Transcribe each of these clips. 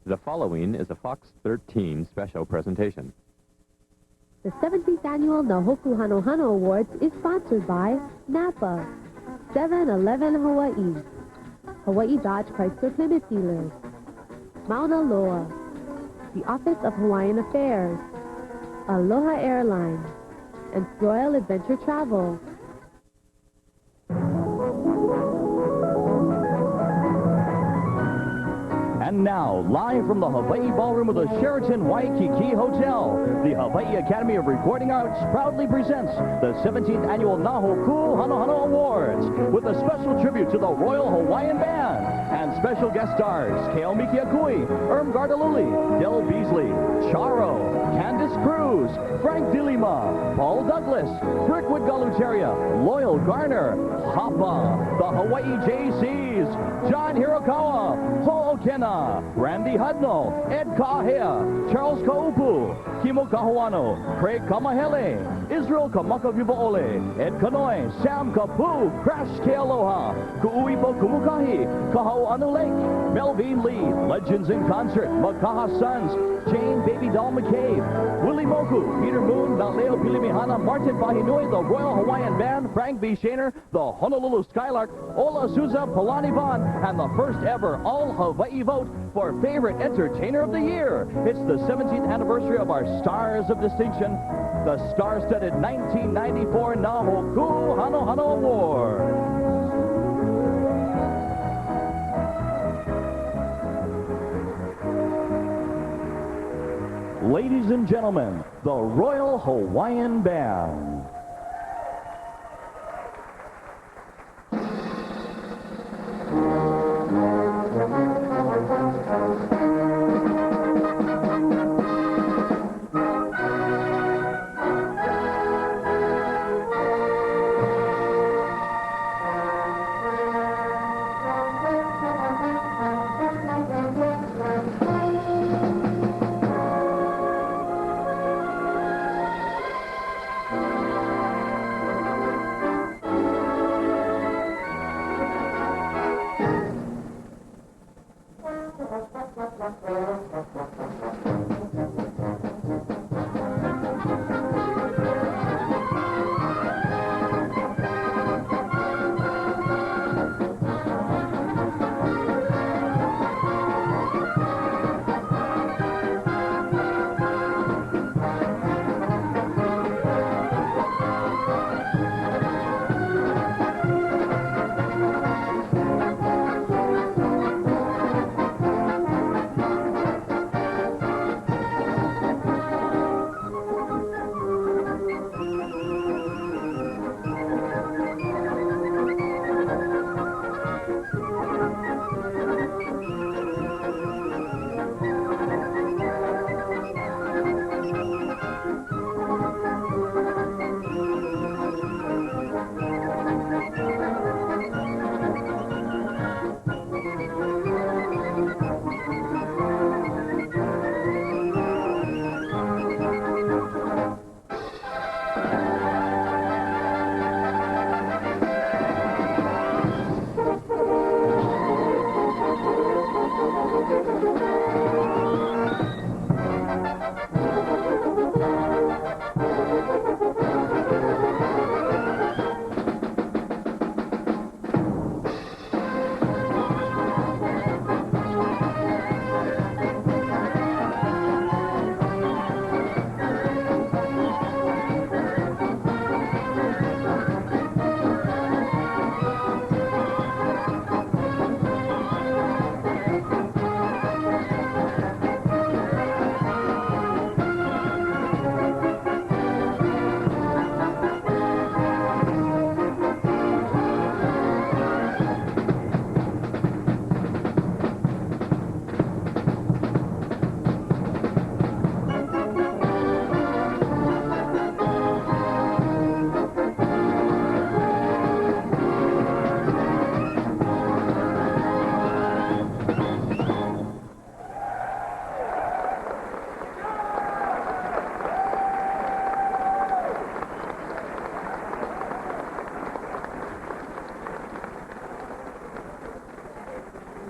The following is a Fox 13 special presentation. The 17th annual Nahoku Hano Hano Awards is sponsored by Napa, 7-Eleven Hawaii, Hawaii Dodge Chrysler Plymouth Dealers, Mauna Loa, the Office of Hawaiian Affairs, Aloha Airlines, and Royal Adventure Travel. And now, live from the Hawaii Ballroom of the Sheraton Waikiki Hotel, the Hawaii Academy of Recording Arts proudly presents the 17th Annual Nahoku Hano Hano Awards with a special tribute to the Royal Hawaiian Band and special guest stars Keomiki Akui, Irmgard Aluli, Del Beasley, Charo, Candice Cruz, Frank DeLima, Paul Douglas, Kirkwood Galuteria, Loyal Garner, Hapa, the Hawaii JCs, John Hirokawa, Ho'okena, Randy Hudnall, Ed Kahea, Charles Kaupu, Kimo Kahuano, Craig Kamahele, Israel Kamakavibaole, Ed Kanoe, Sam Kapu, Crash Kealoha, Kuuipo Kumukahi, Kahau Anu Lake, Melvin Lee, Legends in Concert, Makaha Sons, Jane Baby Doll McCabe, Willie Moku, Peter Moon, Naleo Pilimihana, Martin Pahinui, the Royal Hawaiian Band, Frank B. Shaner, the Honolulu Skylark, Ola Souza, Palani Bond, and the first ever all-Hawaii vote for Favorite Entertainer of the Year. It's the 17th anniversary of our Stars of Distinction, the star-studded 1994 Nahoku Hano Hano Award. Ladies and gentlemen, the Royal Hawaiian Band.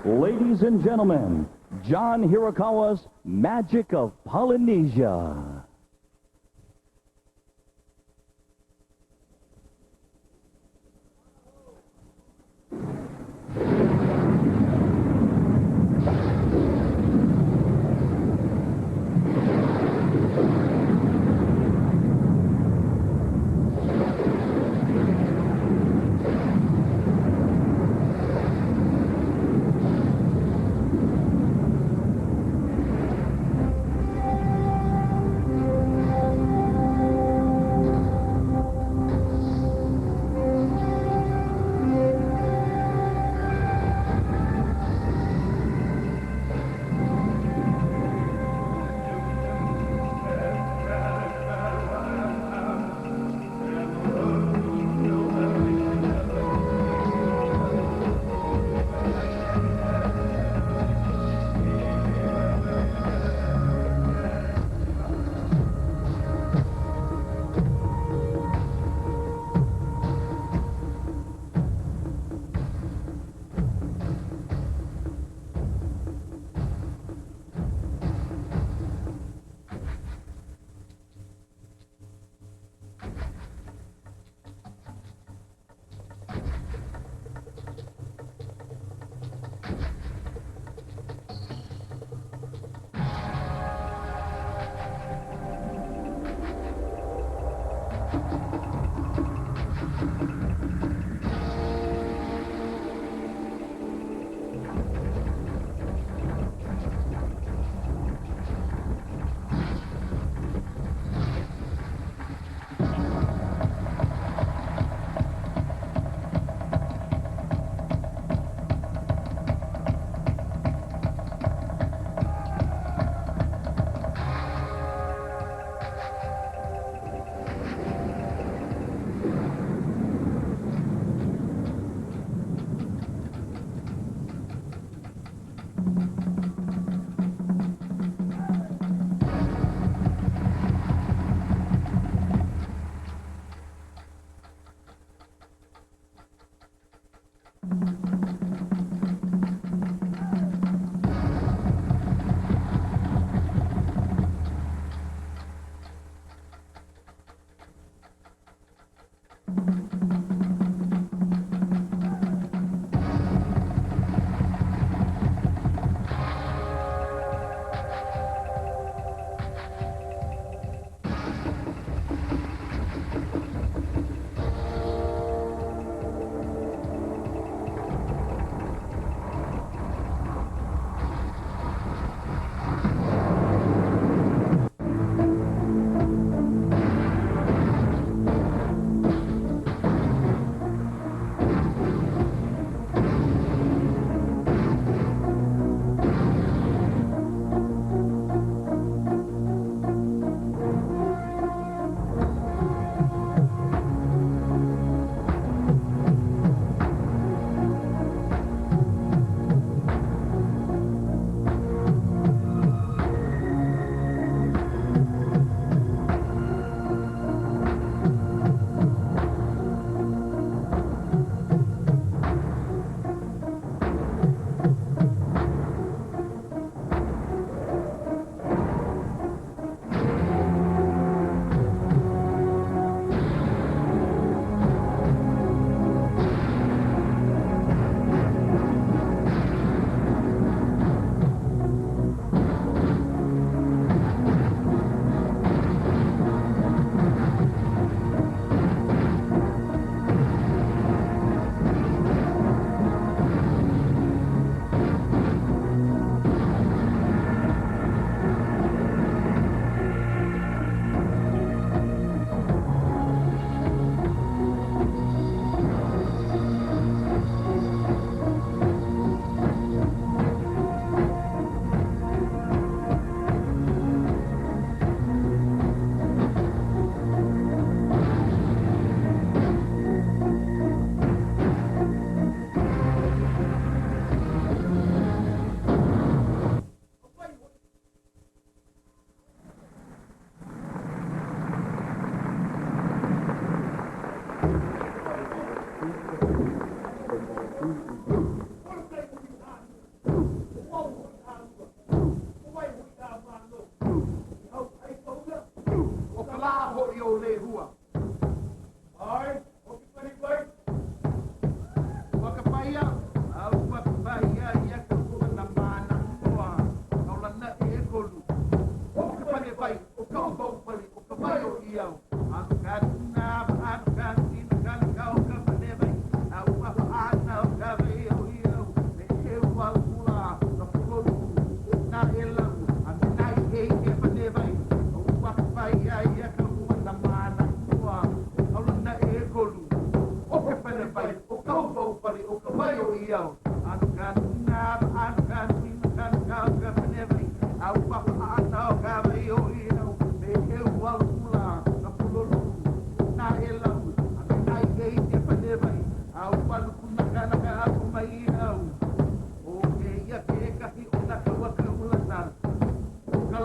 Ladies and gentlemen, John Hirokawa's Magic of Polynesia.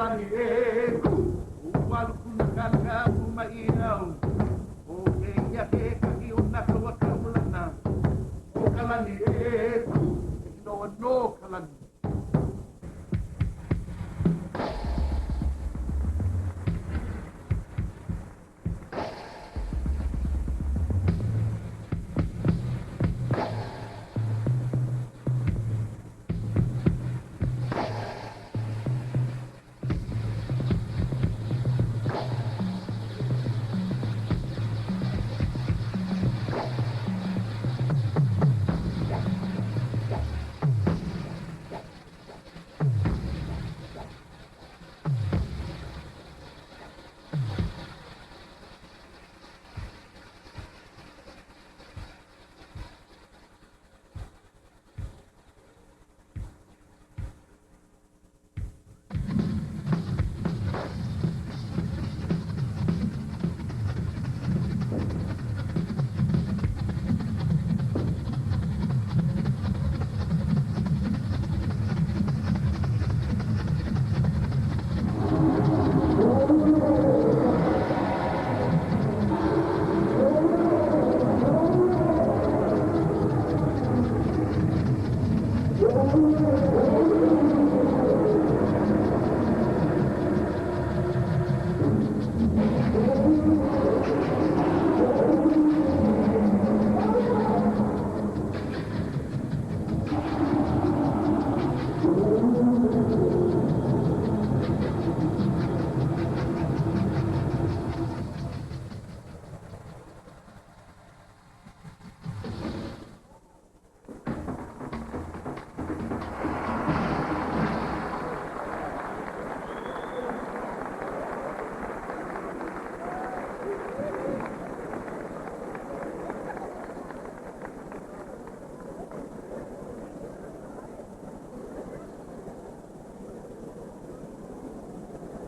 kalani eku walu kunakanga umainau o ke yake kaki unaka wakamulana o kalani eku no kalani.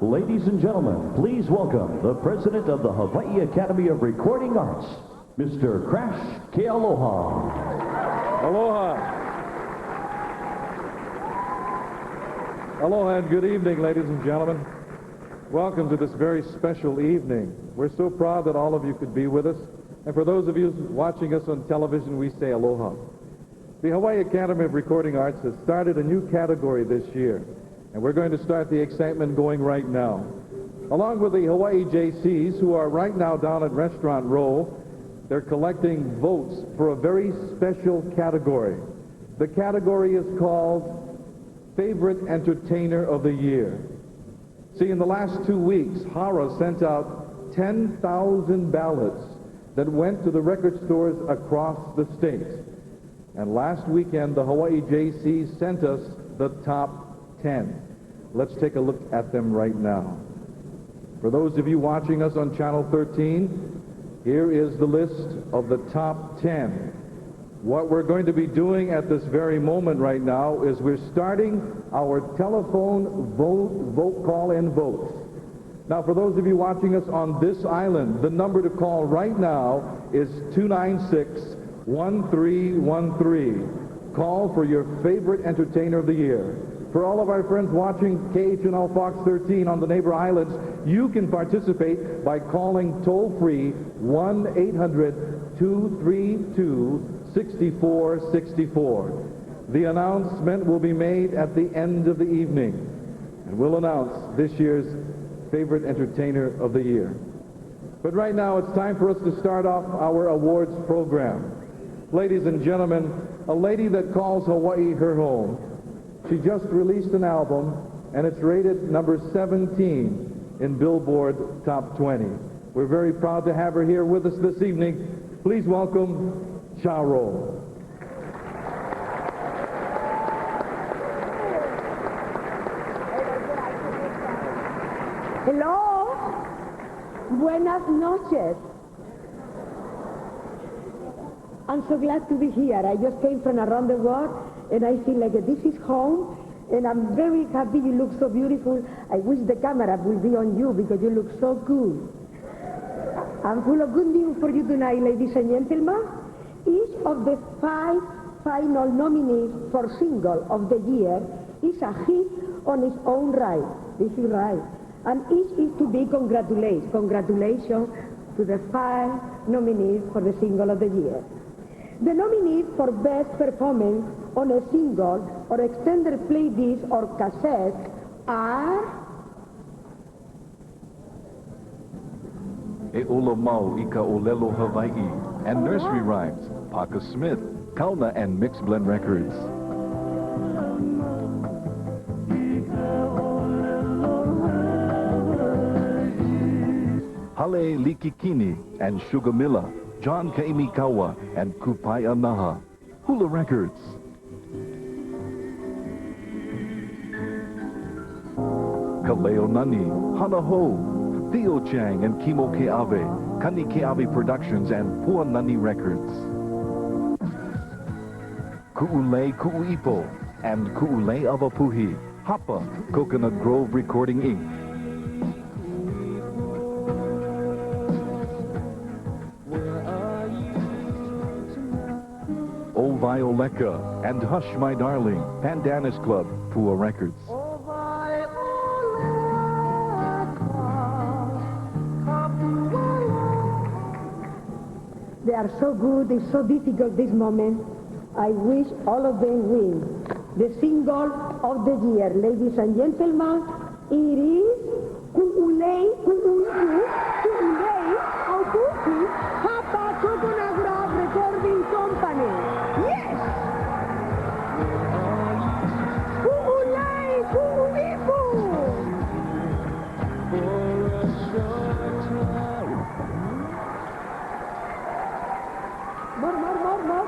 Ladies and gentlemen, please welcome the president of the Hawaii Academy of Recording Arts, Mr. Crash Kealoha. Aloha. Aloha and good evening, ladies and gentlemen. Welcome to this very special evening. We're so proud that all of you could be with us. And for those of you watching us on television, we say aloha. The Hawaii Academy of Recording Arts has started a new category this year. And we're going to start the excitement going right now. Along with the Hawaii JCs, who are right now down at Restaurant Row, they're collecting votes for a very special category. The category is called Favorite Entertainer of the Year. See, in the last 2 weeks, HARA sent out 10,000 ballots that went to the record stores across the state. And last weekend, the Hawaii JCs sent us the top 10. Let's take a look at them right now. For those of you watching us on Channel 13, here is the list of the top 10. What we're going to be doing at this very moment right now is we're starting our telephone vote call-in votes. Now, for those of you watching us on this island, the number to call right now is 296-1313. Call for your favorite entertainer of the year. For all of our friends watching KHNL Fox 13 on the neighbor islands, you can participate by calling toll-free 1-800-232-6464. The announcement will be made at the end of the evening, and we'll announce this year's favorite entertainer of the year. But right now, it's time for us to start off our awards program. Ladies and gentlemen, a lady that calls Hawaii her home. She just released an album, and it's rated number 17 in Billboard Top 20. We're very proud to have her here with us this evening. Please welcome Charo. Hello. Buenas noches. I'm so glad to be here. I just came from around the world, and I feel like this is home, and I'm very happy. You look so beautiful. I wish the camera would be on you because you look so good. I'm full of good news for you tonight, ladies and gentlemen. Each of the 5 final nominees for Single of the Year is a hit on its own right. This is right. And each is to be congratulated. Congratulations to the 5 nominees for the Single of the Year. The nominees for Best Performance on a Single or Extended Play Disc or Cassette are... E Ola Mau Ika Olelo Hawaii and Nursery Rhymes, Parker Smith, Kauna and Mixed Blend Records. Hale Likikini and Sugar Miller, John Kaimikawa and Kupaya Naha, Hula Records. Kaleo Nani, Hana Ho, Theo Chang and Kimo Keawe, Kani Keawe Productions and Pua Nani Records. Ku'ulei Ku'uipo and Ku'ulei Avapuhi, Hapa, Coconut Grove Recording Inc. O Violeka and Hush My Darling, Pandanus Club, Pua Records. They are so good, it's so difficult this moment. I wish all of them win. The Single of the Year, ladies and gentlemen, it is Ku'ulei, Ku'uipu, Ku'ulei, Aupuhi, Hapa Coconut Grove Recording Company. Yes! Ku'ulei, Ku'uipu!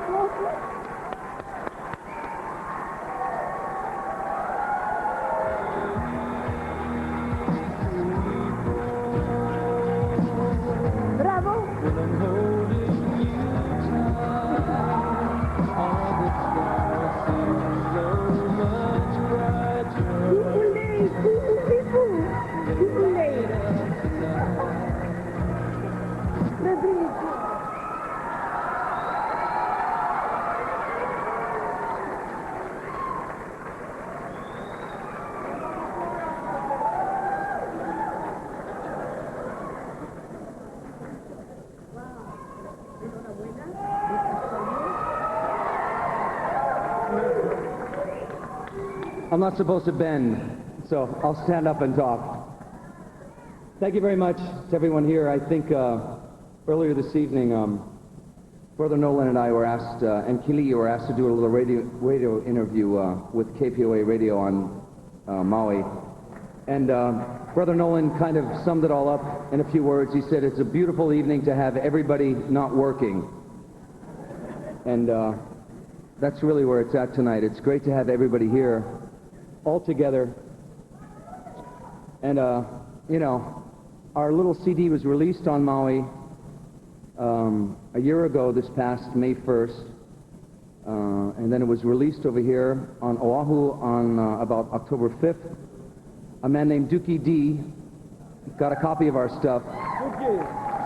More. Bravo! Ku'ulei, Ku'uipu, Ku'ulei. Rodrigo. I'm not supposed to bend, so I'll stand up and talk. Thank you very much to everyone here. I think earlier this evening, Brother Nolan and I were asked, and Kili were asked to do a little radio interview with KPOA Radio on Maui. And Brother Nolan kind of summed it all up in a few words. He said, it's a beautiful evening to have everybody not working. And that's really where it's at tonight. It's great to have everybody here, all together. And, you know, our little CD was released on Maui a year ago this past May 1st. And then it was released over here on Oahu on about October 5th. A man named Dookie D got a copy of our stuff.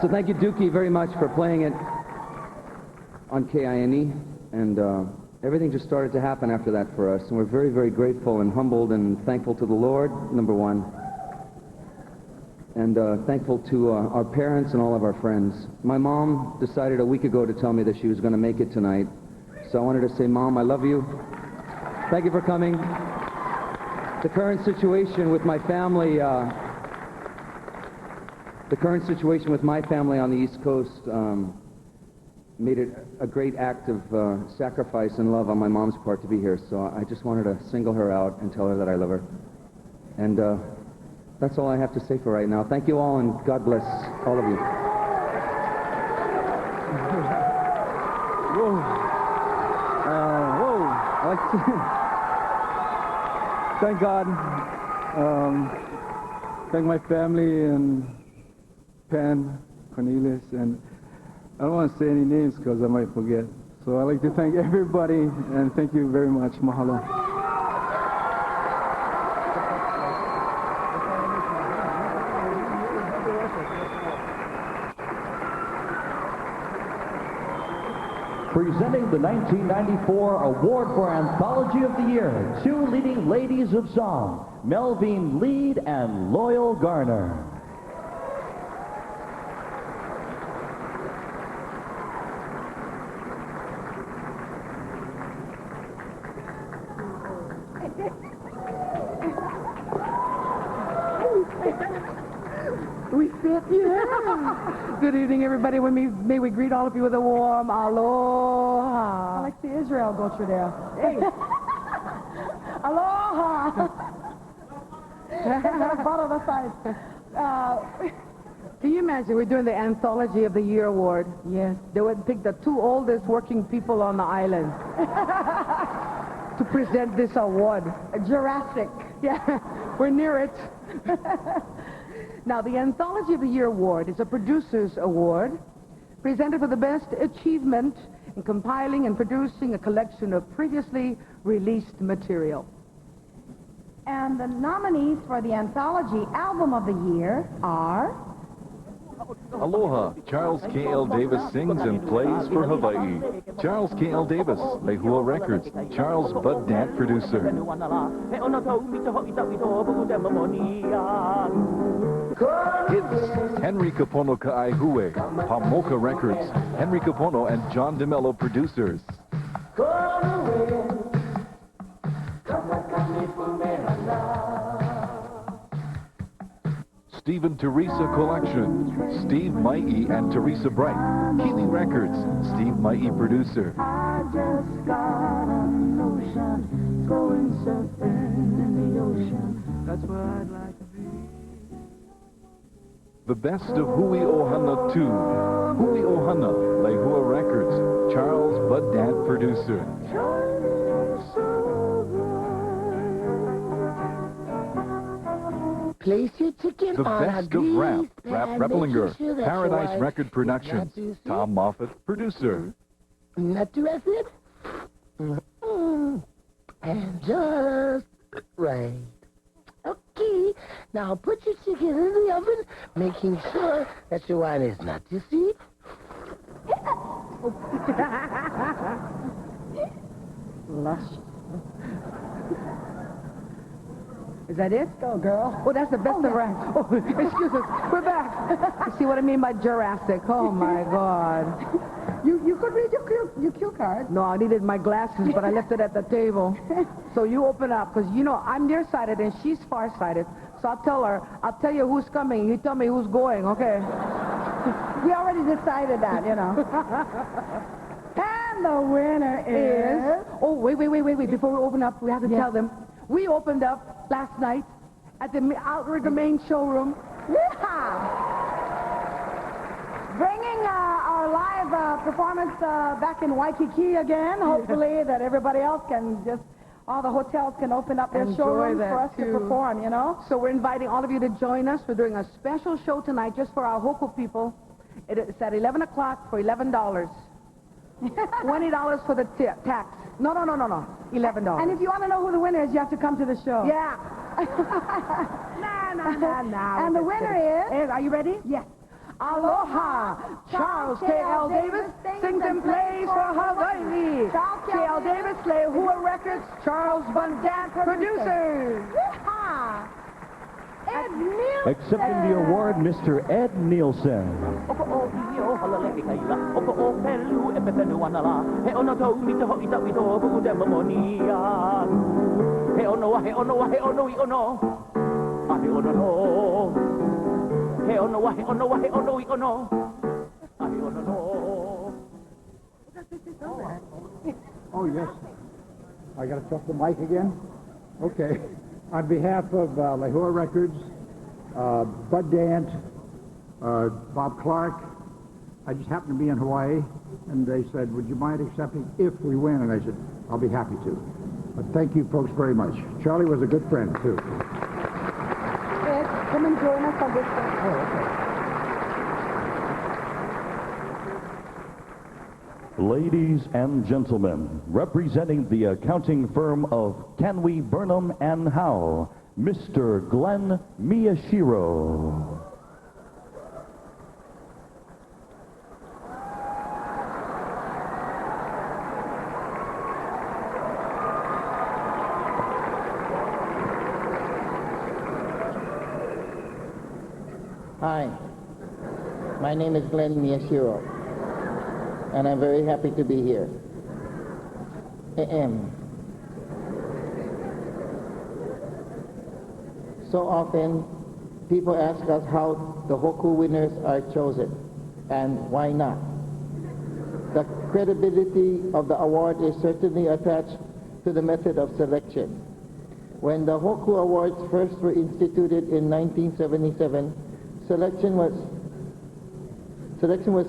So thank you, Dookie, very much for playing it on KINE. And everything just started to happen after that for us. And we're very, very grateful and humbled and thankful to the Lord, number one. And thankful to our parents and all of our friends. My mom decided a week ago to tell me that she was going to make it tonight. So I wanted to say, Mom, I love you. Thank you for coming. The current situation with my family, on the East Coast made it a great act of sacrifice and love on my mom's part to be here. So I just wanted to single her out and tell her that I love her. And that's all I have to say for right now. Thank you all, and God bless all of you. Whoa. I like to thank God. Thank my family and Pan, Cornelius, and I don't want to say any names because I might forget. So I'd like to thank everybody, and thank you very much. Mahalo. Presenting the 1994 Award for Anthology of the Year, two leading ladies of song, Melvin Lead and Loyal Garner. We fit? Yeah. Good evening, everybody. May we greet all of you with a warm aloha. I like the Israel go through there. Hey. Aloha. Follow the side. Can you imagine we're doing the Anthology of the Year award? Yes. They would pick the two oldest working people on the island to present this award. Jurassic. Yeah, we're near it. Now, the Anthology of the Year award is a producer's award presented for the best achievement in compiling and producing a collection of previously released material. And the nominees for the Anthology Album of the Year are... Aloha, Charles K.L. Davis sings and plays for Hawaii. Charles K.L. Davis, Lehua Records. Charles Bud Dant, producer. Hits, Henry Kapono Ka'aihue, Pamoka Records. Henry Kapono and John DeMello, producers. Stephen Teresa Collection. Steve Ma'i and Teresa Bright. Keeley Records. Steve Ma'i, producer. I just got a notion, going surfing in the ocean. That's where I'd like to be. The best of Hui Ohana 2. Hui Ohana, Lehua Records. Charles Bud Dant, producer. Place your ticket The on best of rap. Rap Repplinger. Paradise Record Productions. Tom Moffat, producer. Not too acid? And just right. Okay, now put your chicken in the oven, making sure that your wine is not too sweet. Lush. Is that it? Go, girl. Oh, that's the best of rap. Oh, excuse us. We're back. You see what I mean by Jurassic? Oh, my God. You could read your cue card. No, I needed my glasses, but I left it at the table. So you open up, because, you know, I'm nearsighted and she's farsighted. So I'll tell you who's coming. You tell me who's going, okay? We already decided that, you know. And the winner is... Oh, wait. Before we open up, we have to tell them. We opened up last night at the Outrigger main showroom. Yeah! Bringing our live performance back in Waikiki again. Hopefully that everybody else can just, all the hotels can open up their showrooms for us to perform, you know? So we're inviting all of you to join us. We're doing a special show tonight just for our Hoku people. It's at 11 o'clock for $11. $20 for the tax. No. $11. And if you want to know who the winner is, you have to come to the show. Yeah. No. And the winner is... Are you ready? Yes. Aloha, Charles K.L. Davis sings and plays for Hawaii. K.L. Davis, Lehua Records, Charles Bud Dant, producers. Ed Nielsen. Accepting the award, Mr. Ed Nielsen. Oh, yes. I got to talk the mic again? Okay. On behalf of Lehua Records, Bud Dant, Bob Clark, I just happened to be in Hawaii, and they said, would you mind accepting if we win? And I said, I'll be happy to. But thank you folks very much. Charlie was a good friend, too. Ed, come and join us on this one. Oh, okay. Ladies and gentlemen, representing the accounting firm of Canwy, Burnham and Howe, Mr. Glenn Miyashiro. Hi, my name is Glenn Miyashiro, and I'm very happy to be here. So often, people ask us how the Hoku winners are chosen, and why not. The credibility of the award is certainly attached to the method of selection. When the Hoku Awards first were instituted in 1977, selection was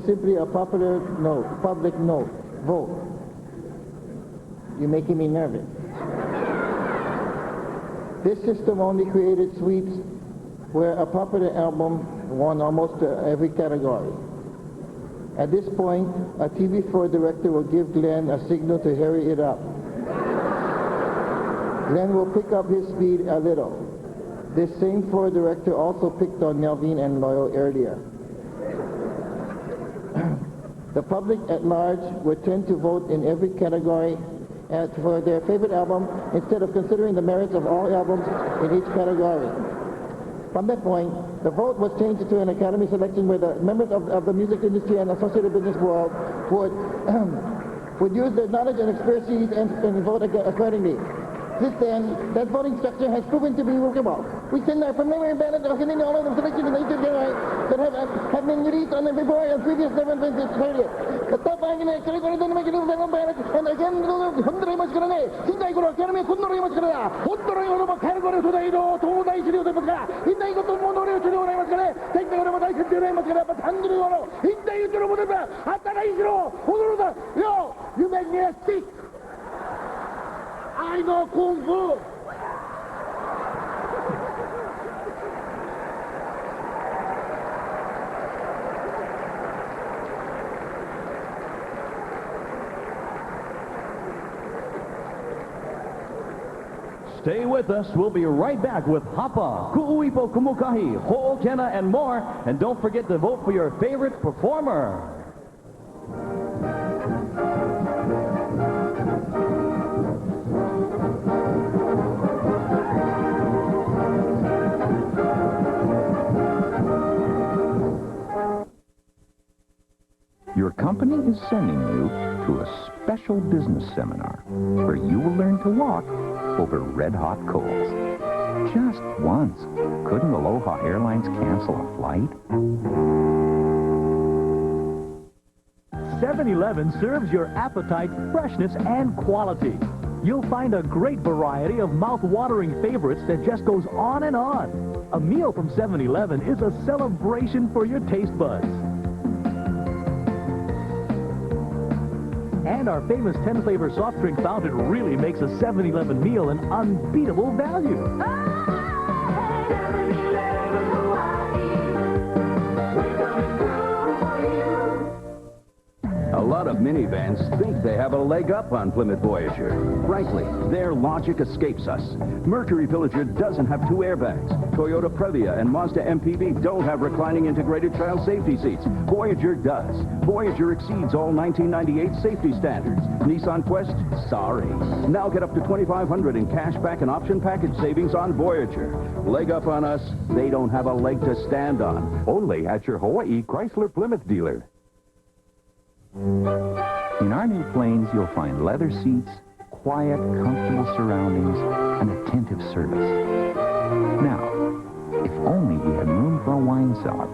simply a public vote. You're making me nervous. This system only created sweeps where a popular album won almost every category. At this point, a TV4 director will give Glenn a signal to hurry it up. Glenn will pick up his speed a little. This same floor director also picked on Melvin and Loyal earlier. The public at large would tend to vote in every category for their favorite album instead of considering the merits of all albums in each category. From that point, the vote was changed to an Academy selection where the members of the music industry and associated business world would use their knowledge and expertise and vote accordingly. Since then, that voting structure has proven to be workable. We send our preliminary ballot all of the selections in the January that have been released on the February and previous 7th and 30th. The top argument is going to make a new ballot, and again, hundred much gonna since I go to Academy, hundred much gonna category today, two days to the Baka. In the go to Mono to the Ramakare, take the Ramada to the Ramakare, but 100 euro. In the Urubuda, Ataraisro, Uruda, yo, you make me a stick. I know Kung Fu. Stay with us. We'll be right back with Hapa, Ku'uipo Kumukahi, Ho'okena, and more. And don't forget to vote for your favorite performer. Your company is sending you to a special business seminar where you will learn to walk over red-hot coals. Just once. Couldn't Aloha Airlines cancel a flight? 7-Eleven serves your appetite, freshness, and quality. You'll find a great variety of mouth-watering favorites that just goes on and on. A meal from 7-Eleven is a celebration for your taste buds. And our famous 10-flavor soft drink fountain really makes a 7-Eleven meal an unbeatable value. A lot of minivans think they have a leg up on Plymouth Voyager. Frankly, their logic escapes us. Mercury Pillager doesn't have 2 airbags. Toyota Previa and Mazda MPV don't have reclining integrated child safety seats. Voyager does. Voyager exceeds all 1998 safety standards. Nissan Quest? Sorry. Now get up to $2,500 in cashback and option package savings on Voyager. Leg up on us, they don't have a leg to stand on. Only at your Hawaii Chrysler Plymouth dealer. In our new planes, you'll find leather seats, quiet, comfortable surroundings, and attentive service. Now, if only we had room for a wine cellar.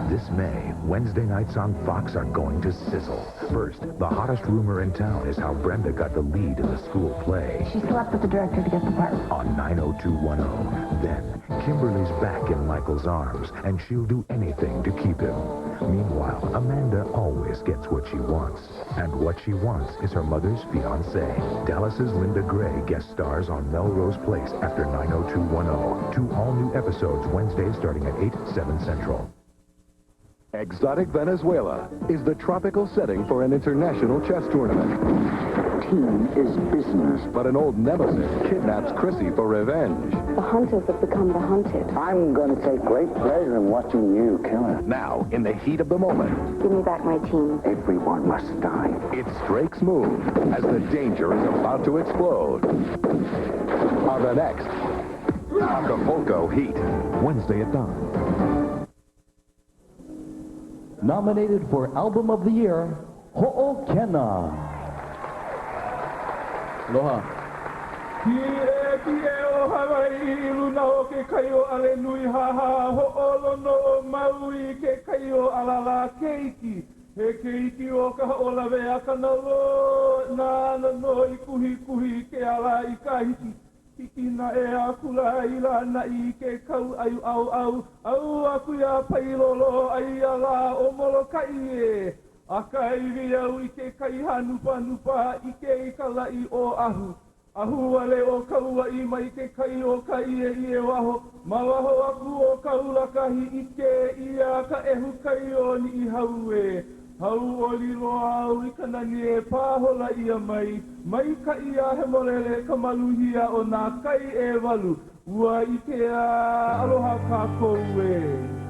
This May, Wednesday nights on Fox are going to sizzle. First, the hottest rumor in town is how Brenda got the lead in the school play. She slept with the director to get the part. On 90210. Then, Kimberly's back in Michael's arms, and she'll do anything to keep him. Meanwhile, Amanda always gets what she wants. And what she wants is her mother's fiancé. Dallas's Linda Gray guest stars on Melrose Place after 90210. 2 all-new episodes Wednesday starting at 8, 7 Central. Exotic Venezuela is the tropical setting for an international chess tournament. Team is business. But an old nemesis kidnaps Chrissy for revenge. The hunters have become the hunted. I'm going to take great pleasure in watching you kill her. Now, in the heat of the moment, Give me back my team. Everyone must die. it's Drake's move as the danger is about to explode. On the next Acapulco Heat, Wednesday at dawn. Nominated for Album of the Year, Ho'okena. Aloha. Kie o Hawaii luna o ke kai o ale nui haha ho olono o maui ke kai o alala keiki. He keiki o ka olawe a kanalo na no i kuhi kuhi ke ala i ka hiki. Hiki na e a kula ila na i ke kau ai au aku ia pailolo ai ala o molokai e. Aka iwi au i ke kai hanupa nupa i ke i kalai o ahu. Ahuale o kaua i mai ke kai o ka ie waho. Mawaho aku o kaula kahi ike ia ka ehu kai o ni i haue. Hau o lilo au i kanani e pāhola ia mai. Mai ka ia he molele ka maluhia o nā kai e walu. Ua i ke a aloha kākou e.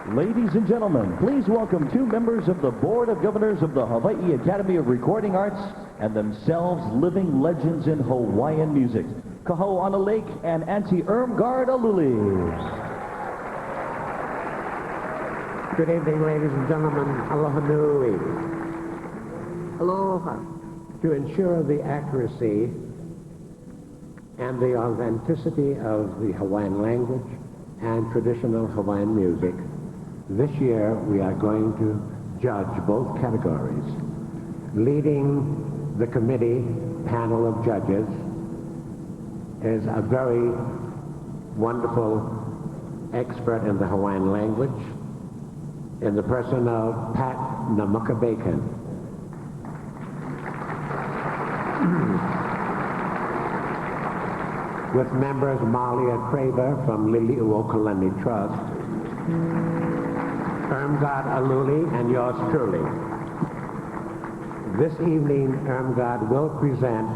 Ladies and gentlemen, please welcome two members of the Board of Governors of the Hawaii Academy of Recording Arts and themselves living legends in Hawaiian music, Kaho'oana Lake and Auntie Irmgard Aluli. Good evening, ladies and gentlemen. Aloha nui. Aloha. To ensure the accuracy and the authenticity of the Hawaiian language and traditional Hawaiian music, this year we are going to judge both categories. Leading the committee panel of judges is a very wonderful expert in the Hawaiian language, in the person of Pat Namuka Bacon. With members Malia Craver from Liliuokalani Trust, Irmgard Aluli, and yours truly. This evening, Irmgard will present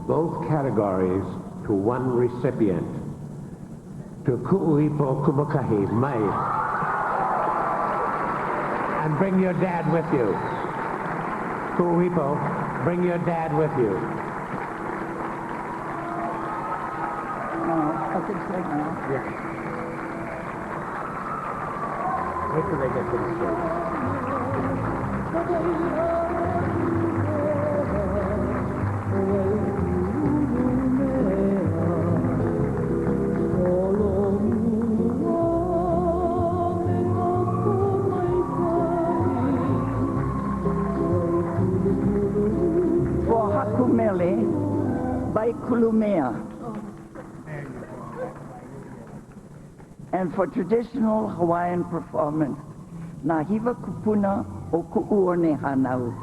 both categories to one recipient, to Ku'uipo Kumukahi Mai. And bring your dad with you. Ku'uipo, bring your dad with you. Yeah. Wait till they get to the For Hakumele by Kulumea. And for traditional Hawaiian performance, Nahiva Kupuna o Ku'uone Hanau.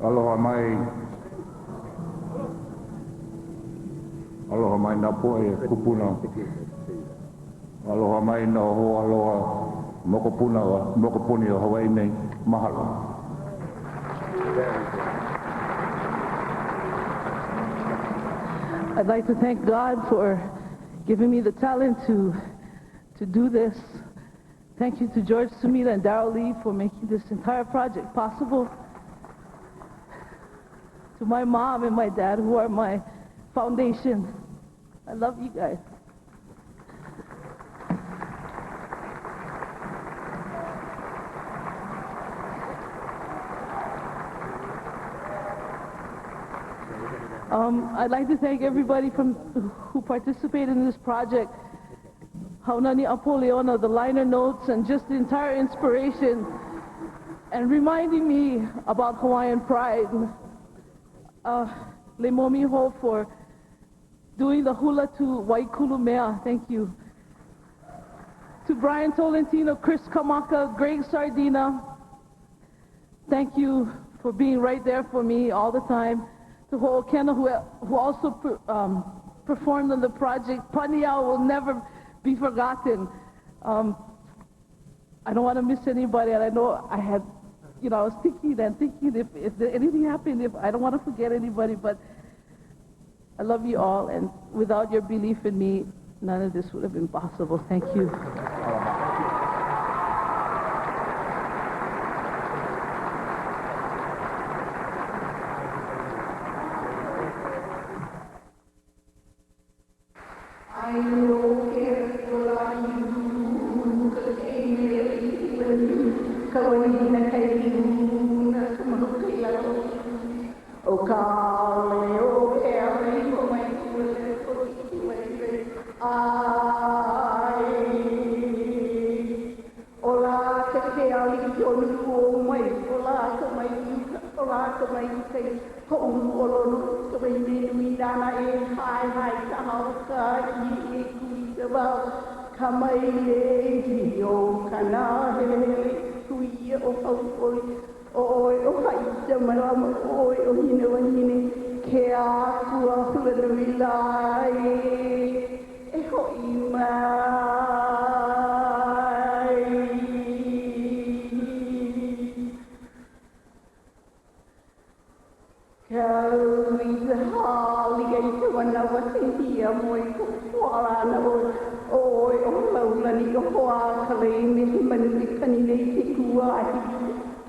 Aloha mai na poe kupuna. Aloha mai na ho aloha. Mokopuni o Hawaii nei, mahalo. I'd like to thank God for giving me the talent to do this. Thank you to George Sumida and Darrell Lee for making this entire project possible. To my mom and my dad, who are my foundation. I love you guys. I'd like to thank everybody who participated in this project. Haunani Apoleona, the liner notes, and just the entire inspiration, and reminding me about Hawaiian pride. Leimomi Ho for doing the hula to Waikulumea, thank you. To Brian Tolentino, Chris Kamaka, Greg Sardina, thank you for being right there for me all the time. To Ho'okena, who also performed on the project. Paniao will never be forgotten. I don't want to miss anybody, and I know I had, I was thinking if anything happened, if I don't want to forget anybody, but I love you all, and without your belief in me, none of this would have been possible. Thank you. oi ko wala na oi o laula ni o hoa kale me manu kani nei te kuai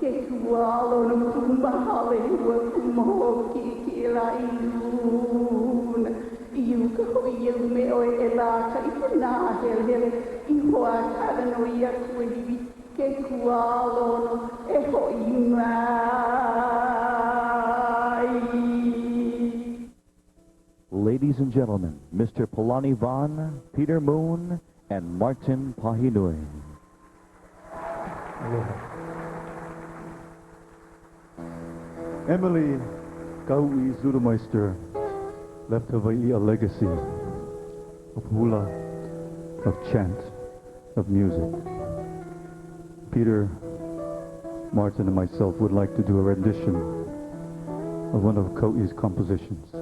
ke kualo no kumahale wa kumoho ki la iluna iu ka hoi iu me oi e la ka i na hele i hoa kara no ia kuiwi ke kualo no e hoi mai. Ladies and gentlemen, Mr. Polani Vaughn, Peter Moon, and Martin Pahinui. Emily Kau'i Zudemeister left Hawaii a legacy of hula, of chant, of music. Peter, Martin, and myself would like to do a rendition of one of Kau'i's compositions,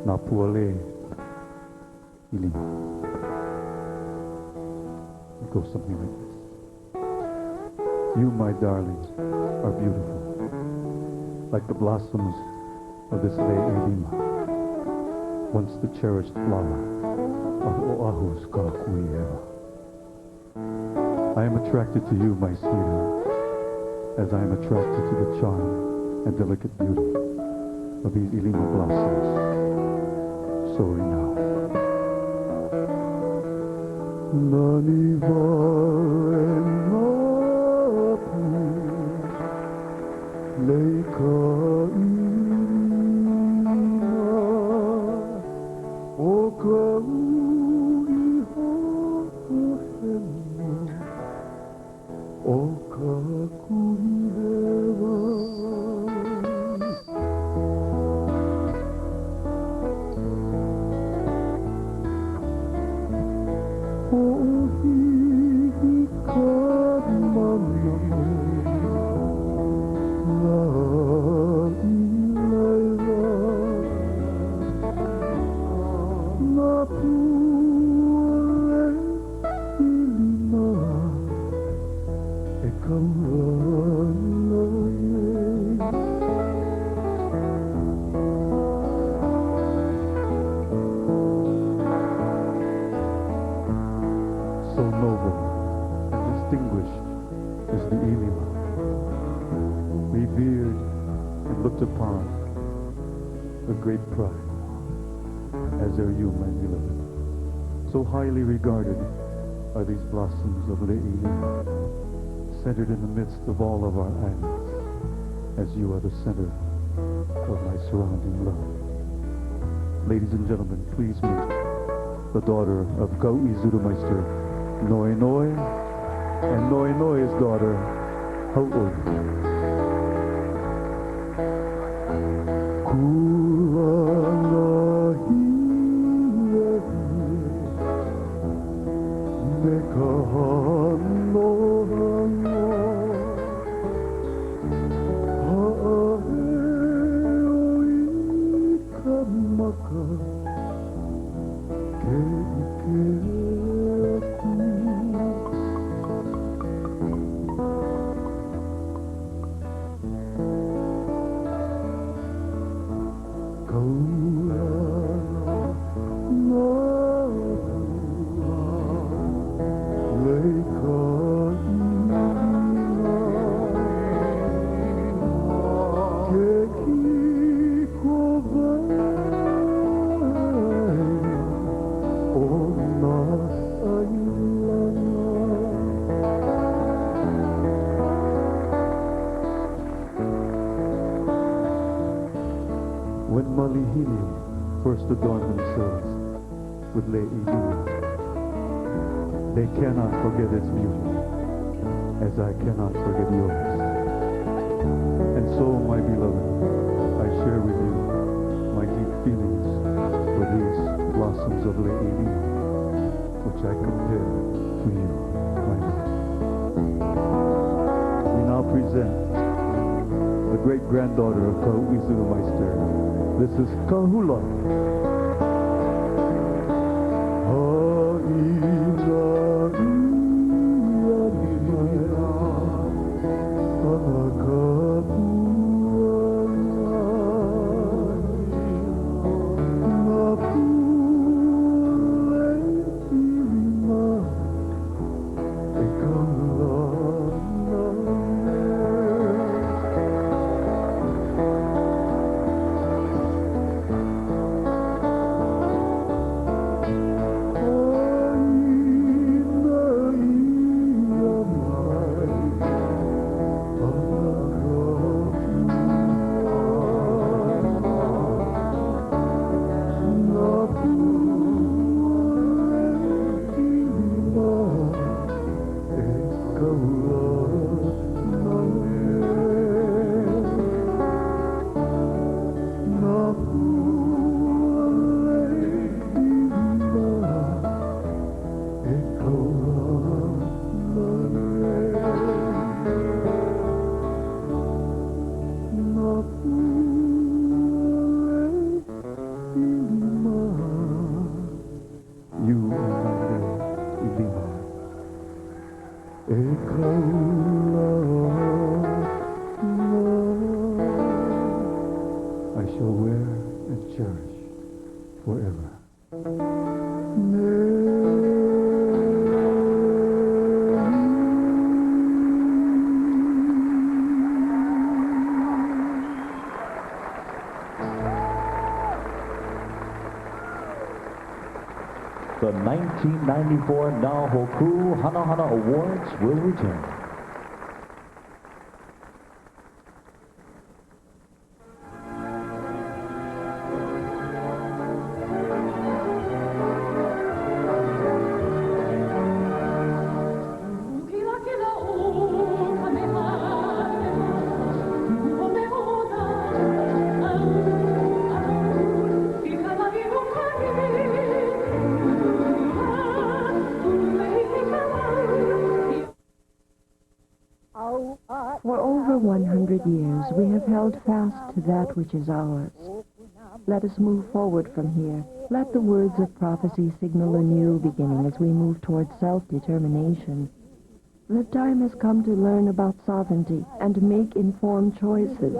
Napuale Ilima. It goes something like this. You, my darling, are beautiful, like the blossoms of this Le'ilima, once the cherished flower of Oahu's Kakui'ewa. I am attracted to you, my sweetheart, as I am attracted to the charm and delicate beauty of these Ilima blossoms. Sorry now. Nani so noble and distinguished is the Ilima, revered and looked upon with great pride, as are you, my beloved. So highly regarded are these blossoms of Le'ilima, centered in the midst of all of our islands, as you are the center of my surrounding love. Ladies and gentlemen, please meet the daughter of Kau'i Zudemeister, Noi Noi, and Noi Noi's daughter, Hau'oli. When Malihili first adorned themselves with Le'ilima, they cannot forget its beauty, as I cannot forget yours. And so, my beloved, I share with you my deep feelings for these blossoms of Le'ilima, which I compare to you, my love. We now present the great-granddaughter of Kau'i Zudemeister. This is Kahula. I shall wear and cherish forever. The 1994 Nahoku Hanohana Awards will return. For over 100 years, we have held fast to that which is ours. Let us move forward from here. Let the words of prophecy signal a new beginning as we move towards self-determination. The time has come to learn about sovereignty and make informed choices.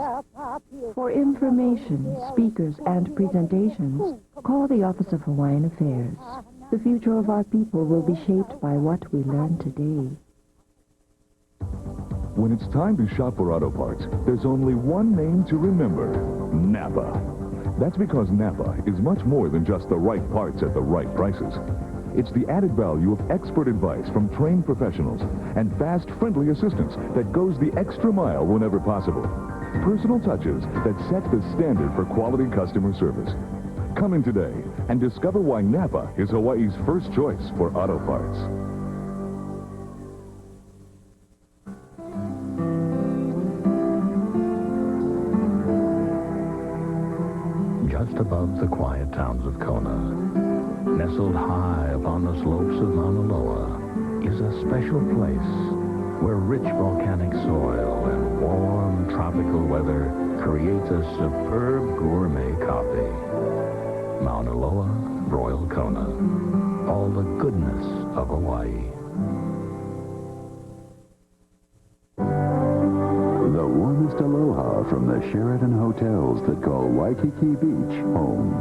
For information, speakers, and presentations, call the Office of Hawaiian Affairs. The future of our people will be shaped by what we learn today. When it's time to shop for auto parts, there's only one name to remember: Napa. That's because Napa is much more than just the right parts at the right prices. It's the added value of expert advice from trained professionals and fast, friendly assistance that goes the extra mile whenever possible. Personal touches that set the standard for quality customer service. Come in today and discover why Napa is Hawaii's first choice for auto parts. Just above the quiet towns of Kona, nestled high upon the slopes of Mauna Loa, is a special place where rich volcanic soil and warm tropical weather creates a superb gourmet coffee. Mauna Loa, Royal Kona, all the goodness of Hawaii. The warmest aloha from the Sheraton hotels that call Waikiki Beach home.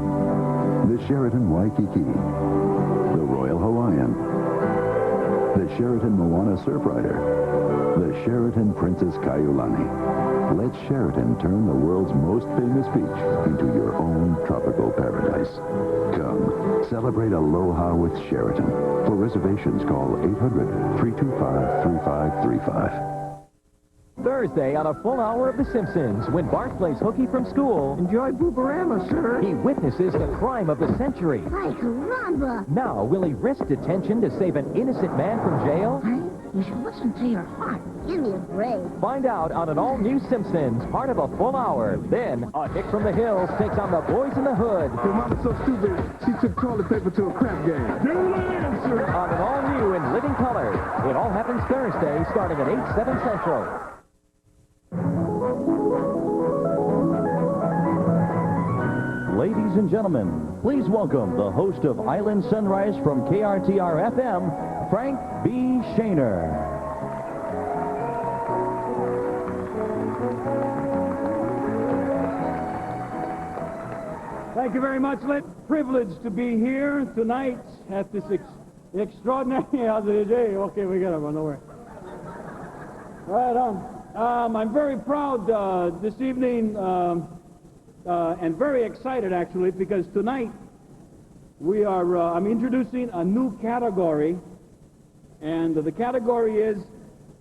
The Sheraton Waikiki, the Royal Hawaiian, the Sheraton Moana Surfrider, the Sheraton Princess Kaiulani. Let Sheraton turn the world's most famous beach into your own tropical paradise. Come, celebrate aloha with Sheraton. For reservations, call 800-325-3535. Thursday on a full hour of The Simpsons, when Bart plays hooky from school. Enjoy Booberama, sir. He witnesses the crime of the century. Ay, caramba! Now, will he risk detention to save an innocent man from jail? You should listen to your heart. Give me a break. Find out on an all-new Simpsons, part of a full hour. Then, a hick from the hills takes on the boys in the hood. Your mama's so stupid, she took toilet paper to a crap game. Good answer! On an all-new and living color. It all happens Thursday, starting at 8/7 Central. Ladies and gentlemen, please welcome the host of Island Sunrise from KRTR-FM, Frank B. Shaner. Thank you very much, Lit. Privileged to be here tonight at this extraordinary day. Okay, we got to run over. Right on. I'm very proud this evening and very excited, actually, because tonight we are, I'm introducing a new category, and the category is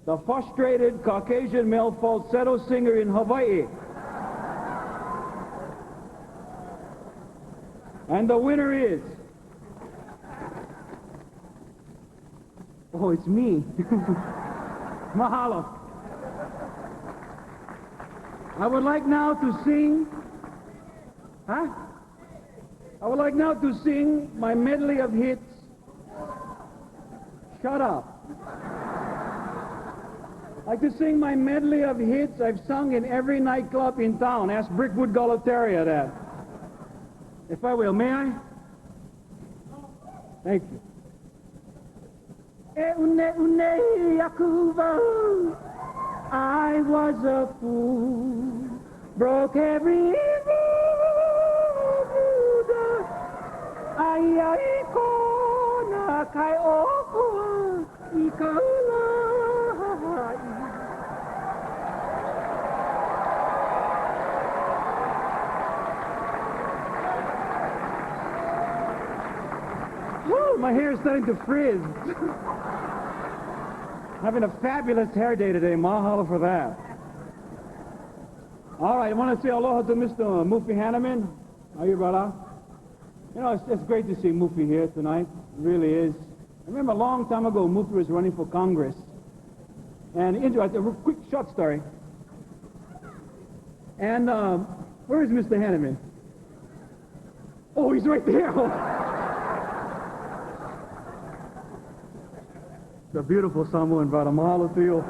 the frustrated Caucasian male falsetto singer in Hawaii. And the winner is... Oh, it's me. Mahalo. I would like now to sing... I would like now to sing my medley of hits. Shut up. I'd like to sing my medley of hits I've sung in every nightclub in town. Ask Brickwood Galateria that. If I will, may I? Thank you. I was a fool, broke every rule. Ay ko na kay oko ikaw lang. Woo, my hair is starting to frizz. Having a fabulous hair day today. Mahalo for that. All right, I want to say aloha to Mr. Mufi Hanneman. How are you, brother? You know, it's great to see Mufi here tonight. It really is. I remember a long time ago, Mufi was running for Congress. And a quick short story. And where is Mr. Hanneman? Oh, he's right there. The beautiful Samoan brother. Mahalo to you.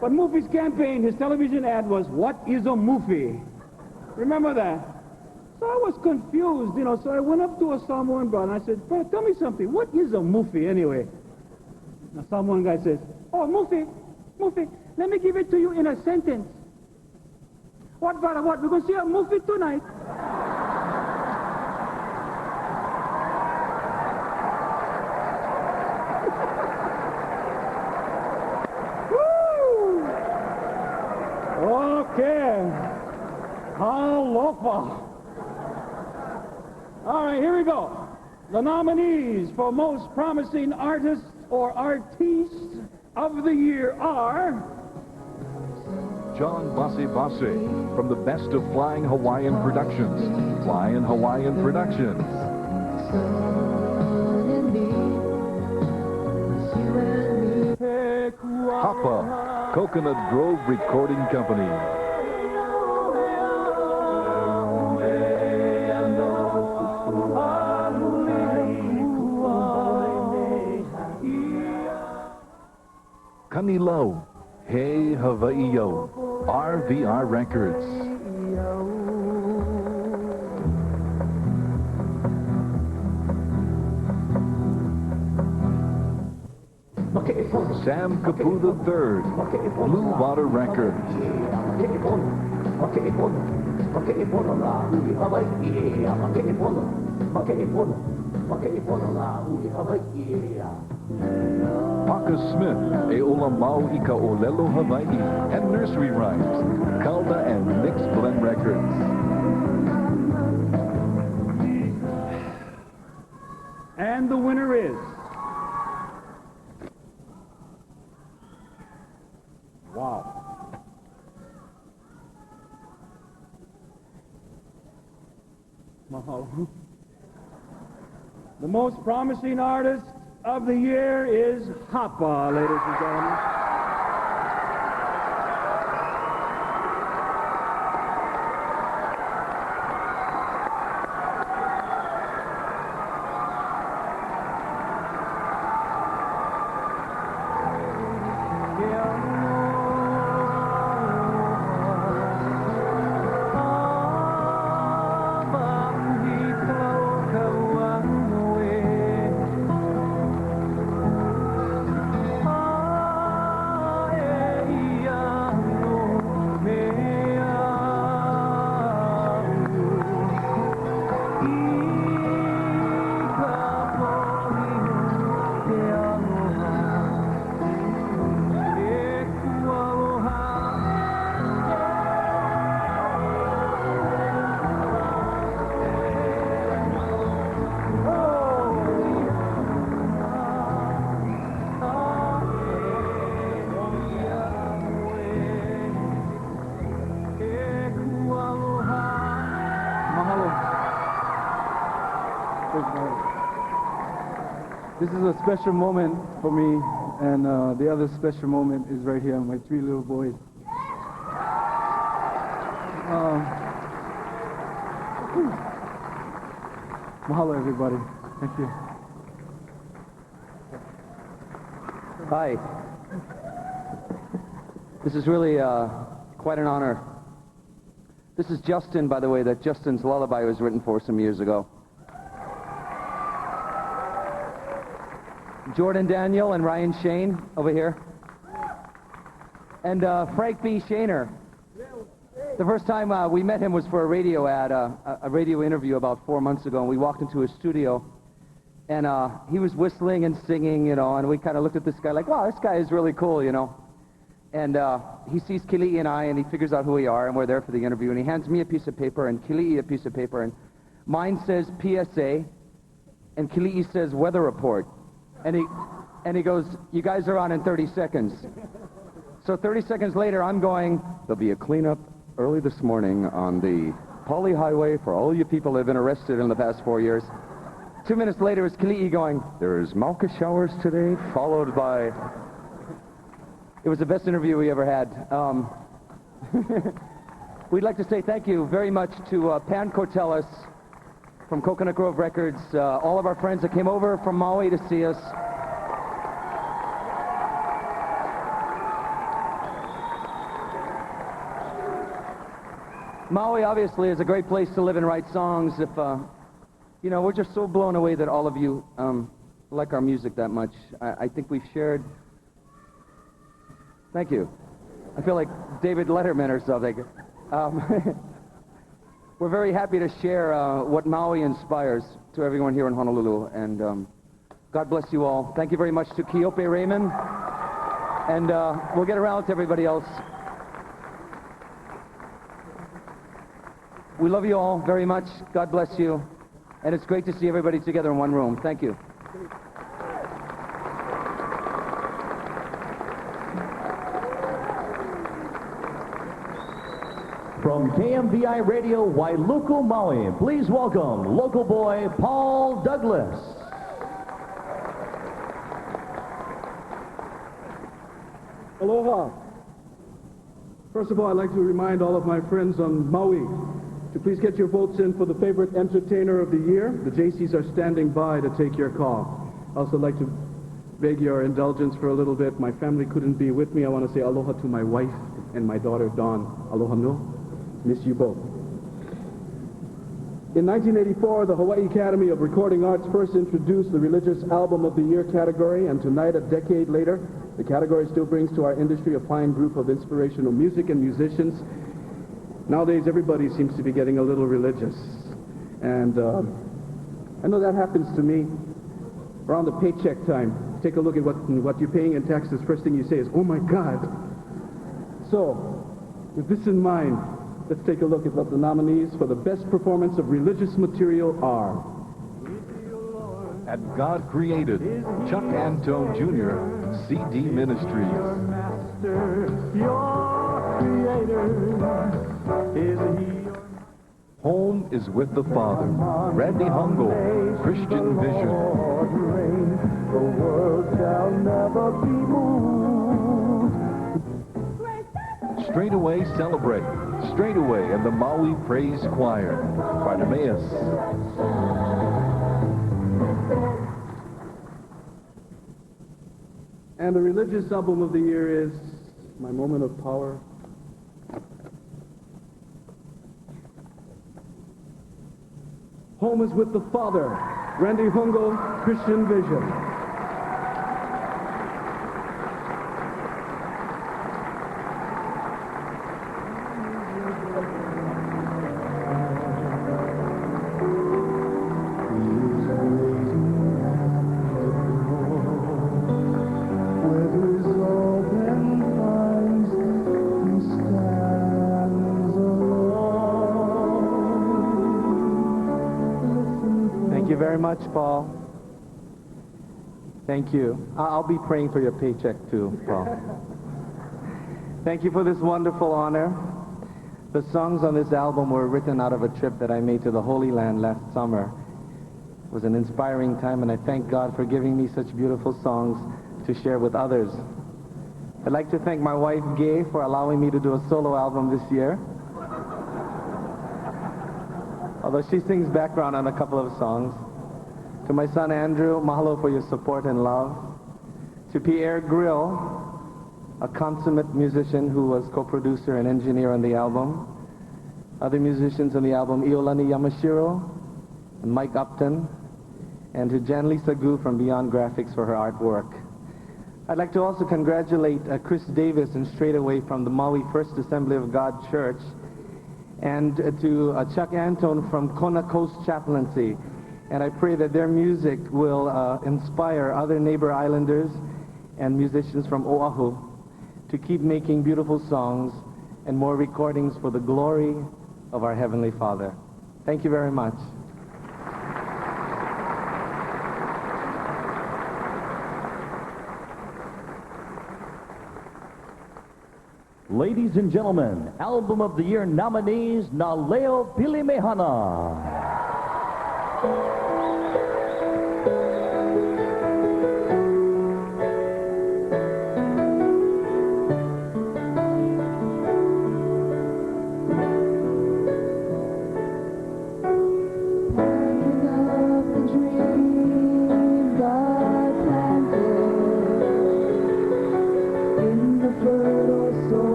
But Mufi's campaign, his television ad was, "What is a Mufi?" Remember that? So I was confused, you know, so I went up to a Samoan brother and I said, "Brother, tell me something. What is a Mufi anyway?" The Samoan guy says, "Oh, Mufi, let me give it to you in a sentence." What, brother, what? We're going to see a Mufi tonight. Okay. Alofa. All right, here we go. The nominees for Most Promising Artist or Artiste of the Year are... John Basse Basse from the Best of Flying Hawaiian Productions. Flying Hawaiian Productions. Hapa, Coconut Grove Recording Company. Kanilau, Hey Hawaii Yo, RVR Records. Sam Kapu III, Blue Water Records. Parker Smith, E Ola Mau Ika Olelo Hawaii, and Nursery Rhymes, Calda and Mixed Blend Records. And the winner is... Wow. Mahalo. The Most Promising Artist of the Year is Hapa, ladies and gentlemen. This is a special moment for me, and the other special moment is right here, my three little boys. Mahalo, everybody. Thank you. Hi. This is really quite an honor. This is Justin, by the way. That Justin's lullaby was written for some years ago. Jordan Daniel and Ryan Shane over here. And Frank B. Shaner. The first time we met him was for a radio ad, a radio interview about 4 months ago, and we walked into his studio, and he was whistling and singing, you know, and we kind of looked at this guy like, wow, this guy is really cool, you know. And he sees Kili'i and I, and he figures out who we are, and we're there for the interview, and he hands me a piece of paper and Kili'i a piece of paper, and mine says PSA, and Kili'i says weather report. And he goes, you guys are on in 30 seconds. So 30 seconds later, I'm going, there'll be a cleanup early this morning on the Poly Highway for all you people that have been arrested in the past 4 years. 2 minutes later, it's Kili'i going, there's Malka showers today, followed by... It was the best interview we ever had. We'd like to say thank you very much to Pan Cortellis from Coconut Grove Records, all of our friends that came over from Maui to see us. Maui obviously is a great place to live and write songs. If you know, we're just so blown away that all of you like our music that much. I think we've shared. Thank you. I feel like David Letterman or something. We're very happy to share what Maui inspires to everyone here in Honolulu, and God bless you all. Thank you very much to Kiope Raymond, and we'll get around to everybody else. We love you all very much. God bless you. And it's great to see everybody together in one room. Thank you. From KMVI Radio, Wailuku, Maui, please welcome local boy Paul Douglas. Aloha. First of all, I'd like to remind all of my friends on Maui to please get your votes in for the favorite entertainer of the year. The JCs are standing by to take your call. I'd also like to beg your indulgence for a little bit. My family couldn't be with me. I want to say aloha to my wife and my daughter, Dawn. Aloha no. Miss you both. In 1984, the Hawaii Academy of Recording Arts first introduced the Religious Album of the Year category, and tonight, a decade later, the category still brings to our industry a fine group of inspirational music and musicians. Nowadays, everybody seems to be getting a little religious. And I know that happens to me. Around the paycheck time, take a look at what you're paying in taxes. First thing you say is, oh my God. So, with this in mind, let's take a look at what the nominees for the best performance of religious material are. At God Created, Chuck Antone Jr., CD Ministries. Home is with the Father, Randy Hungo, Christian Vision. The world shall never be moved. Straight Away Celebrate, Straight Away and the Maui Praise Choir, Bartimaeus. And the religious album of the year is My Moment of Power. Home is with the Father, Randy Hungo, Christian Vision. Much, Paul. Thank you. I'll be praying for your paycheck too, Paul. Thank you for this wonderful honor. The songs on this album were written out of a trip that I made to the Holy Land last summer. It was an inspiring time, and I thank God for giving me such beautiful songs to share with others. I'd like to thank my wife, Gay, for allowing me to do a solo album this year. Although she sings background on a couple of songs. To my son Andrew, mahalo for your support and love. To Pierre Grill, a consummate musician who was co-producer and engineer on the album. Other musicians on the album, Iolani Yamashiro and Mike Upton. and to Janlisa Gu from Beyond Graphics for her artwork. I'd like to also congratulate Chris Davis and Straight Away from the Maui First Assembly of God Church, and to Chuck Antone from Kona Coast Chaplaincy. And I pray that their music will inspire other neighbor islanders and musicians from Oahu to keep making beautiful songs and more recordings for the glory of our Heavenly Father. Thank you very much. Ladies and gentlemen, Album of the Year nominees, Naleo Pilimehana.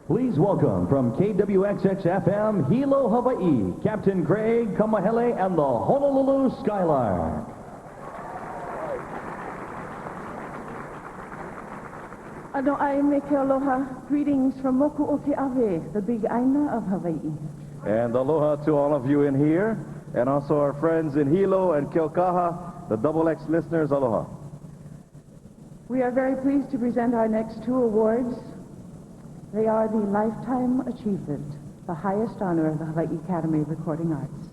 Please welcome from KWXX-FM, Hilo, Hawaii, Captain Craig Kamahele and the Honolulu Skylark. Ano ai me ke aloha. Greetings from Moku'oke'awe, the big Aina of Hawaii. And aloha to all of you in here. And also our friends in Hilo and Kilkaha, the Double X listeners, aloha. We are very pleased to present our next two awards. They are the Lifetime Achievement, the highest honor of the Hawaii Academy of Recording Arts.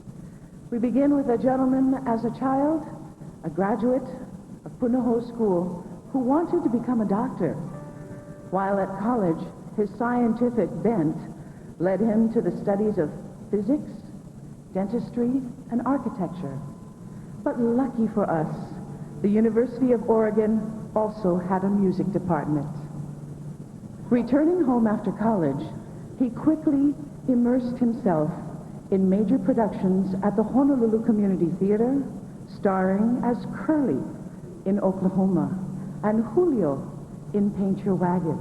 We begin with a gentleman as a child, a graduate of Punahou School, who wanted to become a doctor. While at college, his scientific bent led him to the studies of physics, dentistry, and architecture. But lucky for us, the University of Oregon also had a music department. Returning home after college, he quickly immersed himself in major productions at the Honolulu Community Theater, starring as Curly in Oklahoma and Julio in Paint Your Wagon.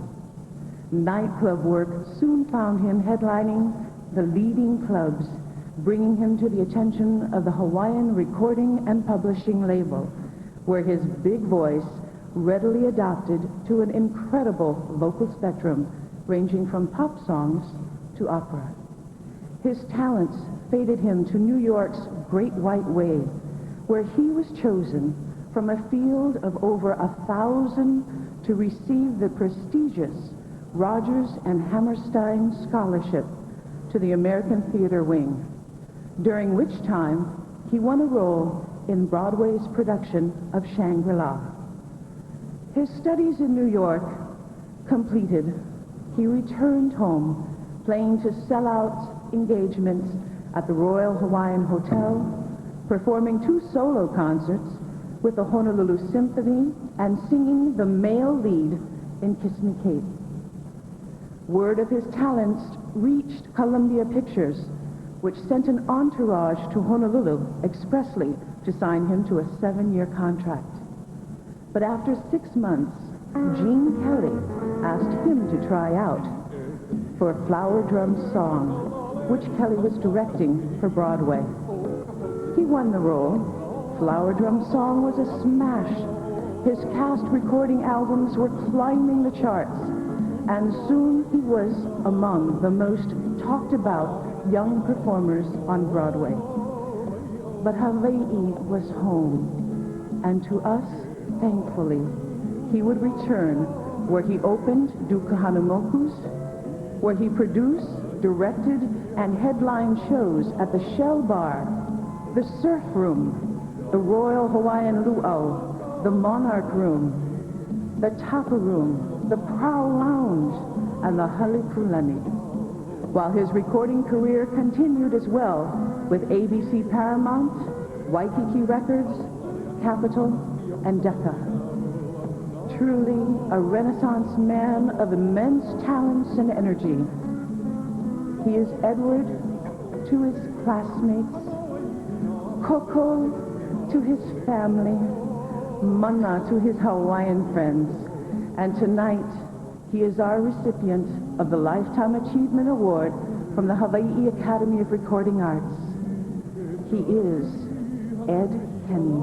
Nightclub work soon found him headlining the leading clubs, bringing him to the attention of the Hawaiian Recording and Publishing label, where his big voice readily adapted to an incredible vocal spectrum ranging from pop songs to opera. His talents fated him to New York's Great White Way, where he was chosen from a field of over 1,000 to receive the prestigious Rogers and Hammerstein Scholarship to the American Theater Wing, during which time he won a role in Broadway's production of Shangri-La. His studies in New York completed, he returned home, playing to sellout engagements at the Royal Hawaiian Hotel, performing 2 solo concerts with the Honolulu Symphony, and singing the male lead in Kiss Me Kate. Word of his talents reached Columbia Pictures, which sent an entourage to Honolulu expressly to sign him to a 7-year contract. But after 6 months, Gene Kelly asked him to try out for Flower Drum Song, which Kelly was directing for Broadway. He won the role. Flower Drum Song was a smash. His cast recording albums were climbing the charts, and soon he was among the most talked about young performers on Broadway. But Hawaii was home, and to us, thankfully, he would return where he opened Duka Hanamoku's, where he produced, directed, and headlined shows at the Shell Bar, the Surf Room, the Royal Hawaiian Luau, the Monarch Room, the Tapa Room, the Prow Lounge, and the Halekulani. While his recording career continued as well with ABC Paramount, Waikiki Records, Capitol, and Decca. Truly a Renaissance man of immense talents and energy. He is Edward to his classmates, Coco to his family, Mana to his Hawaiian friends, and tonight he is our recipient of the Lifetime Achievement Award from the Hawaii Academy of Recording Arts. He is Ed Kenny.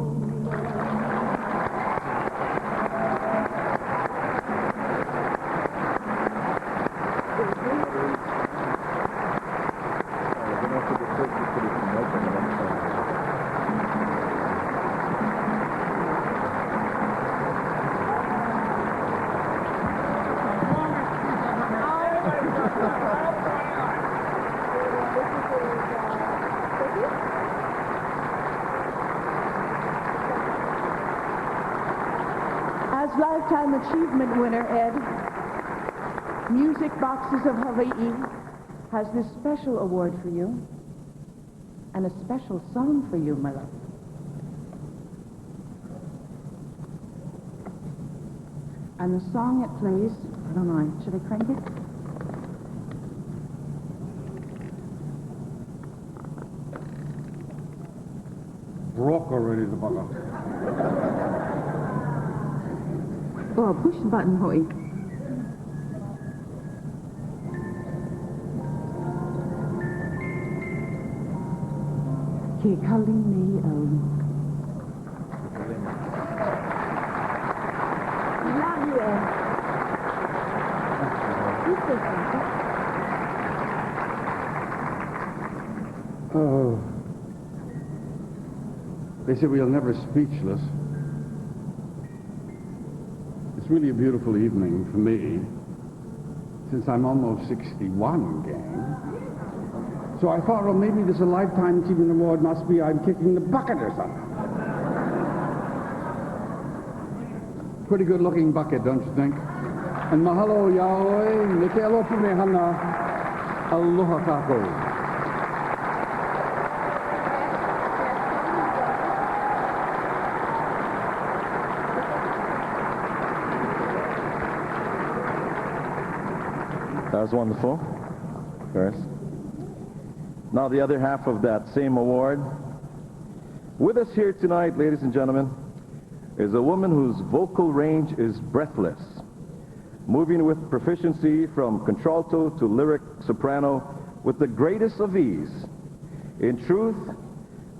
As Lifetime Achievement winner, Ed, Music Boxes of Hawaii has this special award for you and a special song for you, my love. And the song it plays, I don't know, should I crank it? Broke already, the bugger. Oh, push the button, Hoy. Ke kaline au. Love you, Ed. You say something. Oh. They say we're never speechless. It's really a beautiful evening for me, since I'm almost 61, gang. So I thought, well, maybe this a Lifetime Achievement Award must be I'm kicking the bucket or something. Pretty good looking bucket, don't you think? And mahalo Yahweh, neke alo pumehana, aloha kako. That was wonderful, Chris. Now the other half of that same award. With us here tonight, ladies and gentlemen, is a woman whose vocal range is breathless, moving with proficiency from contralto to lyric soprano with the greatest of ease. In truth,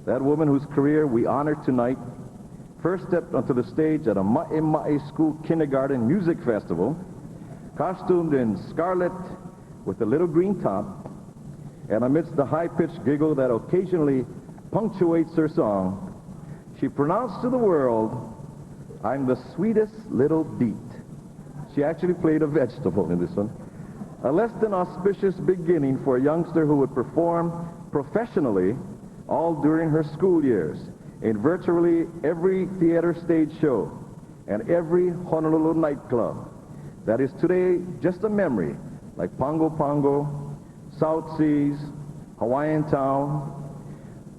that woman whose career we honor tonight first stepped onto the stage at a Ma'e School Kindergarten Music Festival, costumed in scarlet with a little green top, and amidst the high-pitched giggle that occasionally punctuates her song, she pronounced to the world, "I'm the sweetest little beet." She actually played a vegetable in this one. A less than auspicious beginning for a youngster who would perform professionally all during her school years in virtually every theater stage show and every Honolulu nightclub. That is today just a memory, like Pongo Pongo, South Seas, Hawaiian Town,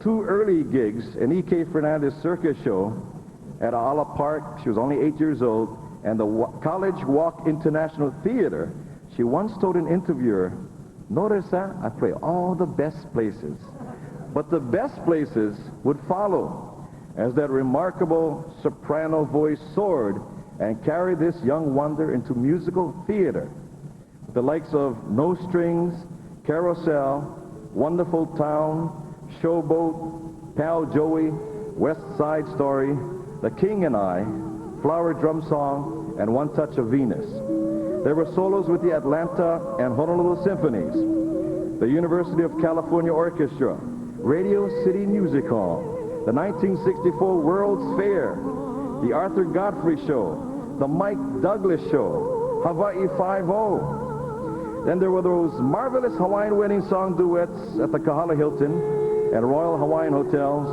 2 early gigs, an E.K. Fernandez circus show at Ala Park. She was only 8 years old, and the College Walk International Theater. She once told an interviewer, "Notice that I play all the best places." But the best places would follow as that remarkable soprano voice soared and carried this young wonder into musical theater. The likes of No Strings, Carousel, Wonderful Town, Showboat, Pal Joey, West Side Story, The King and I, Flower Drum Song, and One Touch of Venus. There were solos with the Atlanta and Honolulu Symphonies, the University of California Orchestra, Radio City Music Hall, the 1964 World's Fair, the Arthur Godfrey Show, the Mike Douglas Show, Hawaii 5-0. Then there were those marvelous Hawaiian wedding song duets at the Kahala Hilton and Royal Hawaiian Hotels,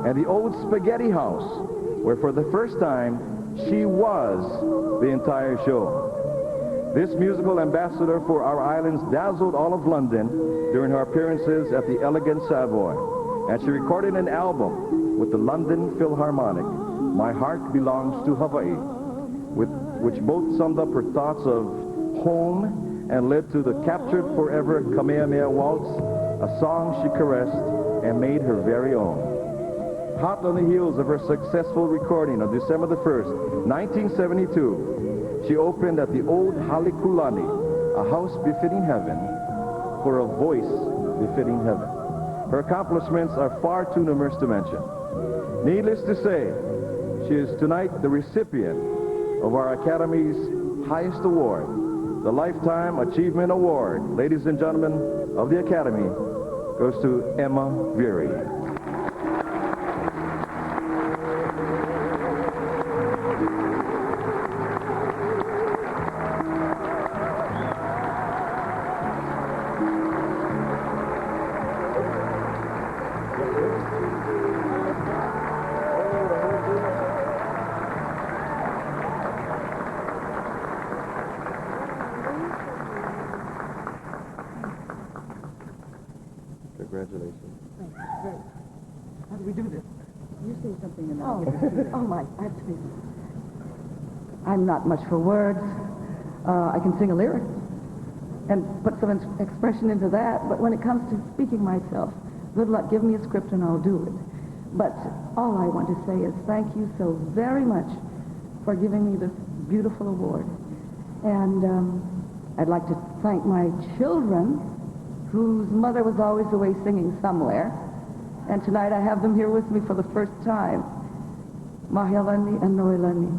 and the Old Spaghetti House, where for the first time, she was the entire show. This musical ambassador for our islands dazzled all of London during her appearances at the Elegant Savoy, and she recorded an album with the London Philharmonic, My Heart Belongs to Hawaii, which both summed up her thoughts of home and led to the Captured Forever Kamehameha Waltz, a song she caressed and made her very own. Hot on the heels of her successful recording on December the 1st, 1972, she opened at the old Halekulani, a house befitting heaven, for a voice befitting heaven. Her accomplishments are far too numerous to mention. Needless to say, she is tonight the recipient of our Academy's highest award, the Lifetime Achievement Award. Ladies and gentlemen of the Academy, goes to Emma Vieri. Congratulations. How do we do this? You say something and I'll get it. Oh, my, I have to be. I'm not much for words. I can sing a lyric and put some expression into that, but when it comes to speaking myself, good luck, give me a script and I'll do it. But all I want to say is thank you so very much for giving me this beautiful award. And I'd like to thank my children, whose mother was always away singing somewhere. And tonight I have them here with me for the first time. Mahialani and Noelani.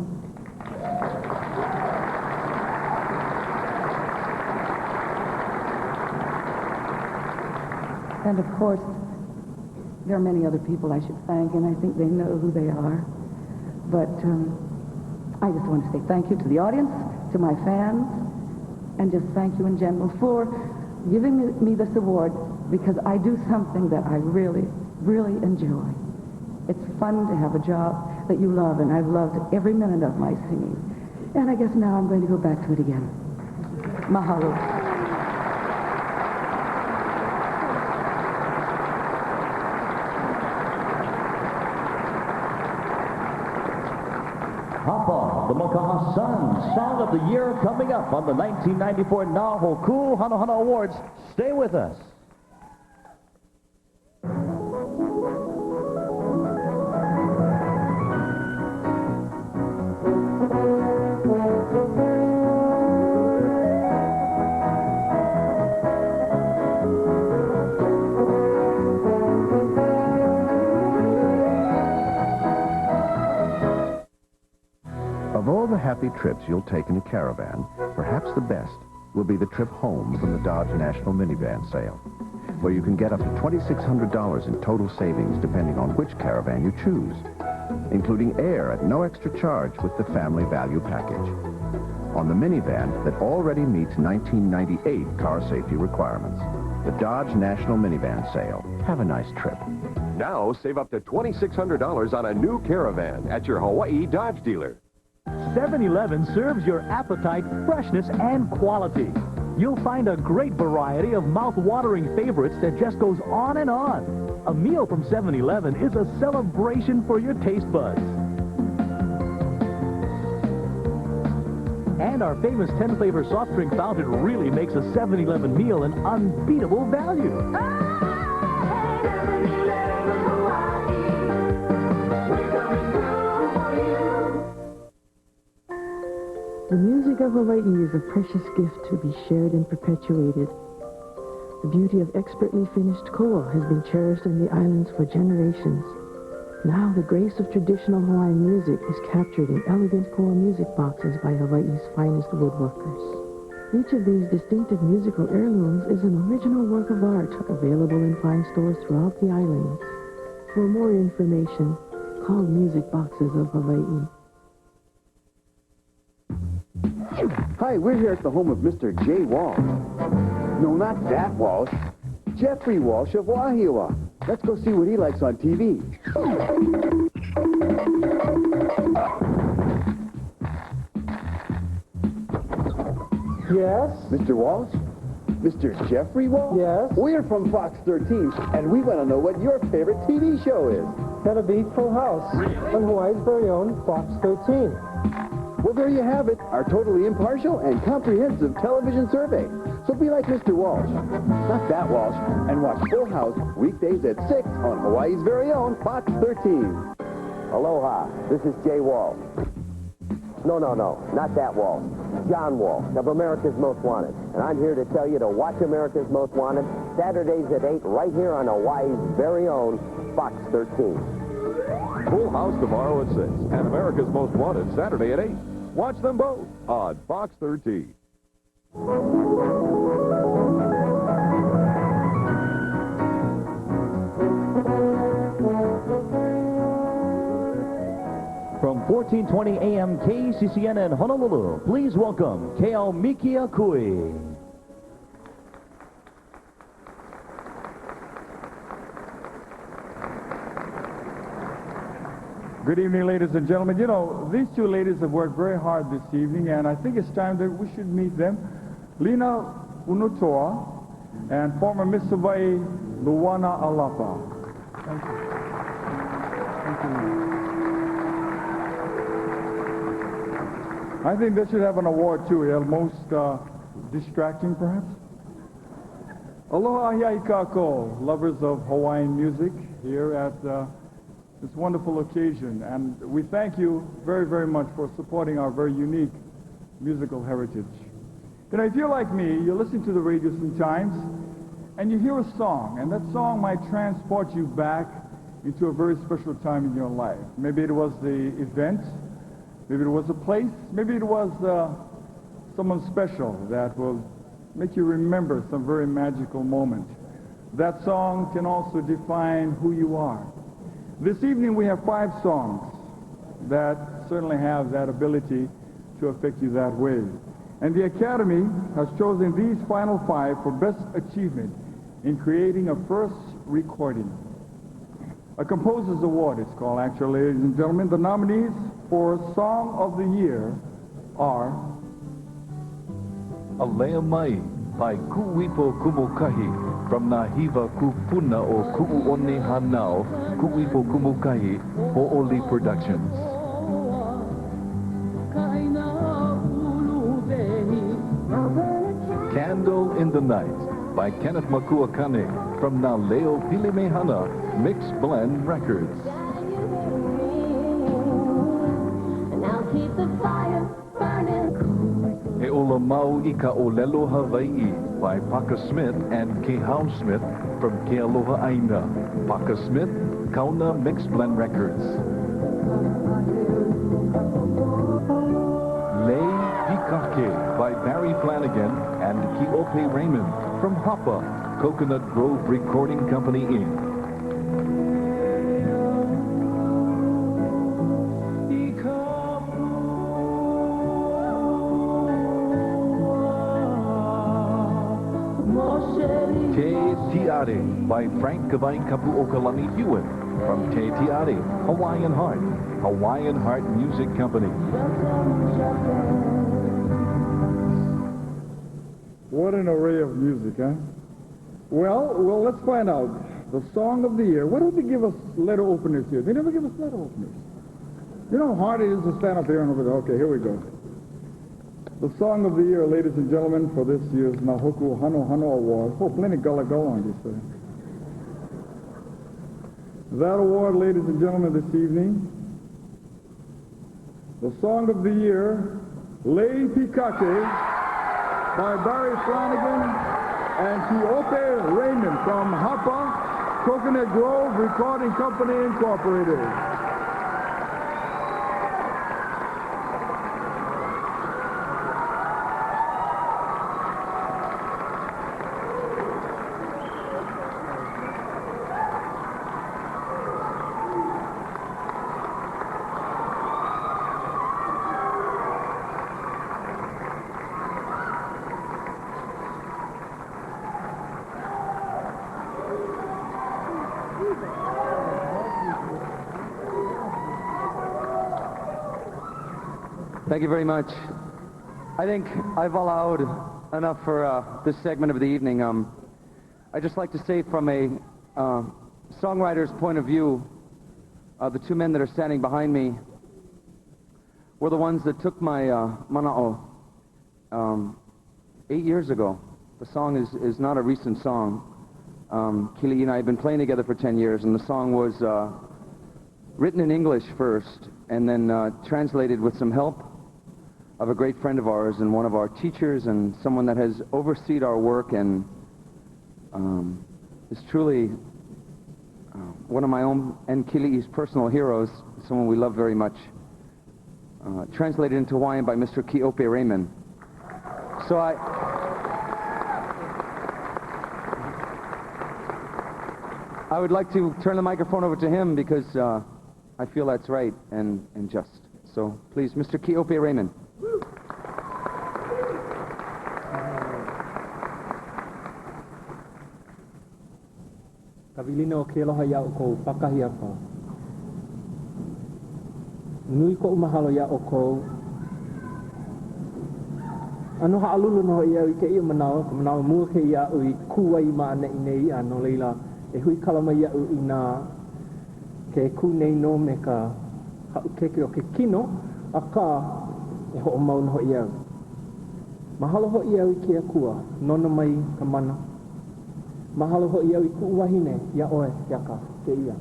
And of course, there are many other people I should thank, and I think they know who they are. But I just want to say thank you to the audience, to my fans, and just thank you in general for giving me this award, because I do something that I really, really enjoy. It's fun to have a job that you love, and I've loved every minute of my singing. And I guess now I'm going to go back to it again. Mahalo. Papa, the Mokaha Sun Song of the Year coming up on the 1994 Nahoku Hanohano Awards. Stay with us. Of all the happy trips you'll take in a caravan, perhaps the best will be the trip home from the Dodge National Minivan Sale, where you can get up to $2,600 in total savings depending on which caravan you choose, including air at no extra charge with the Family Value Package, on the minivan that already meets 1998 car safety requirements. The Dodge National Minivan Sale. Have a nice trip. Now save up to $2,600 on a new caravan at your Hawaii Dodge dealer. 7-Eleven serves your appetite, freshness, and quality. You'll find a great variety of mouth-watering favorites that just goes on and on. A meal from 7-Eleven is a celebration for your taste buds. And our famous 10-flavor soft drink fountain really makes a 7-Eleven meal an unbeatable value. The music of Hawaii is a precious gift to be shared and perpetuated. The beauty of expertly finished koa has been cherished in the islands for generations. Now the grace of traditional Hawaiian music is captured in elegant koa music boxes by Hawaii's finest woodworkers. Each of these distinctive musical heirlooms is an original work of art available in fine stores throughout the islands. For more information, call Music Boxes of Hawaii. Hi, we're here at the home of Mr. Jay Walsh. No, not that Walsh. Jeffrey Walsh of Wahiawa. Let's go see what he likes on TV. Yes? Mr. Walsh? Mr. Jeffrey Walsh? Yes? We're from Fox 13, and we want to know what your favorite TV show is. Gotta be Full House on Hawaii's very own Fox 13. Well, there you have it, our totally impartial and comprehensive television survey. So be like Mr. Walsh, not that Walsh, and watch Full House weekdays at 6 on Hawaii's very own Fox 13. Aloha, this is Jay Walsh. No, not that Walsh. John Walsh of America's Most Wanted. And I'm here to tell you to watch America's Most Wanted Saturdays at 8 right here on Hawaii's very own Fox 13. Full House tomorrow at 6 and America's Most Wanted Saturday at 8. Watch them both on Fox 13. From 1420 AM KCCN in Honolulu, please welcome Keaumiki Akui. Good evening, ladies and gentlemen. You know, these two ladies have worked very hard this evening, and I think it's time that we should meet them. Lina Unutoa and former Miss Hawaii, Luana Alapa. Thank you. Thank you. I think they should have an award, too, most distracting, perhaps. Aloha hiai kako, lovers of Hawaiian music, here at this wonderful occasion, and we thank you very, very much for supporting our very unique musical heritage. You know, if you're like me, you listen to the radio sometimes, and you hear a song, and that song might transport you back into a very special time in your life. Maybe it was the event, maybe it was a place, maybe it was someone special that will make you remember some very magical moment. that song can also define who you are. This evening we have 5 songs that certainly have that ability to affect you that way. And the Academy has chosen these final 5 for best achievement in creating a first recording. A Composer's Award, it's called, actually, ladies and gentlemen. The nominees for Song of the Year are Alea Mai by Kuipo Kumukahi from Nahiva Kupuna o Ku'one Hanao, Kuipo Kumukahi, Ho'oli Productions. Candle in the Night by Kenneth Makuakane from Naleo Pilimehana Mixed Blend Records. And I'll keep the fire burning. E Ola Mau Ika Olelo Hawaii by Paka Smith and Kehau Smith from Kealoha Aina. Paka Smith, Kauna Mixed Blend Records. Lei Pikake by Barry Flanagan and Kiope Raymond from Hapa, Coconut Grove Recording Company, Inc. Te Tiare by Frank Kavai Kapu Okalani Hewitt from Te Tiare, Hawaiian Heart, Hawaiian Heart Music Company. What an array of music, huh? Well, let's find out. The Song of the Year. Why don't they give us letter openers here? They never give us letter openers. You know how hard it is to stand up there and over there. Okay, here we go. The Song of the Year, ladies and gentlemen, for this year's Nahoku Hano Hano Award. Oh, plenty gullah gullah on this thing. That award, ladies and gentlemen, this evening, the Song of the Year, Lei Pikake, by Barry Flanagan and Kiope Raymond from Hapa, Coconut Grove Recording Company, Incorporated. Thank you very much. I think I've allowed enough for this segment of the evening. I'd just like to say from a songwriter's point of view, the 2 men that are standing behind me were the ones that took my mana'o 8 years ago. The song is not a recent song. Kili and I have been playing together for 10 years, and the song was written in English first, and then translated with some help of a great friend of ours and one of our teachers and someone that has overseen our work and is truly one of my own and Kili'i's personal heroes, someone we love very much. Translated into Hawaiian by Mr. Kiope Raymond. So I would like to turn the microphone over to him because I feel that's right and just. So please, Mr. Kiope Raymond. Kavilino ke loha ia o kou pakahi apa. Nui ko umahalo ia o kou. Ano ha'alulu no ia i ke ia manao mua ke ia i kuai maana i nei ano leila. E hui kalama ia i nā ke ku nei no me ka haukeke o ke kino a ka e ho o mau no ia. Mahalo ho ia i ke akua, nona mai ka mana. Mahalo ho ia i ku wahine, ia oe, ia ka, ke ia.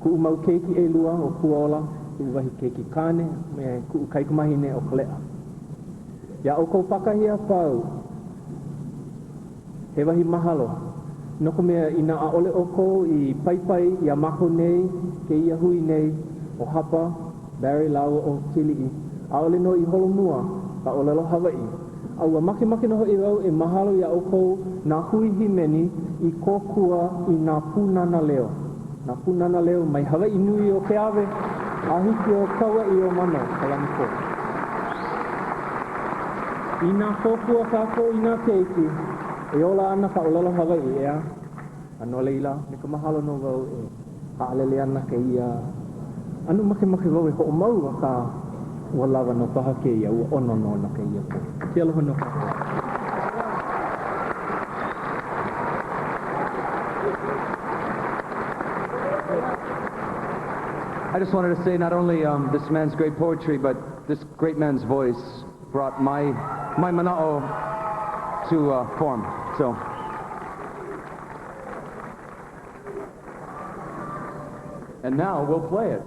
Ku mau keiki e lua o kuola, ku wahi keiki kane, me ku kaikumahine o kalea. Ia o kou pakahi a pau, he wahi mahalo. Noko mea ina a ole o kou i paipai, ia mako nei, ke ia hui nei, o Hapa, Barry Lau o Kili'i. A ole no i holomua, ka olelo Hawaii. Au make no hoi rau e mahalo ia oko nā hui himeni I kōkua I nā pūnana leo. Nā pūnana leo mai Hawaii nui o ke awe, a hiki o kaua I o mano, kalamiko. I nā kōkua kako I nā keiki, e ola ana ka olelo Hawaii ea, ano leila, me ka mahalo no wau e haalele ana ke ia, anu make wau e ho o mau a ka ua lawa no kaha ke ia, ua ono no na ke ia po. Ke aloha no kaha. I just wanted to say not only this man's great poetry, but this great man's voice brought my mana'o to form. So. And now we'll play it.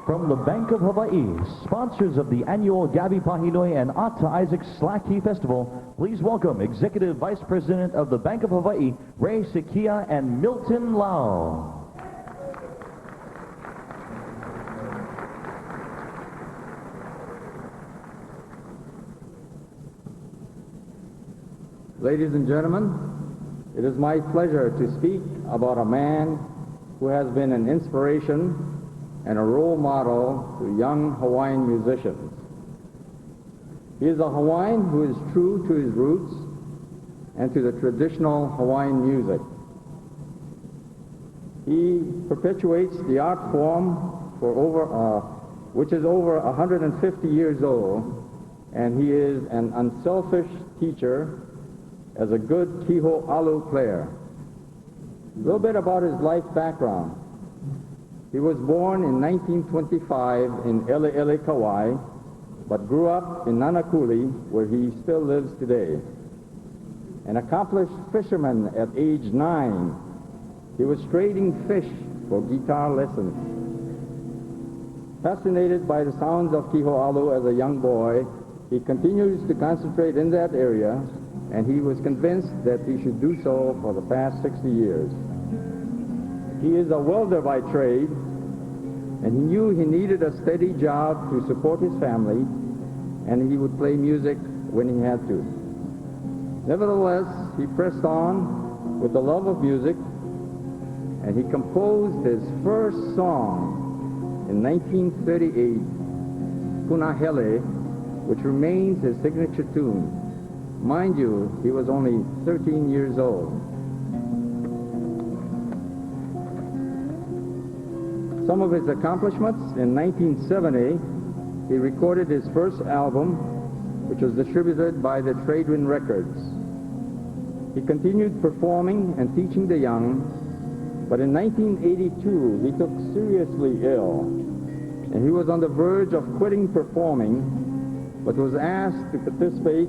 From the Bank of Hawaii, sponsors of the annual Gabi Pahinui and Ata Isaac Slaki Festival, please welcome Executive Vice President of the Bank of Hawaii, Ray Sikia and Milton Lau. Ladies and gentlemen, it is my pleasure to speak about a man who has been an inspiration and a role model to young Hawaiian musicians. He is a Hawaiian who is true to his roots and to the traditional Hawaiian music. He perpetuates the art form which is over 150 years old, and he is an unselfish teacher as a good kiho alu player. A little bit about his life background. He was born in 1925 in Ele'ele, Kauai, but grew up in Nanakuli, where he still lives today. An accomplished fisherman at age 9, he was trading fish for guitar lessons. Fascinated by the sounds of kiho alu as a young boy, he continues to concentrate in that area, and he was convinced that he should do so for the past 60 years. He is a welder by trade, and he knew he needed a steady job to support his family, and he would play music when he had to. Nevertheless, he pressed on with the love of music, and he composed his first song in 1938, Punahele, which remains his signature tune. Mind you, he was only 13 years old. Some of his accomplishments: in 1970, he recorded his first album, which was distributed by the Tradewind Records. He continued performing and teaching the young, but in 1982, he took seriously ill, and he was on the verge of quitting performing, but was asked to participate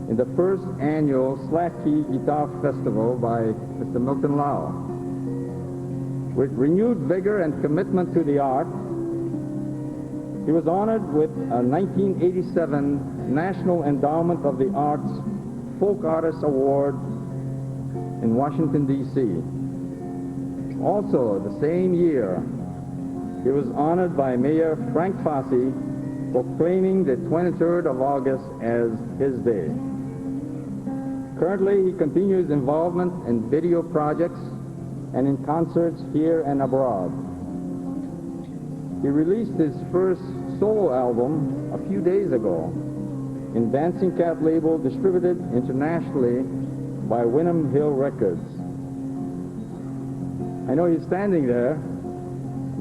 in the first annual Slaki Guitar Festival by Mr. Milton Lau. With renewed vigor and commitment to the art, he was honored with a 1987 National Endowment of the Arts Folk Artist Award in Washington, D.C. Also, the same year, he was honored by Mayor Frank Fossey for claiming the 23rd of August as his day. Currently, he continues involvement in video projects and in concerts here and abroad. He released his first solo album a few days ago in Dancing Cat label, distributed internationally by Wynnum Hill Records. I know he's standing there.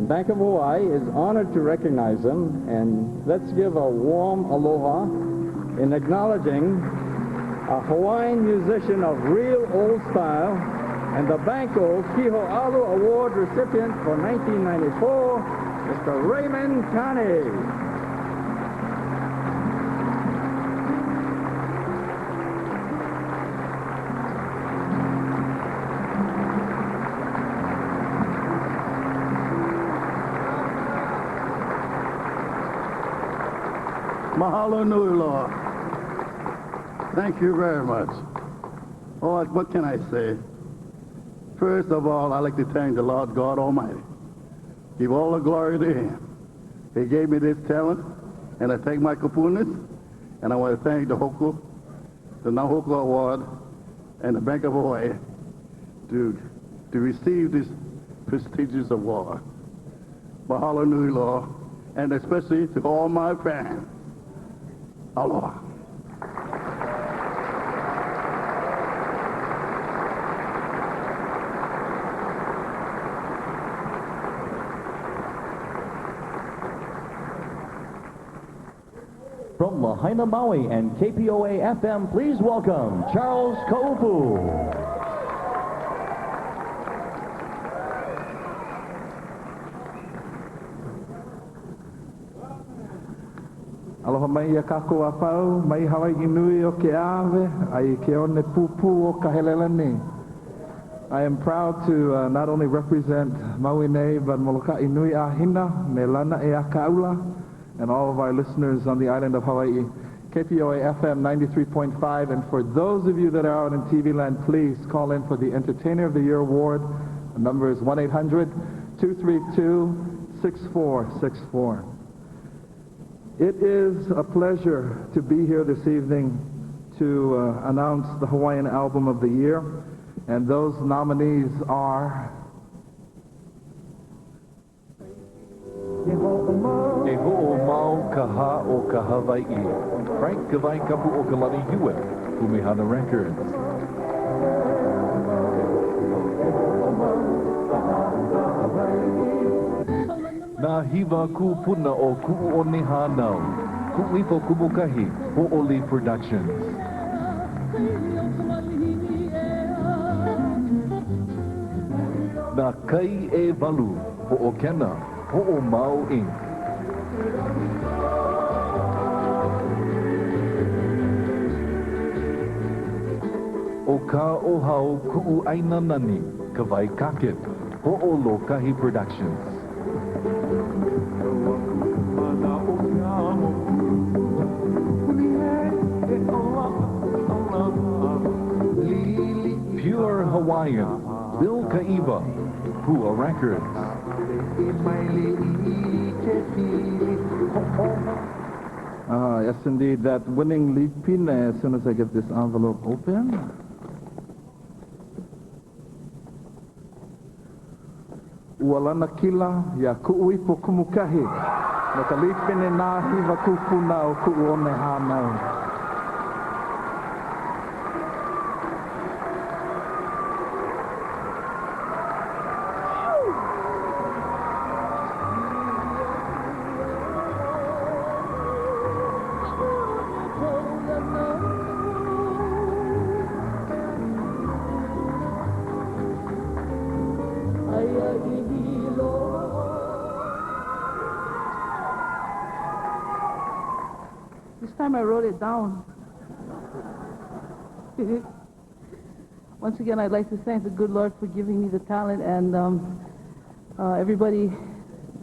Bank of Hawaii is honored to recognize him, and let's give a warm aloha in acknowledging a Hawaiian musician of real old style and the Banco Kiho Alu Award recipient for 1994, Mr. Raymond Kane. Mahalo nui loa. Thank you very much. Oh, what can I say? First of all, I'd like to thank the Lord God Almighty. Give all the glory to Him. He gave me this talent, and I thank my kapunas, And I want to thank the Hoku, the Nahoku Award, and the Bank of Hawaii to receive this prestigious award. Mahalo nui loa, and especially to all my fans. Aloha. From Lahaina, Maui and KPOA FM, please welcome Charles Kofu. Aloha mai ia kako a pau, mai Hawaii nui o ke ave, ai ke one pupu o ka helelani. I am proud to not only represent Maui Nei, but Molokai Nui Ahina, Me Lana e Akaula, and all of our listeners on the island of Hawaii. KPOA FM 93.5, and for those of you that are out in TV land, please call in for the Entertainer of the Year Award. The number is 1-800-232-6464. It is a pleasure to be here this evening to announce the Hawaiian Album of the Year, and those nominees are E ho'o mau ka ha o ka Hawaii, Frank Kawai Kapu o Kalani Hewitt, Kumihana Records. Nā hiwa ku puna o ku'u o Nihanau, Ku'ipo Kumukahi, Ho'oli Productions. Nā kai e walu, Ho'o Kena, Ho'o Mau Inc. O ka ohau ku'u aina nani, Kawai Kakit, Ho'o Lokahi Productions. Pure Hawaiian, Bill Kaiva, Pua Records. Yes, indeed, that winning lipine, as soon as I get this envelope open. Ualana kila ya ku'uipo kumukahi. No ka lipine nā hiwa kupuna o ku'u o Nehanau. This time I wrote it down. Once again, I'd like to thank the good Lord for giving me the talent, and everybody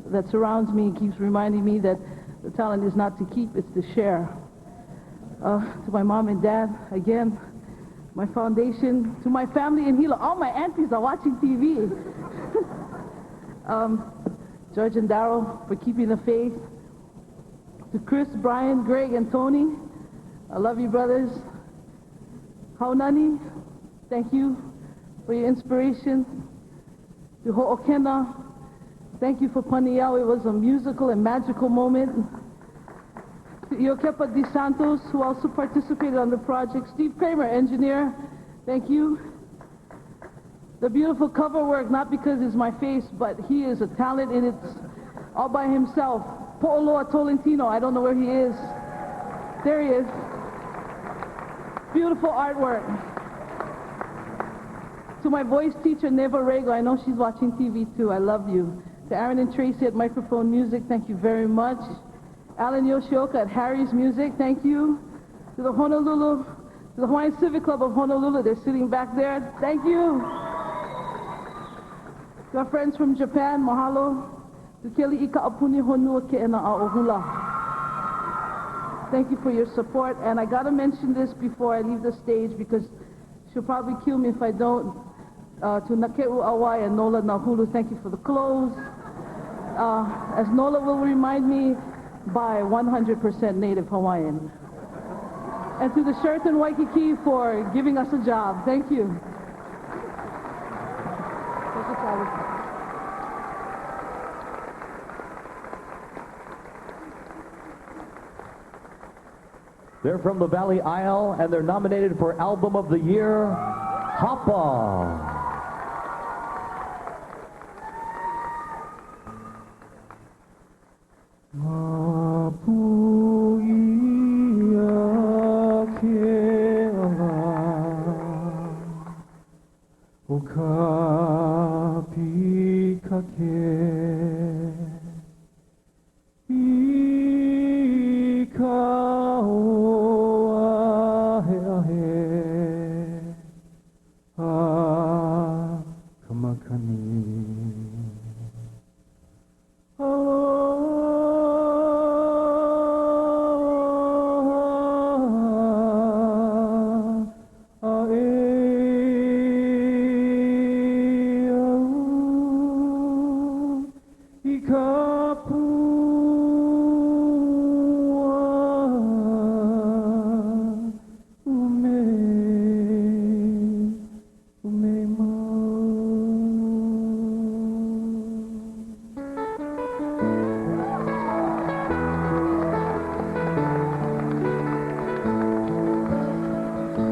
that surrounds me keeps reminding me that the talent is not to keep, it's to share. To my mom and dad, again, my foundation, to my family in Hilo. All my aunties are watching TV. George and Darryl for keeping the faith. To Chris, Brian, Greg, and Tony, I love you, brothers. Haunani, thank you for your inspiration. To Ho'okena, thank you for Paniao. It was a musical and magical moment. To Iokepa De Santos, who also participated on the project. Steve Kramer, engineer, thank you. The beautiful cover work, not because it's my face, but he is a talent and it's all by himself. Po'oloa Tolentino, I don't know where he is. There he is. Beautiful artwork. To my voice teacher, Neva Rego, I know she's watching TV too, I love you. To Aaron and Tracy at Microphone Music, thank you very much. Alan Yoshioka at Harry's Music, thank you. To the Hawaiian Civic Club of Honolulu, they're sitting back there, thank you. To our friends from Japan, mahalo. To Kelly Ika Apuni Honua Ke'ena A'ohula. Thank you for your support, and I gotta mention this before I leave the stage because she'll probably kill me if I don't. To Nakeu Awai and Nola Nahulu, thank you for the clothes. As Nola will remind me, by 100% Native Hawaiian. and to the Sheraton Waikiki for giving us a job. Thank you. Thank you, Travis. They're from the Valley Isle, and they're nominated for Album of the Year, Hapa.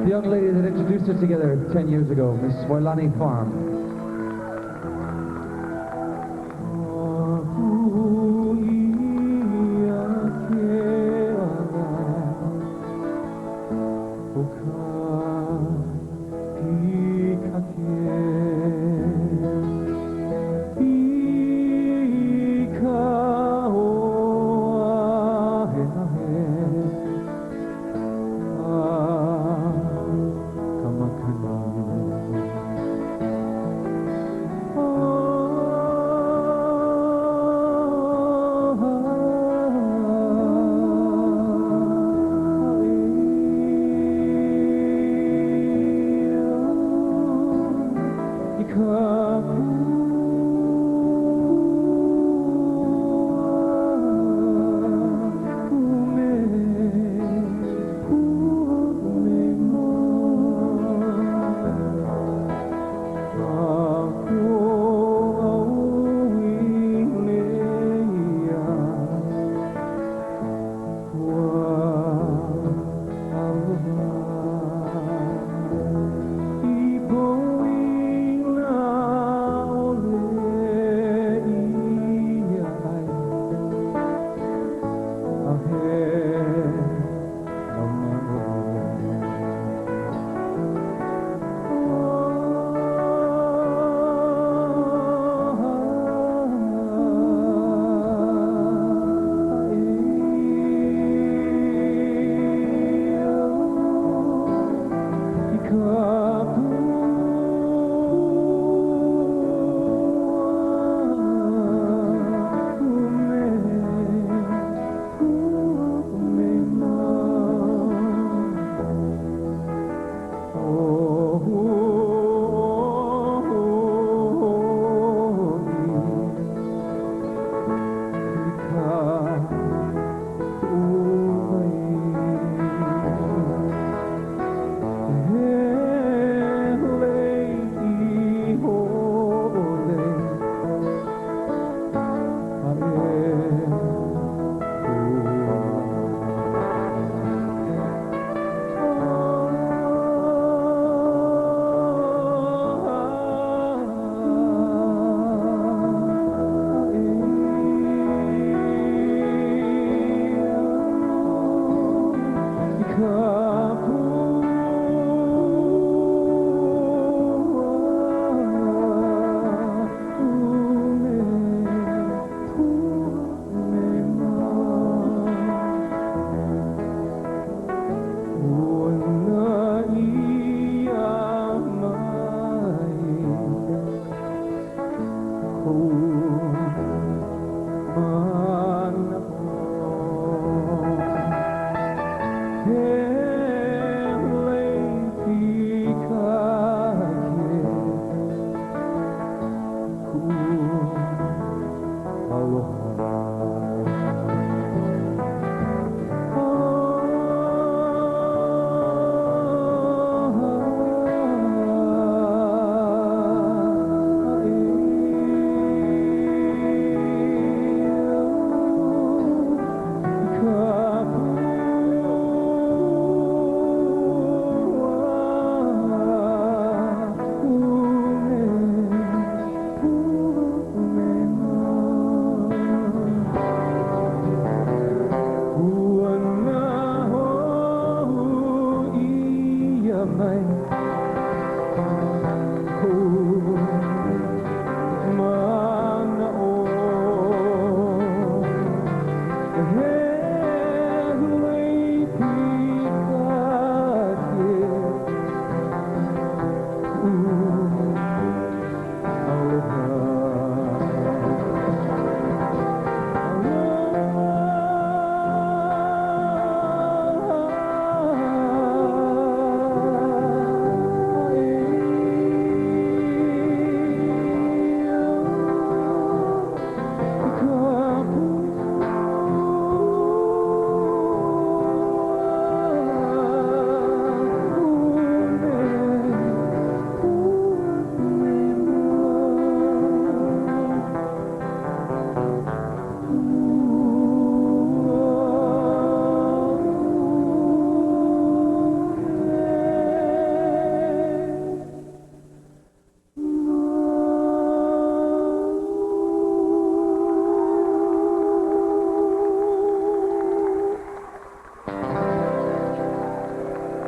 The young lady that introduced us together 10 years ago, Miss Wailani Farm.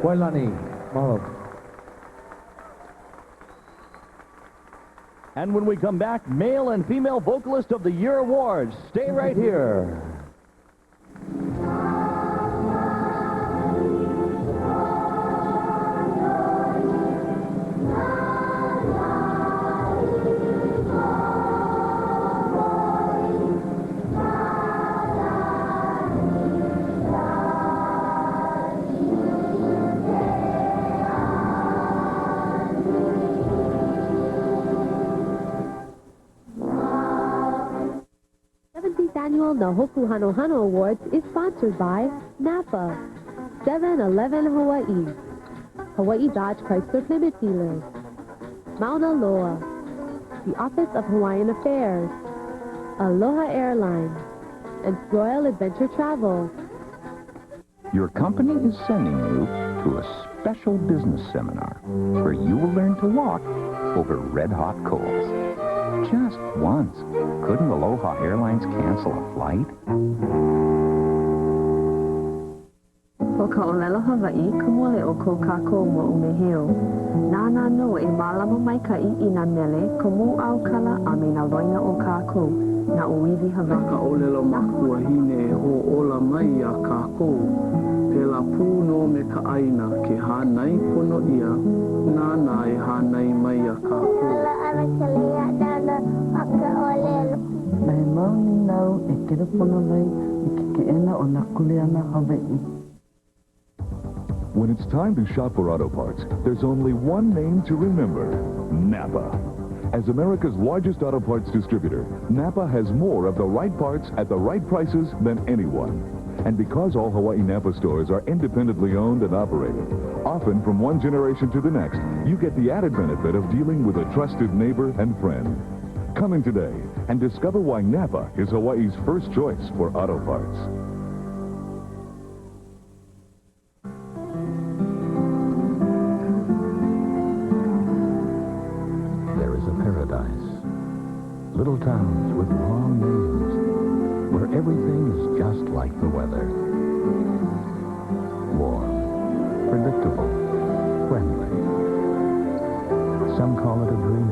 Wailani, mahalo. And when we come back, Male and Female Vocalist of the Year awards. Stay right here. Annual Nahoku Hano Hano Awards is sponsored by Napa, 7-Eleven Hawaii, Hawaii Dodge Chrysler Plymouth Dealers, Mauna Loa, the Office of Hawaiian Affairs, Aloha Airlines, and Royal Adventure Travel. Your company is sending you to a special business seminar where you will learn to walk over red-hot coals. Just once. Couldn't Aloha Airlines cancel a flight? Ko ka olelo Hawaii, kumole o ko kako mo umeheo. Nana no e malama mai ka I na mele, kumu au kala a me na loina o kako, na uiwi Hawaii. Ka olelo makua hine o ola mai a kako. Pela pū no me ka aina ke hānai pono ia, nana e hānai mai a kako. Nei mauni nau e kere pono lei I ke ena o na kuleana Hawaii. When it's time to shop for auto parts, there's only one name to remember: Napa. As America's largest auto parts distributor, Napa has more of the right parts at the right prices than anyone. And because all Hawaii Napa stores are independently owned and operated, often from one generation to the next, you get the added benefit of dealing with a trusted neighbor and friend. Come in today and discover why Napa is Hawaii's first choice for auto parts. There is a paradise. Little towns with long names where everything is just like the weather. Warm, predictable, friendly. Some call it a dream.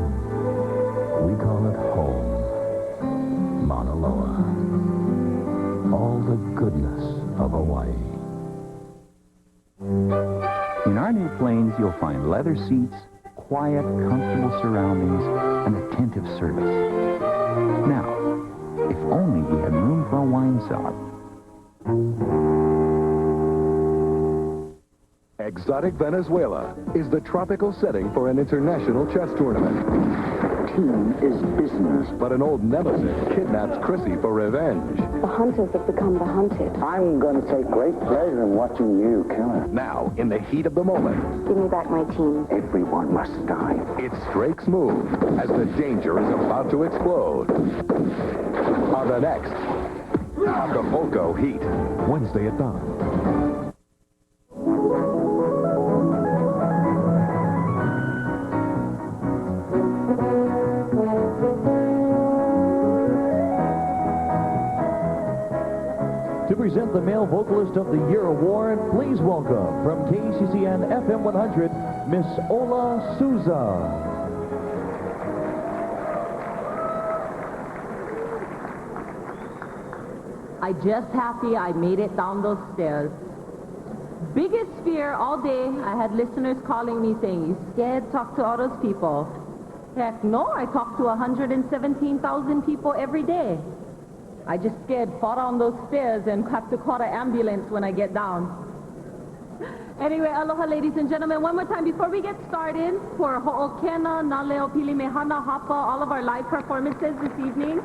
We call it home. Mauna Loa. All the goodness of Hawaii. In our new planes, you'll find leather seats, quiet, comfortable surroundings, and attentive service. Now, if only we had room for a wine cellar. Exotic Venezuela is the tropical setting for an international chess tournament. Team is business. But an old nemesis kidnaps Chrissy for revenge. The hunters have become the hunted. I'm going to take great pleasure in watching you kill her. Now, in the heat of the moment, Give me back my team. Everyone must die. it's Drake's move as the danger is about to explode. On the next Acapulco Heat, Wednesday at dawn. To present the Male Vocalist of the Year award, please welcome from KCCN FM 100, Miss Ola Souza. I just happy I made it down those stairs. Biggest fear all day, I had listeners calling me saying, you scared to talk to all those people? Heck no, I talk to 117,000 people every day. I just scared, fall down those stairs and have to call the ambulance when I get down. Anyway, aloha ladies and gentlemen, one more time before we get started for Ho'okena, Naleo, Pilimehana, Hapa, all of our live performances this evening.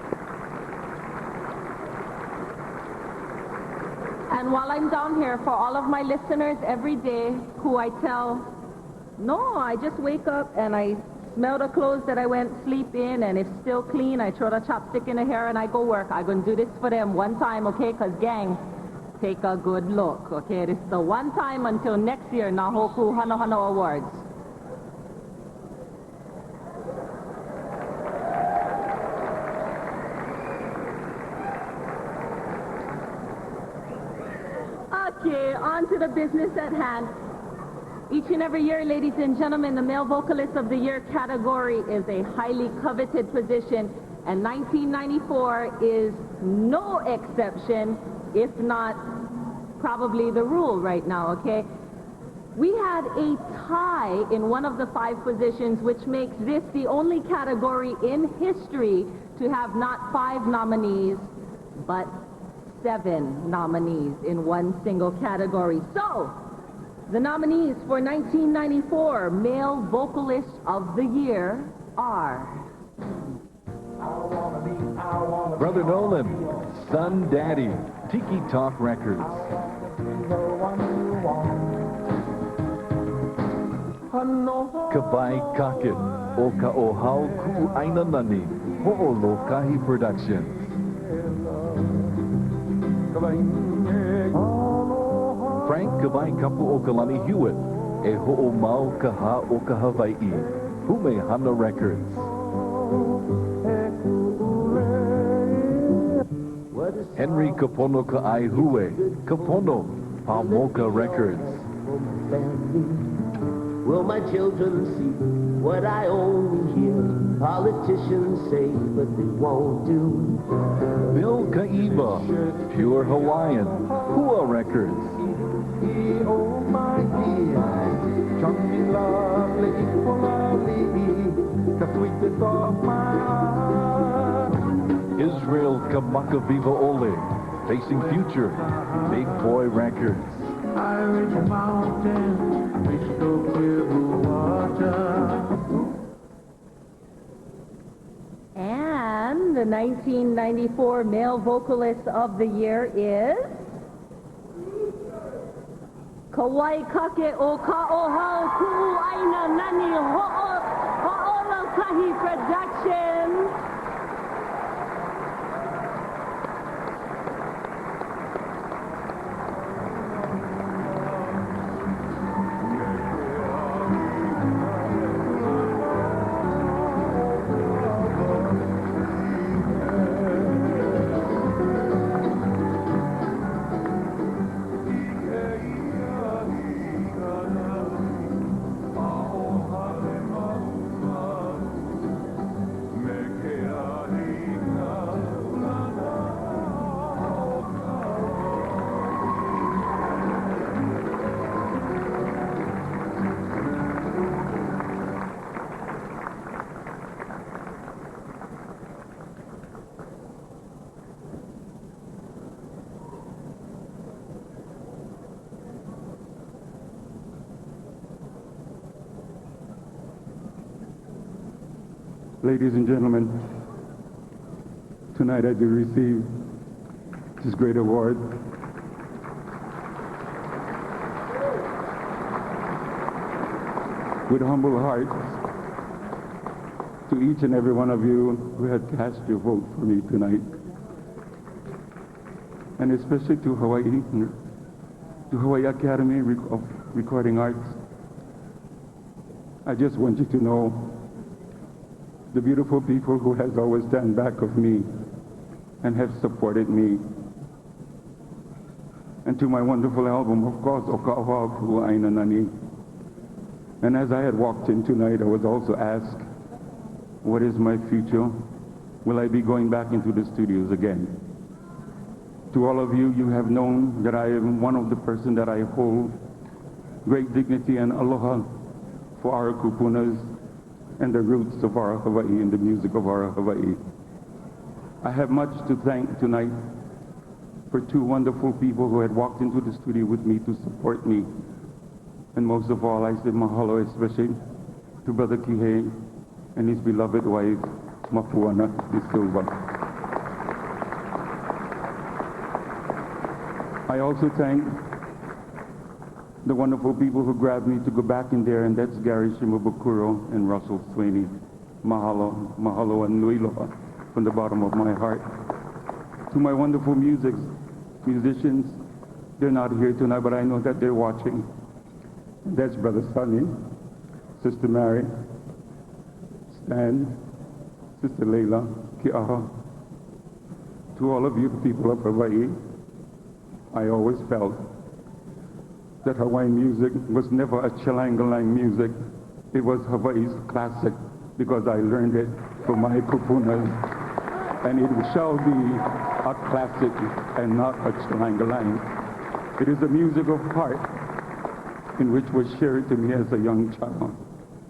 And while I'm down here, for all of my listeners every day who I tell, no, I just wake up and I smell the clothes that I went sleep in, and if still clean, I throw the chopstick in the hair and I go work. I'm going to do this for them one time, okay? Because gang, take a good look, okay? This is the one time until next year, Nahoku Hano Hano Awards. Okay, on to the business at hand. Each and every year, ladies and gentlemen, the Male Vocalist of the Year category is a highly coveted position, and 1994 is no exception, if not probably the rule right now, okay? We had a tie in one of the 5 positions, which makes this the only category in history to have not 5 nominees, but 7 nominees in one single category. So, the nominees for 1994 Male Vocalist of the Year are... Brother Nolan, Son Daddy, Tiki Talk Records. Kabai Kakit, Oka Ohau Ku Aina Nani, Ho'olo Kahi Productions. Frank Kabai Kapu Okalani Hewitt, E Ho'o Mau Kaha Oka Hawaii, Hume Hana Records. Henry Kapono Ka'ai Hue, Kapono, Pamoka Records. Will my children see what I only hear politicians say, but they won't do? Bill Kaiba, Pure Hawaiian, Hua Records. Oh my dear, charming, lovely, the sweetest of my heart. Israel Kamaka Viva Ole, Facing Future, Big Boy Records. Irish mountain, crystal clear blue water. And the 1994 Male Vocalist of the Year is... Kauai Kake o Ka'ohau Ku'u Aina Nani Ho'ola Kahi Productions. Ladies and gentlemen, tonight I do receive this great award. With humble hearts, to each and every one of you who had cast your vote for me tonight, and especially to Hawaii Academy of Recording Arts, I just want you to know the beautiful people who has always stand back of me and have supported me. And to my wonderful album, of course, Oka'ohau Ku'u Aina Nani. And as I had walked in tonight, I was also asked, what is my future? Will I be going back into the studios again? To all of you, you have known that I am one of the persons that I hold great dignity and aloha for our kupunas and the roots of our Hawaii and the music of our Hawaii. I have much to thank tonight for 2 wonderful people who had walked into the studio with me to support me. And most of all, I say mahalo especially to Brother Kihei and his beloved wife, Mapuana de Silva. I also thank the wonderful people who grabbed me to go back in there, and that's Gary Shimabukuro and Russell Sweeney. Mahalo, mahalo and nui loa from the bottom of my heart. To my wonderful musicians, they're not here tonight, but I know that they're watching. And that's Brother Sonny, Sister Mary, Stan, Sister Leila, Ki'aha. To all of you, the people of Hawaii, I always felt that Hawaiian music was never a Chilangalang music. It was Hawaii's classic because I learned it from my pupunas. And it shall be a classic and not a Chilangalang. It is a music of heart in which was shared to me as a young child.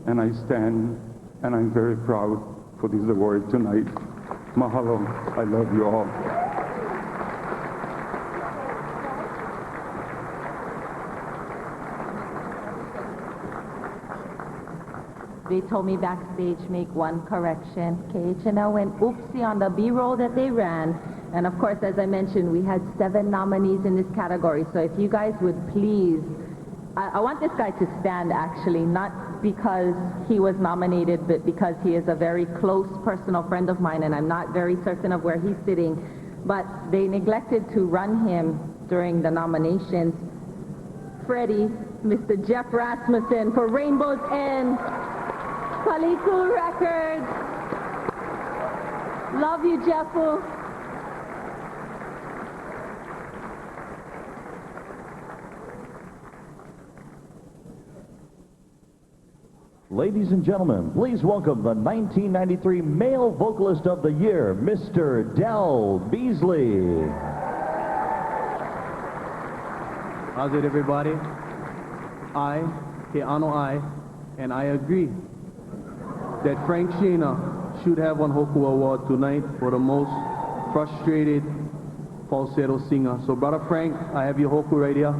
And I stand and I'm very proud for this award tonight. Mahalo. I love you all. They told me backstage, make one correction. KHNL went oopsie on the B-roll that they ran. And of course, as I mentioned, we had 7 nominees in this category. So if you guys would please, I want this guy to stand actually, not because he was nominated, but because he is a very close personal friend of mine, and I'm not very certain of where he's sitting. But they neglected to run him during the nominations. Freddie, Mr. Jeff Rasmussen for Rainbow's End. Paliku Records. Love you, Jeffu. Ladies and gentlemen, please welcome the 1993 Male Vocalist of the Year, Mr. Del Beasley. How's it, everybody? I, Keanu I, and I agree that Frank Sheena should have one Hoku Award tonight for the most frustrated falsetto singer. So, Brother Frank, I have your Hoku right here.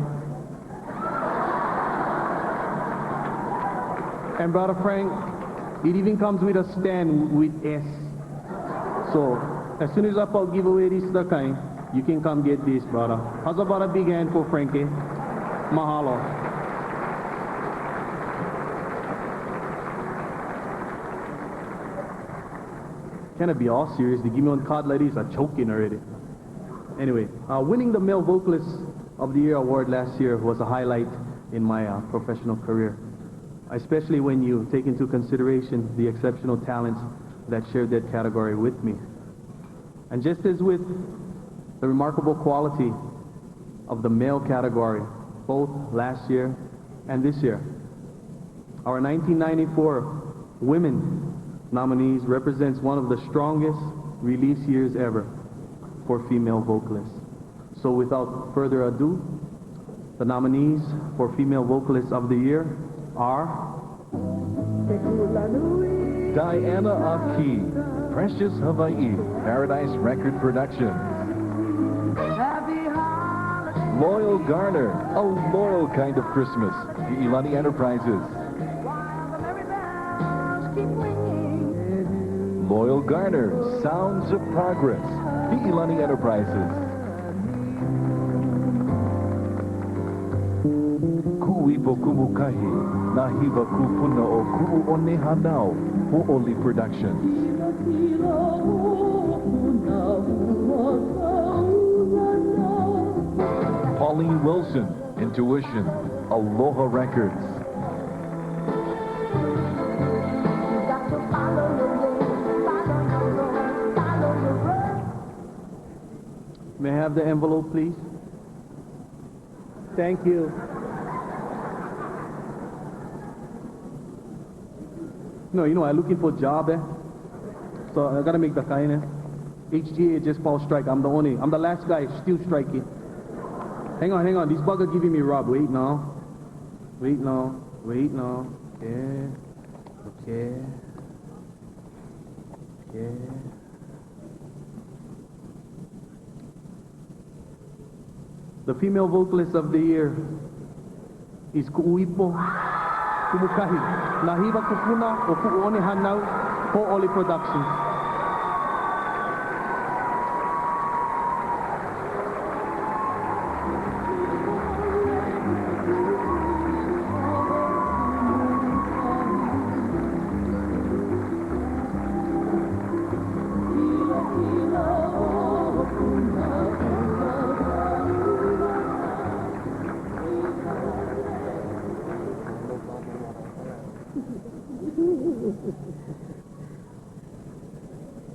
And Brother Frank, it even comes with a stand with S. So, as soon as I give away this kind, you can come get this, brother. How's about a big hand for Frankie? Mahalo. Can it be all serious? They give me one card like this, I'm choking already. Anyway, winning the Male Vocalist of the Year award last year was a highlight in my professional career, especially when you take into consideration the exceptional talents that shared that category with me. And just as with the remarkable quality of the male category, both last year and this year, our 1994 women nominees represents one of the strongest release years ever for female vocalists. So without further ado, the nominees for Female Vocalists of the Year are Diana Aki, Precious Hawaii, Paradise Record Productions. Loyal Garner, A Loyal Kind of Christmas, Iilani Enterprises. Loyal Garner, Sounds of Progress, Iilani Enterprises. Kuipo Kumukahi, Nahiva Kupuna o Ku One Hanau, Ho'oli Productions. Pauline Wilson, Intuition, Aloha Records. May I have the envelope, please? Thank you. No, you know, I'm looking for a job, so I gotta make the kind. HGA just fall strike. I'm the last guy still striking. Hang on. These buggers giving me rub. Wait now. Okay. The Female Vocalist of the Year is Kuipo Kumukahi, Nahiva Kupuna o Ku'one Hanau, Ho'oli Productions.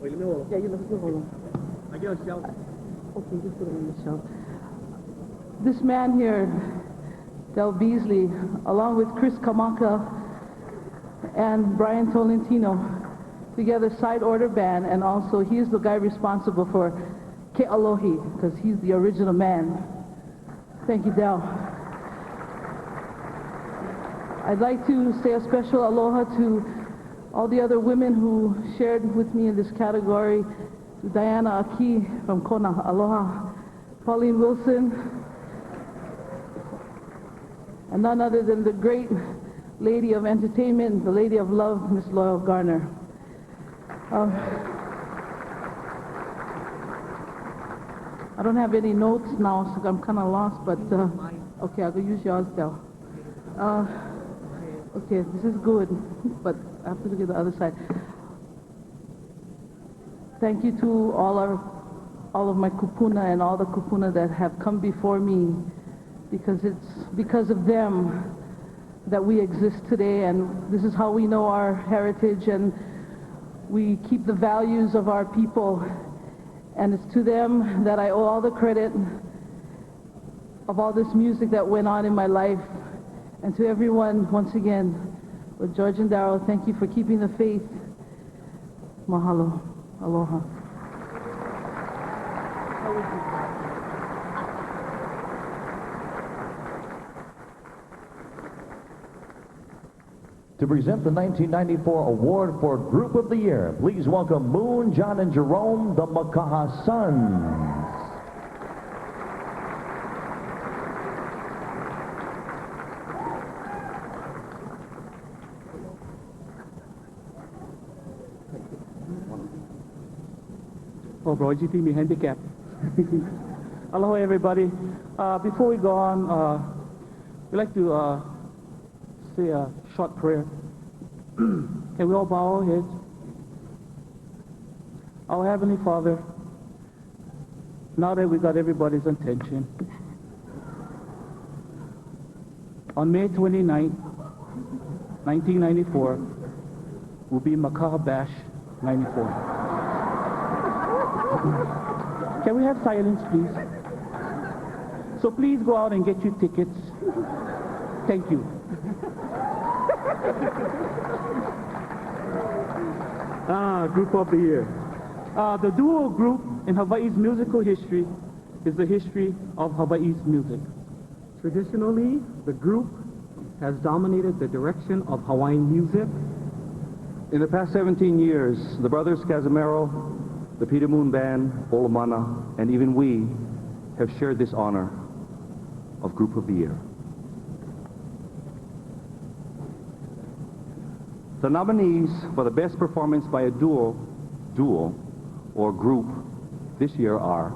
Wait, let me hold on. Yeah, you hold on. I get on the shelf. Okay, just put it on the shelf. This man here Del Beasley, along with Chris Kamaka and Brian Tolentino, together Side Order Band, and also he's the guy responsible for Ke Alohi, because he's the original man. Thank you, Del. I'd like to say a special aloha to all the other women who shared with me in this category. To Diana Aki from Kona, aloha. Pauline Wilson, and none other than the great lady of entertainment, the lady of love, Miss Loyal Garner. I don't have any notes now, so I'm kind of lost, but okay, I'll go use yours, Del. Okay, this is good, but I have to look at the other side. Thank you to all of my kupuna and all the kupuna that have come before me, because it's because of them that we exist today, and this is how we know our heritage, and we keep the values of our people, and it's to them that I owe all the credit of all this music that went on in my life. And to everyone, once again, with George and Darryl, thank you for keeping the faith. Mahalo. Aloha. To present the 1994 award for Group of the Year, please welcome Moon, John, and Jerome, the Makaha Sons. Oh, bro, GT me handicap. Aloha, everybody. Before we go on, we'd like to say a short prayer. Can we all bow our heads? Our Heavenly Father, now that we got everybody's attention, on May 29th, 1994, will be Makaha Bash 94. Can we have silence, please? So please go out and get your tickets. Thank you. Group of the Year. The duo group in Hawaii's musical history is the history of Hawaii's music. Traditionally, the group has dominated the direction of Hawaiian music. In the past 17 years, the brothers Casimiro, the Peter Moon Band, Olomana, and even we have shared this honor of Group of the Year. The nominees for the best performance by a duo, or group this year are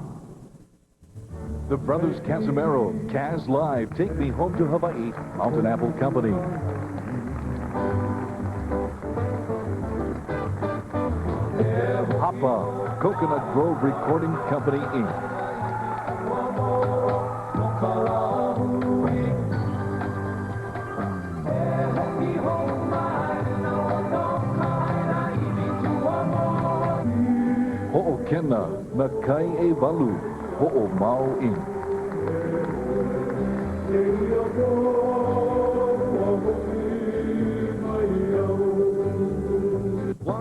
the Brothers Casimiro, Kaz Live, Take Me Home to Hawaii, Mountain Apple Company. Hapa, Coconut Grove Recording Company, Inc. Ho'okena, Nakai e Walu, Ho'omau, Inc.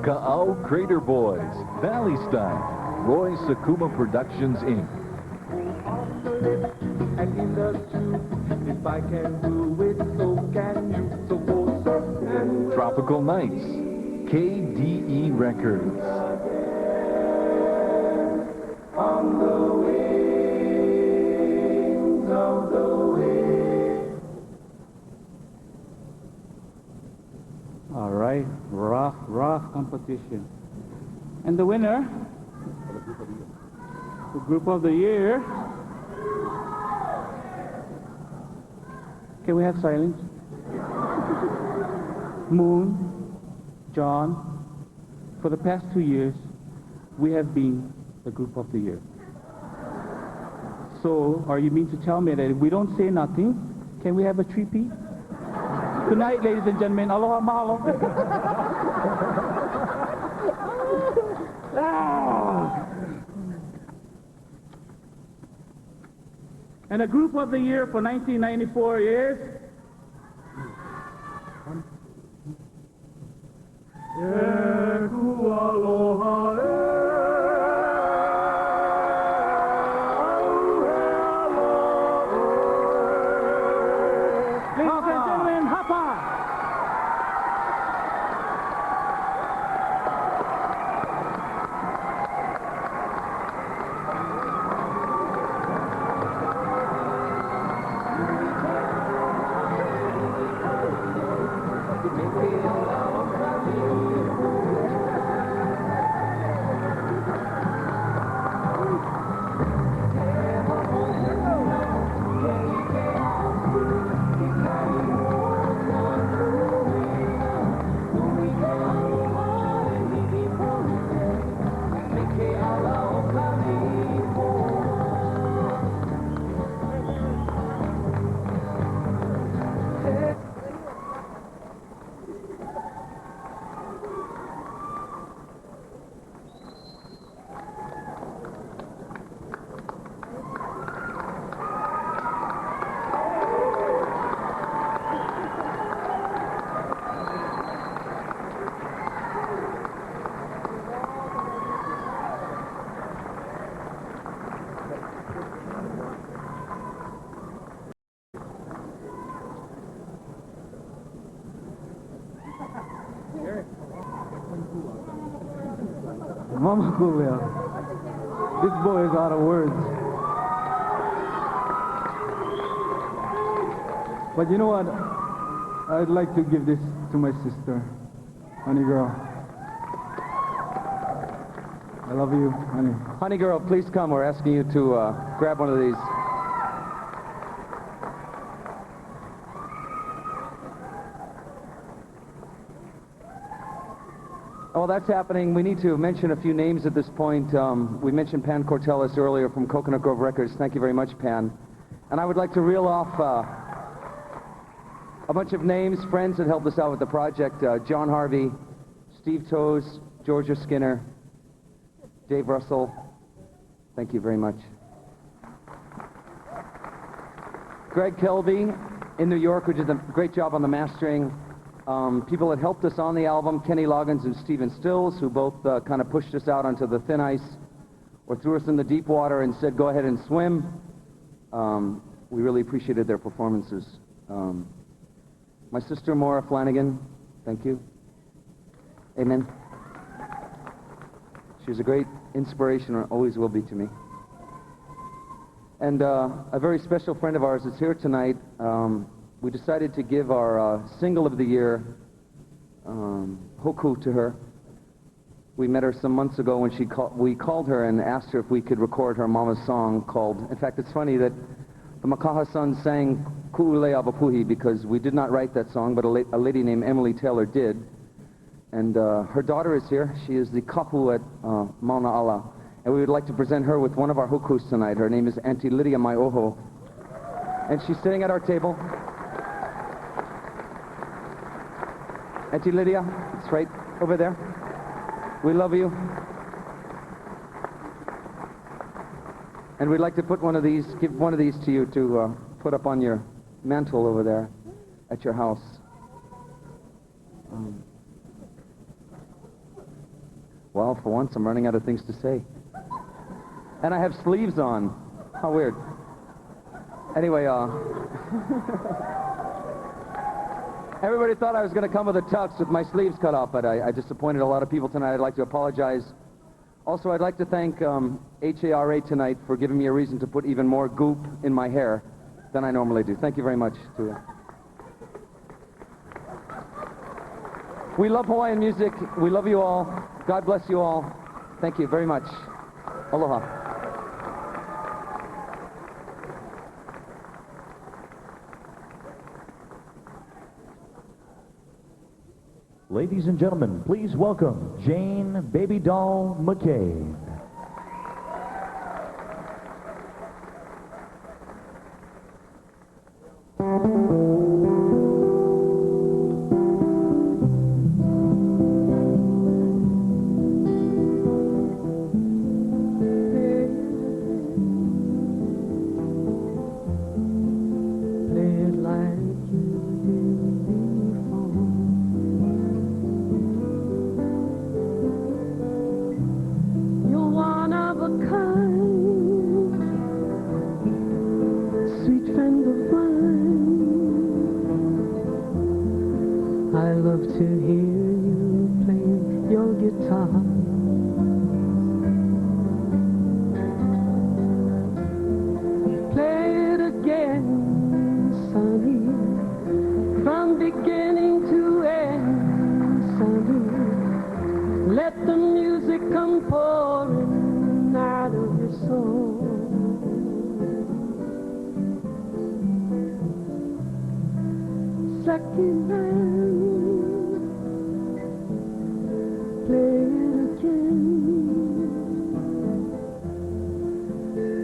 Ka'au Crater Boys, Valley Style, Roy Sakuma Productions, Inc. And in the tube, if I can do it, so can you. So go surf and Tropical Nights, KDE Records. on the wings of the wind. All right, rough competition. And the winner, the Group of the Year. Can we have silence? Moon, John, for the past 2 years, we have been the Group of the Year. So, are you mean to tell me that if we don't say nothing, can we have a three-peat? Good night, ladies and gentlemen. Aloha, mahalo. And the group of the year for 1994 is... Ladies and gentlemen, Hapa! Mama Kulia, this boy is out of words. But you know what? I'd like to give this to my sister, honey girl. I love you, honey. Honey girl, please come. We're asking you to grab one of these. While that's happening, we need to mention a few names at this point. We mentioned Pan Cortellis earlier from Coconut Grove Records. Thank you very much, Pan. And I would like to reel off a bunch of names, friends that helped us out with the project. John Harvey, Steve Toes, Georgia Skinner, Dave Russell. Thank you very much. Greg Kelby in New York, who did a great job on the mastering. People that helped us on the album, Kenny Loggins and Stephen Stills, who both kind of pushed us out onto the thin ice or threw us in the deep water and said, go ahead and swim. We really appreciated their performances. My sister, Maura Flanagan, thank you. Amen. She was a great inspiration, and always will be to me. And a very special friend of ours is here tonight. We decided to give our single of the year, Hoku, to her. We met her some months ago when we called her and asked her if we could record her mama's song called... In fact, it's funny that the Makaha son sang Ku'ulea Vapuhi because we did not write that song, but a lady named Emily Taylor did. And her daughter is here. She is the kapu at Mauna Ala. And we would like to present her with one of our Hokus tonight. Her name is Auntie Lydia Maioho. And she's sitting at our table. Auntie Lydia, it's right over there. We love you. And we'd like to put one of these, give one of these to you to put up on your mantle over there at your house. Well, for once, I'm running out of things to say. And I have sleeves on. How weird. Anyway, everybody thought I was going to come with a tux with my sleeves cut off, but I disappointed a lot of people tonight. I'd like to apologize. Also, I'd like to thank HARA tonight for giving me a reason to put even more goop in my hair than I normally do. Thank you very much. We love Hawaiian music. We love you all. God bless you all. Thank you very much. Aloha. Ladies and gentlemen, please welcome Jane Baby Doll McCabe. I love to hear you play your guitar. Play it again, sonny, from beginning to end, sonny. Let the music come pouring out of your soul. Second hand, play it again.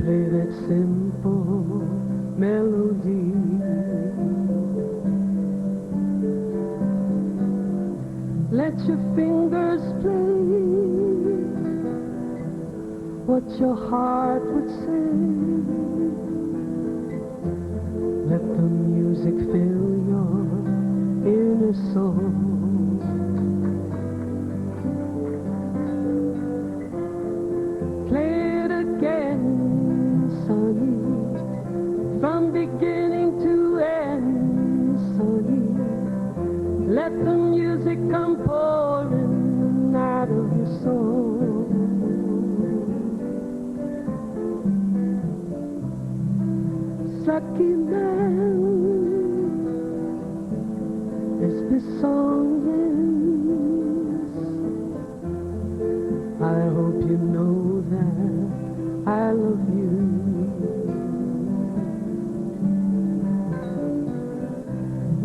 Play that simple melody. Let your fingers play what your heart would say. Let the music fill your inner soul. Play it again, sonny, from beginning to end, sonny. Let the music come pouring out of your soul. Lucky man, as this song ends, I hope you know that I love you.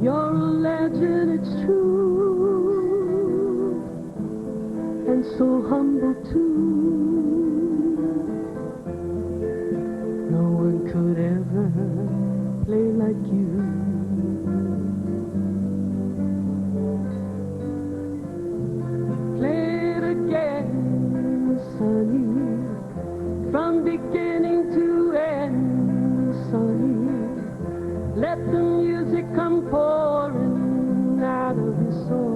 You're a legend, it's true, and so humble too. No one could ever play like you. Play it again, sonny, from beginning to end, sonny. Let the music come pouring out of your soul.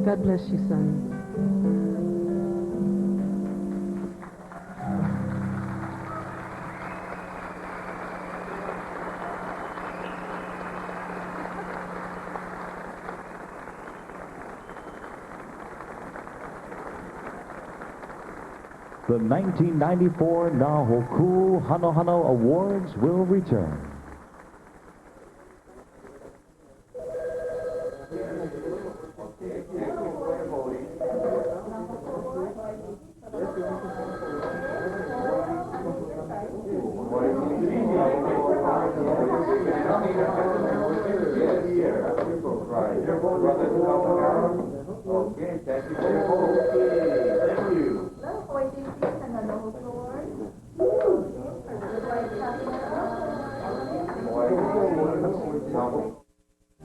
God bless you, son. The 1994 Nahoku Hano Hano Awards will return.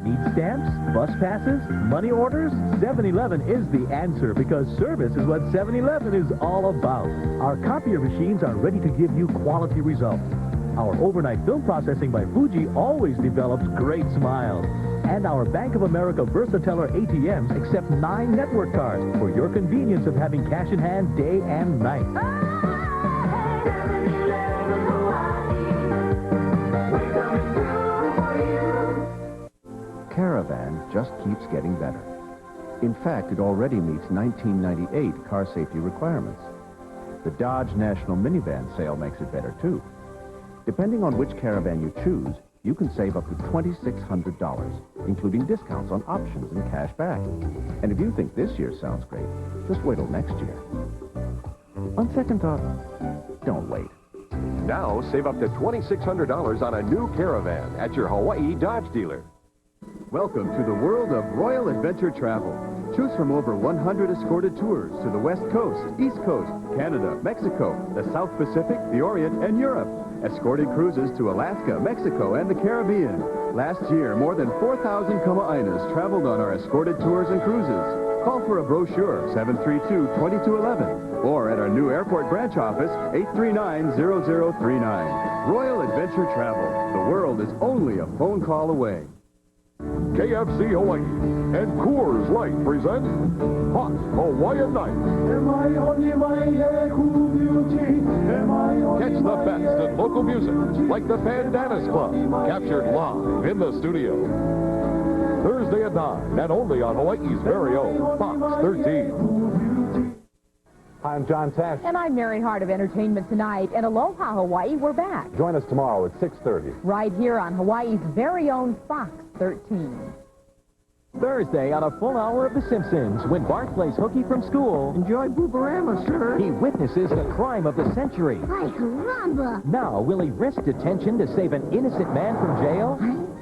Need stamps, bus passes, money orders? 7-Eleven is the answer, because service is what 7-Eleven is all about. Our copier machines are ready to give you quality results. Our overnight film processing by Fuji always develops great smiles. And our Bank of America Versateller ATMs accept 9 network cards for your convenience of having cash in hand day and night. Caravan just keeps getting better. In fact, it already meets 1998 car safety requirements. The Dodge National Minivan sale makes it better, too. Depending on which Caravan you choose, you can save up to $2,600, including discounts on options and cash back. And if you think this year sounds great, just wait till next year. On second thought, don't wait. Now, save up to $2,600 on a new Caravan at your Hawaii Dodge dealer. Welcome to the world of Royal Adventure Travel. Choose from over 100 escorted tours to the West Coast, East Coast, Canada, Mexico, the South Pacific, the Orient, and Europe. Escorted cruises to Alaska, Mexico, and the Caribbean. Last year, more than 4,000 Kama'ainas traveled on our escorted tours and cruises. Call for a brochure, 732-2211, or at our new airport branch office, 839-0039. Royal Adventure Travel. The world is only a phone call away. KFC Hawaii and Coors Light present Hot Hawaiian Night. Catch the best in local music, like the Bandanas Club, captured live in the studio. Thursday at 9, and only on Hawaii's very own Fox 13. I'm John Tesh. And I'm Mary Hart of Entertainment Tonight. And Aloha Hawaii, we're back. Join us tomorrow at 6:30. Right here on Hawaii's very own Fox 13. Thursday on a full hour of The Simpsons, when Bart plays hooky from school. Enjoy Booberama, sir. He witnesses the crime of the century. Ay, caramba! Now, will he risk detention to save an innocent man from jail?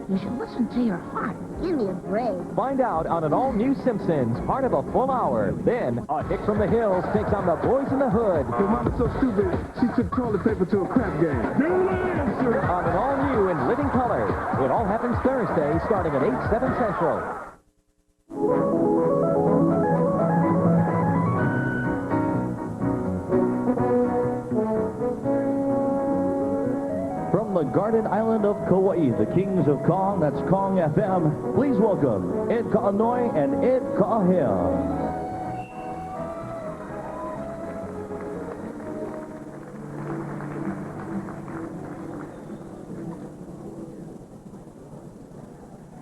You should listen to your heart. Give me a break. Find out on an all-new Simpsons, part of a full hour. Then, a hick from the hills takes on the boys in the hood. Your mama's so stupid, she took toilet paper to a crap game. On an all-new and living color. It all happens Thursday, starting at 8/7 Central. From the Garden Island of Kauai, the Kings of Kong, that's Kong FM. Please welcome Ed Ka'anoi and Ed Ka'ahea.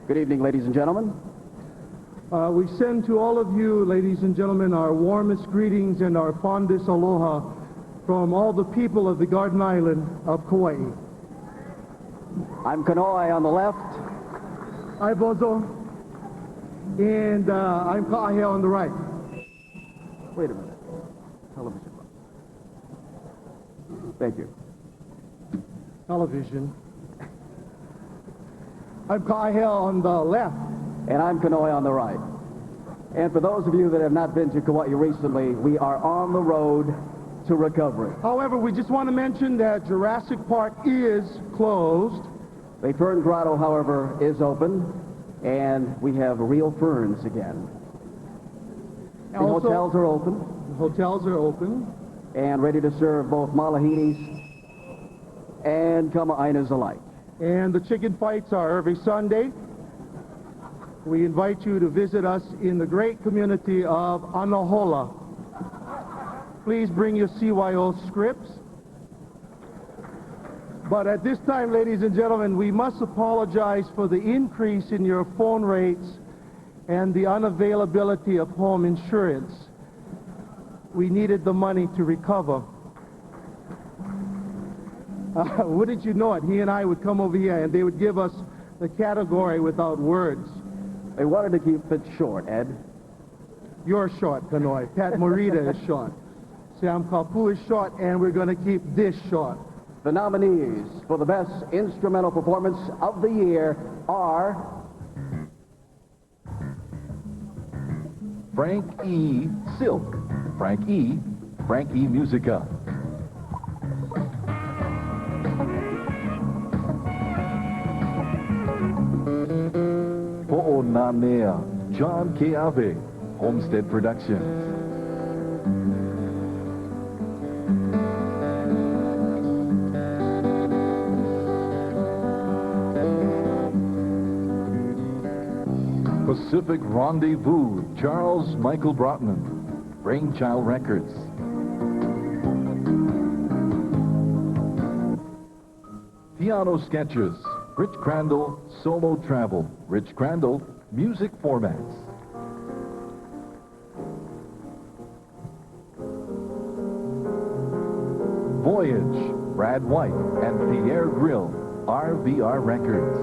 Good evening, ladies and gentlemen. We send to all of you, ladies and gentlemen, our warmest greetings and our fondest aloha from all the people of the Garden Island of Kauai. I'm Kanoi on the left. I'm Bozo. And I'm Ka'ahea on the right. Wait a minute. Television. Thank you. Television. I'm Ka'ahea on the left. And I'm Kanoi on the right. And for those of you that have not been to Kauai recently, we are on the road to recovery. However, we just want to mention that Jurassic Park is closed. The Fern Grotto, however, is open, and we have real ferns again. The Also, hotels are open. The hotels are open. And ready to serve both malahinis and kama'ainas alike. And the chicken fights are every Sunday. We invite you to visit us in the great community of Anahola. Please bring your CYO scripts. But at this time, ladies and gentlemen, we must apologize for the increase in your phone rates and the unavailability of home insurance. We needed the money to recover. Wouldn't you know it, he and I would come over here and they would give us the category without words. They wanted to keep it short, Ed. You're short, Kanoi. Pat Morita is short. Sam Kapu is short, and we're going to keep this short. The nominees for the best instrumental performance of the year are Frank E. Silk. Frank E. Musica. Po'onanea. John Keave. Homestead Productions. Pacific Rendezvous, Charles Michael Brotman, Brainchild Records. Piano Sketches, Rich Crandall, Solo Travel, Rich Crandall, Music Formats. Voyage, Brad White and Pierre Grill, RVR Records.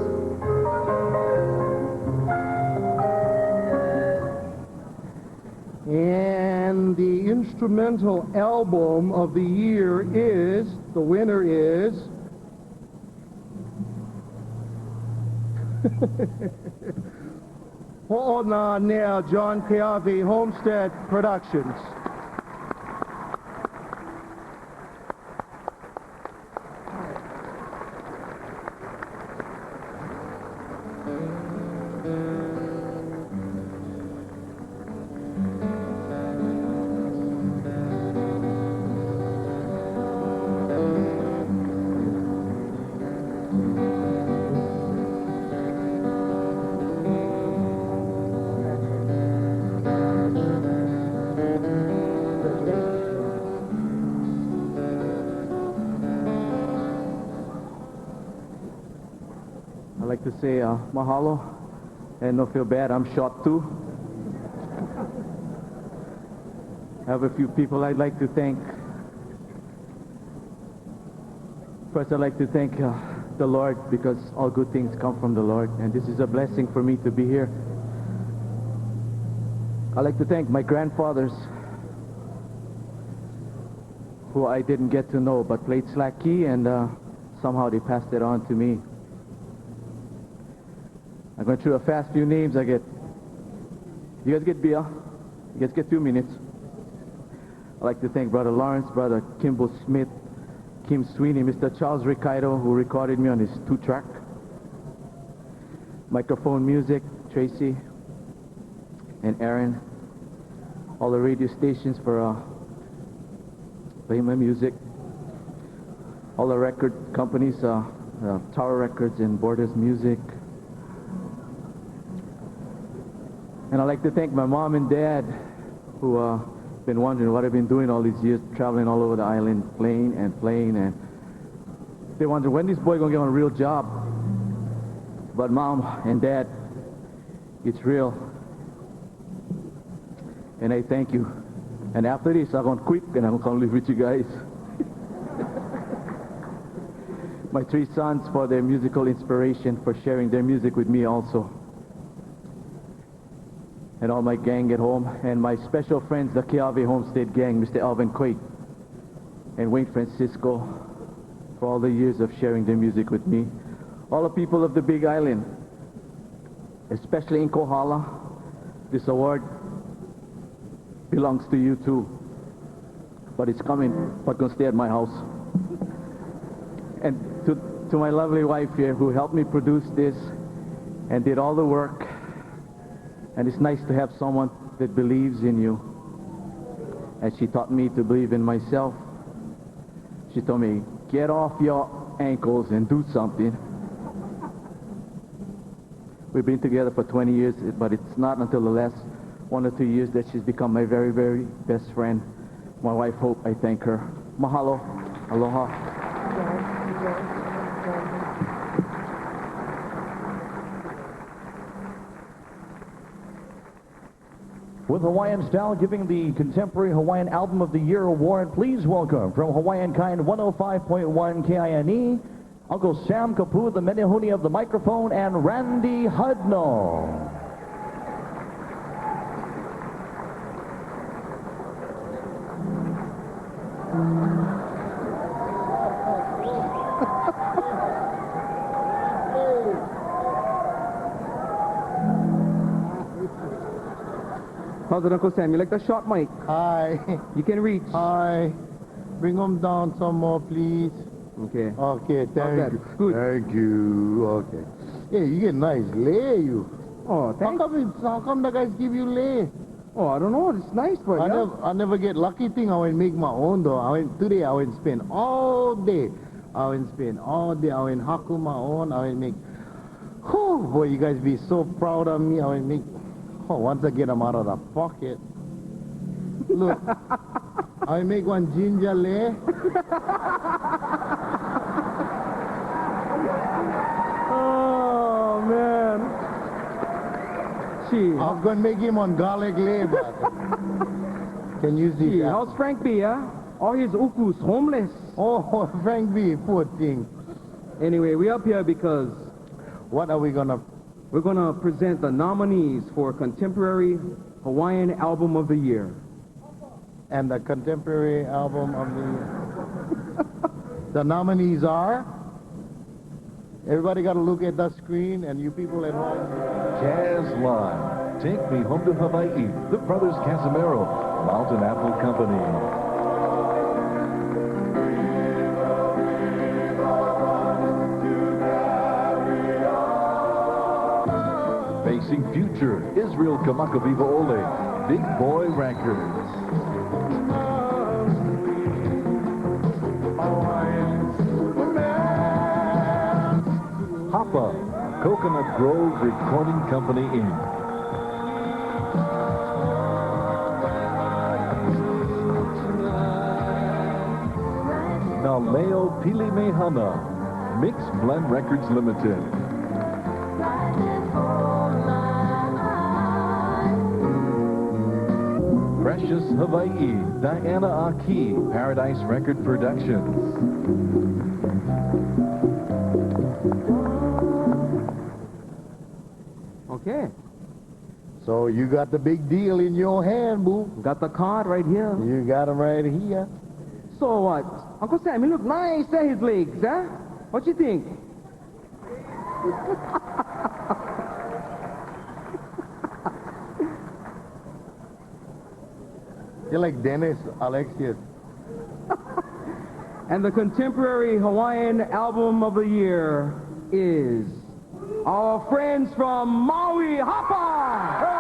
And the instrumental album of the year is, the winner is, Ho'ona Nea John Keawe Homestead Productions. I'd like to say mahalo, and don't feel bad, I'm short too. I have a few people I'd like to thank. First, I'd like to thank the Lord, because all good things come from the Lord, and this is a blessing for me to be here. I'd like to thank my grandfathers, who I didn't get to know, but played slack key, and somehow they passed it on to me. I'm going through a fast few names. You guys get beer? You guys get a few minutes? I'd like to thank Brother Lawrence, Brother Kimball Smith, Kim Sweeney, Mr. Charles Ricardo, who recorded me on his 2-track. Microphone Music, Tracy and Aaron. All the radio stations for playing my music. All the record companies, Tower Records and Borders Music. And I'd like to thank my mom and dad, who been wondering what I've been doing all these years, traveling all over the island, playing, and they wonder when this boy gonna get on a real job. But Mom and Dad, it's real. And I thank you. And after this, I'm gonna quit and I'm gonna live with you guys. My 3 sons for their musical inspiration, for sharing their music with me also. And all my gang at home, and my special friends, the Keawe Homestead Gang, Mr. Alvin Quaid and Wayne Francisco, for all the years of sharing their music with me. All the people of the Big Island, especially in Kohala, this award belongs to you too. But it's coming, but gonna stay at my house. And to my lovely wife here, who helped me produce this and did all the work. And it's nice to have someone that believes in you. And she taught me to believe in myself. She told me, get off your ankles and do something. We've been together for 20 years, but it's not until the last 1 or 2 years that she's become my very, very best friend. My wife, Hope, I thank her. Mahalo. Aloha. With Hawaiian Style giving the Contemporary Hawaiian Album of the Year award, please welcome from Hawaiian Kind 105.1 KINE, Uncle Sam Kapu, the menehune of the microphone, and Randy Hudno. How's it, Uncle Sam? You like the short mic? Hi. You can reach. Hi. Bring them down some more, please. Okay. Okay, thank you. Good. Thank you. Okay. Hey, you get nice lay, you. Oh, thanks. How come the guys give you lay? Oh, I don't know. It's nice, but I never get lucky thing. I will make my own, though. Today I will spend all day. I will haku my own. I will make... Whew, boy, you guys be so proud of me. I will make... Oh, once I get them out of the pocket. Look, I make one ginger lay. Oh, man. Gee. I'm going to make him on garlic lay, but... Can you see that? How's Frank B, huh? All his ukus homeless. Oh, Frank B, poor thing. Anyway, we're up here because... What are we going to... We're going to present the nominees for Contemporary Hawaiian Album of the Year. And the Contemporary Album of the Year. The nominees are... Everybody got to look at the screen, and you people at home... Jazz Live, Take Me Home to Hawaii, The Brothers Casimiro, Mountain Apple Company. Facing Future, Israel Kamakaviva Ole, Big Boy Records. Napa, Coconut Grove Recording Company, Inc. Naleo Pili Mehana, Mixed Blend Records Limited. Precious Hawaii, Diana Aki, Paradise Record Productions. Okay. So you got the big deal in your hand, boo. Got the card right here. You got him right here. So what? Uncle Sam, he look nice, his legs, huh? What you think? You're like Dennis Alexius. And the contemporary Hawaiian album of the year is our friends from Maui, Hapa!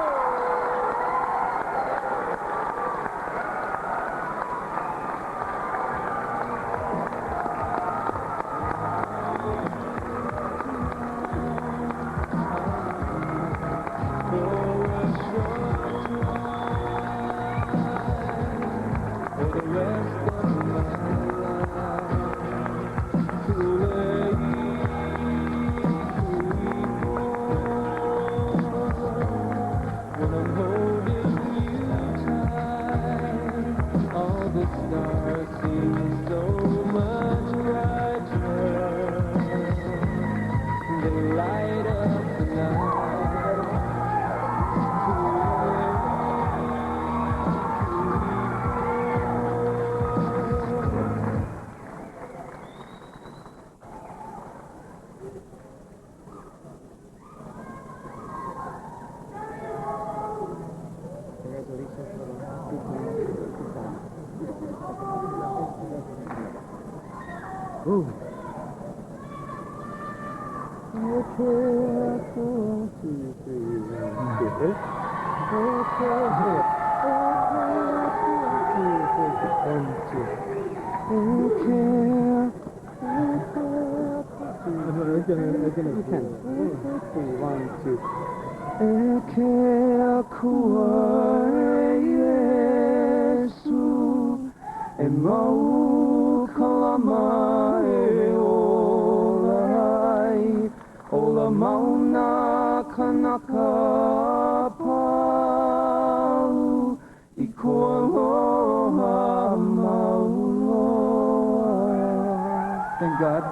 Thank God.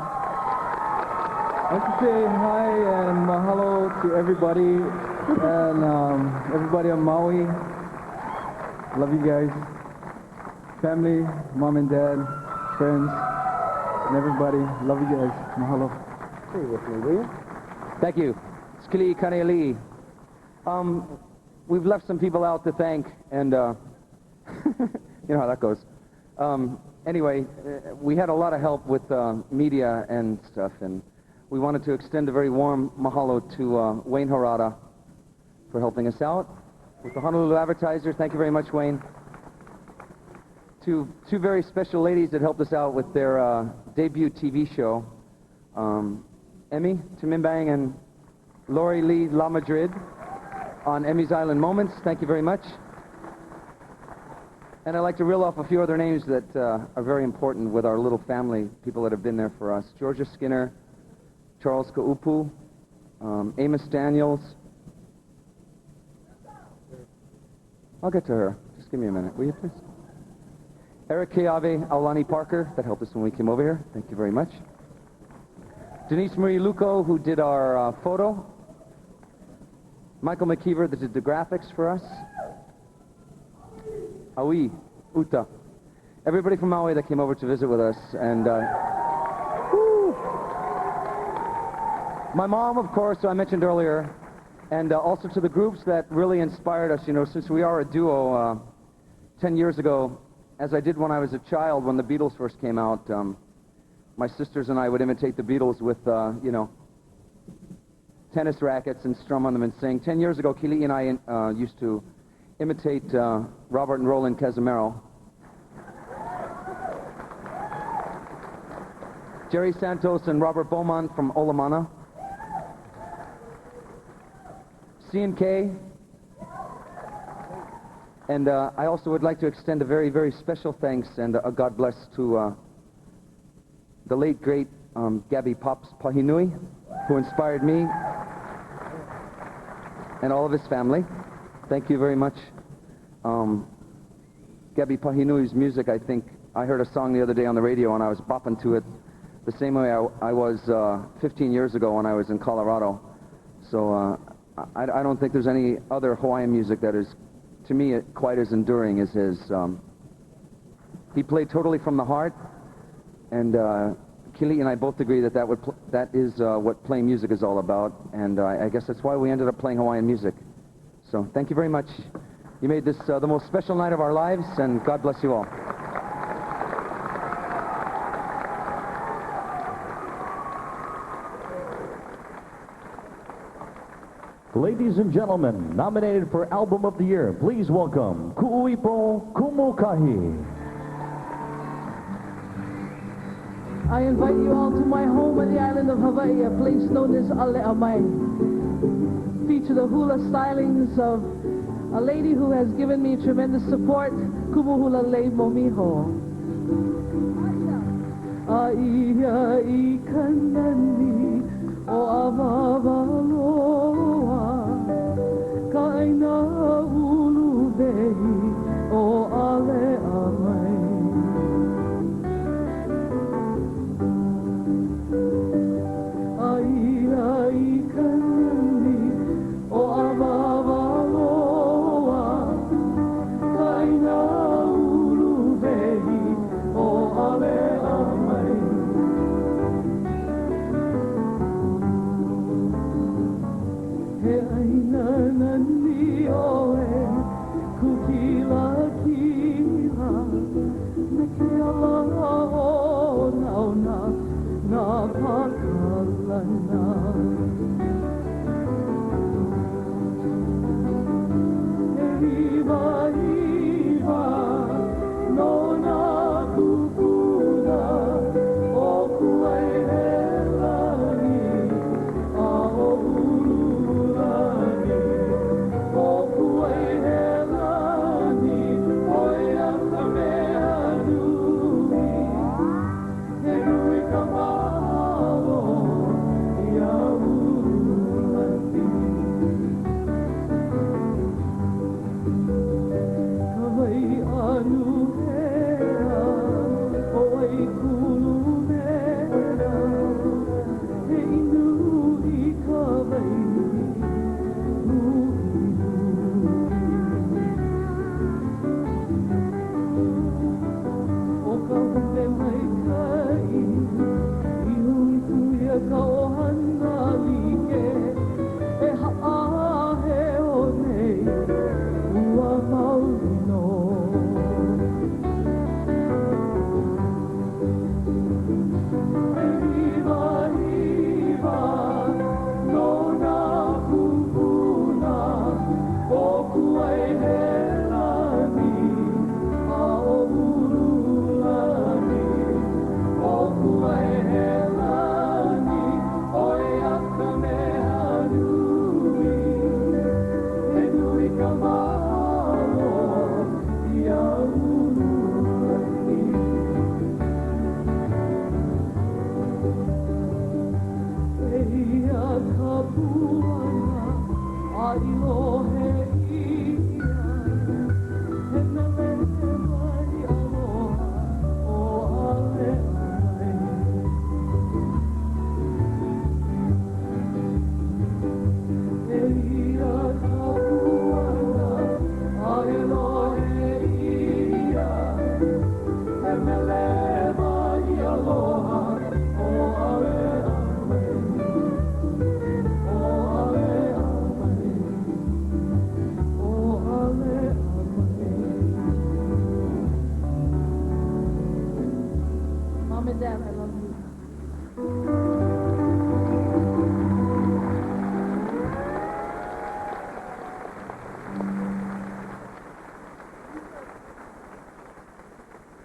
I'd like to say hi and mahalo to everybody and everybody on Maui. Love you guys. Family, mom and dad, friends, and everybody. Love you guys. Mahalo. Stay with me, will you? Thank you. Skili Kaneali. We've left some people out to thank, and you know how that goes. Anyway, we had a lot of help with media and stuff, and we wanted to extend a very warm mahalo to Wayne Harada for helping us out with the Honolulu Advertiser. Thank you very much, Wayne. To two very special ladies that helped us out with their debut TV show, Emmy Timimbang and Lori Lee La Madrid on Emmy's Island Moments. Thank you very much. And I'd like to reel off a few other names that are very important with our little family, people that have been there for us. Georgia Skinner, Charles Kaupu, Amos Daniels. I'll get to her. Just give me a minute, will you please? Eric Keave, Aulani Parker, that helped us when we came over here. Thank you very much. Denise Marie Luco, who did our photo. Michael McKeever, that did the graphics for us. Aui, Uta. Everybody from Maui that came over to visit with us. And my mom, of course, I mentioned earlier, and also to the groups that really inspired us, you know, since we are a duo 10 years ago, as I did when I was a child, when the Beatles first came out, my sisters and I would imitate the Beatles with, you know, tennis rackets and strum on them and sing. 10 years ago, Kili and I used to imitate Robert and Roland Casimiro. Jerry Santos and Robert Beaumont from Olamana. C&K. And I also would like to extend a very, very special thanks and a God bless to the late, great Gabby Pops Pahinui, who inspired me and all of his family. Thank you very much. Gabby Pahinui's music, I think, I heard a song the other day on the radio and I was bopping to it the same way I was 15 years ago when I was in Colorado. So I don't think there's any other Hawaiian music that is, to me, quite as enduring as his. He played totally from the heart, and Kili and I both agree that that is what playing music is all about, and I guess that's why we ended up playing Hawaiian music. So thank you very much. You made this the most special night of our lives, and God bless you all. Ladies and gentlemen, nominated for Album of the Year, please welcome Ku'uipo Kumukahi. I invite you all to my home on the island of Hawaii, a place known as Ale'amai. Feature the hula stylings of a lady who has given me tremendous support, Kumuhula Lei Momiho. Aia I kanani o avavaloa, kaina ulu behi o Ale'amai.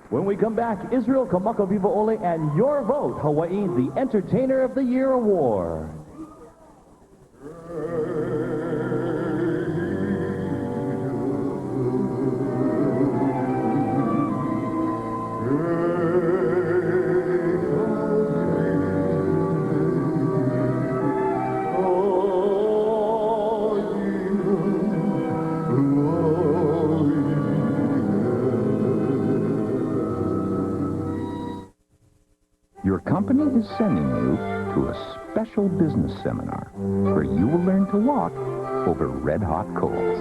When we come back, Israel Kamakawiwa Ole and your vote, Hawaii, the Entertainer of the Year Award. company is sending you to a special business seminar where you will learn to walk over red-hot coals.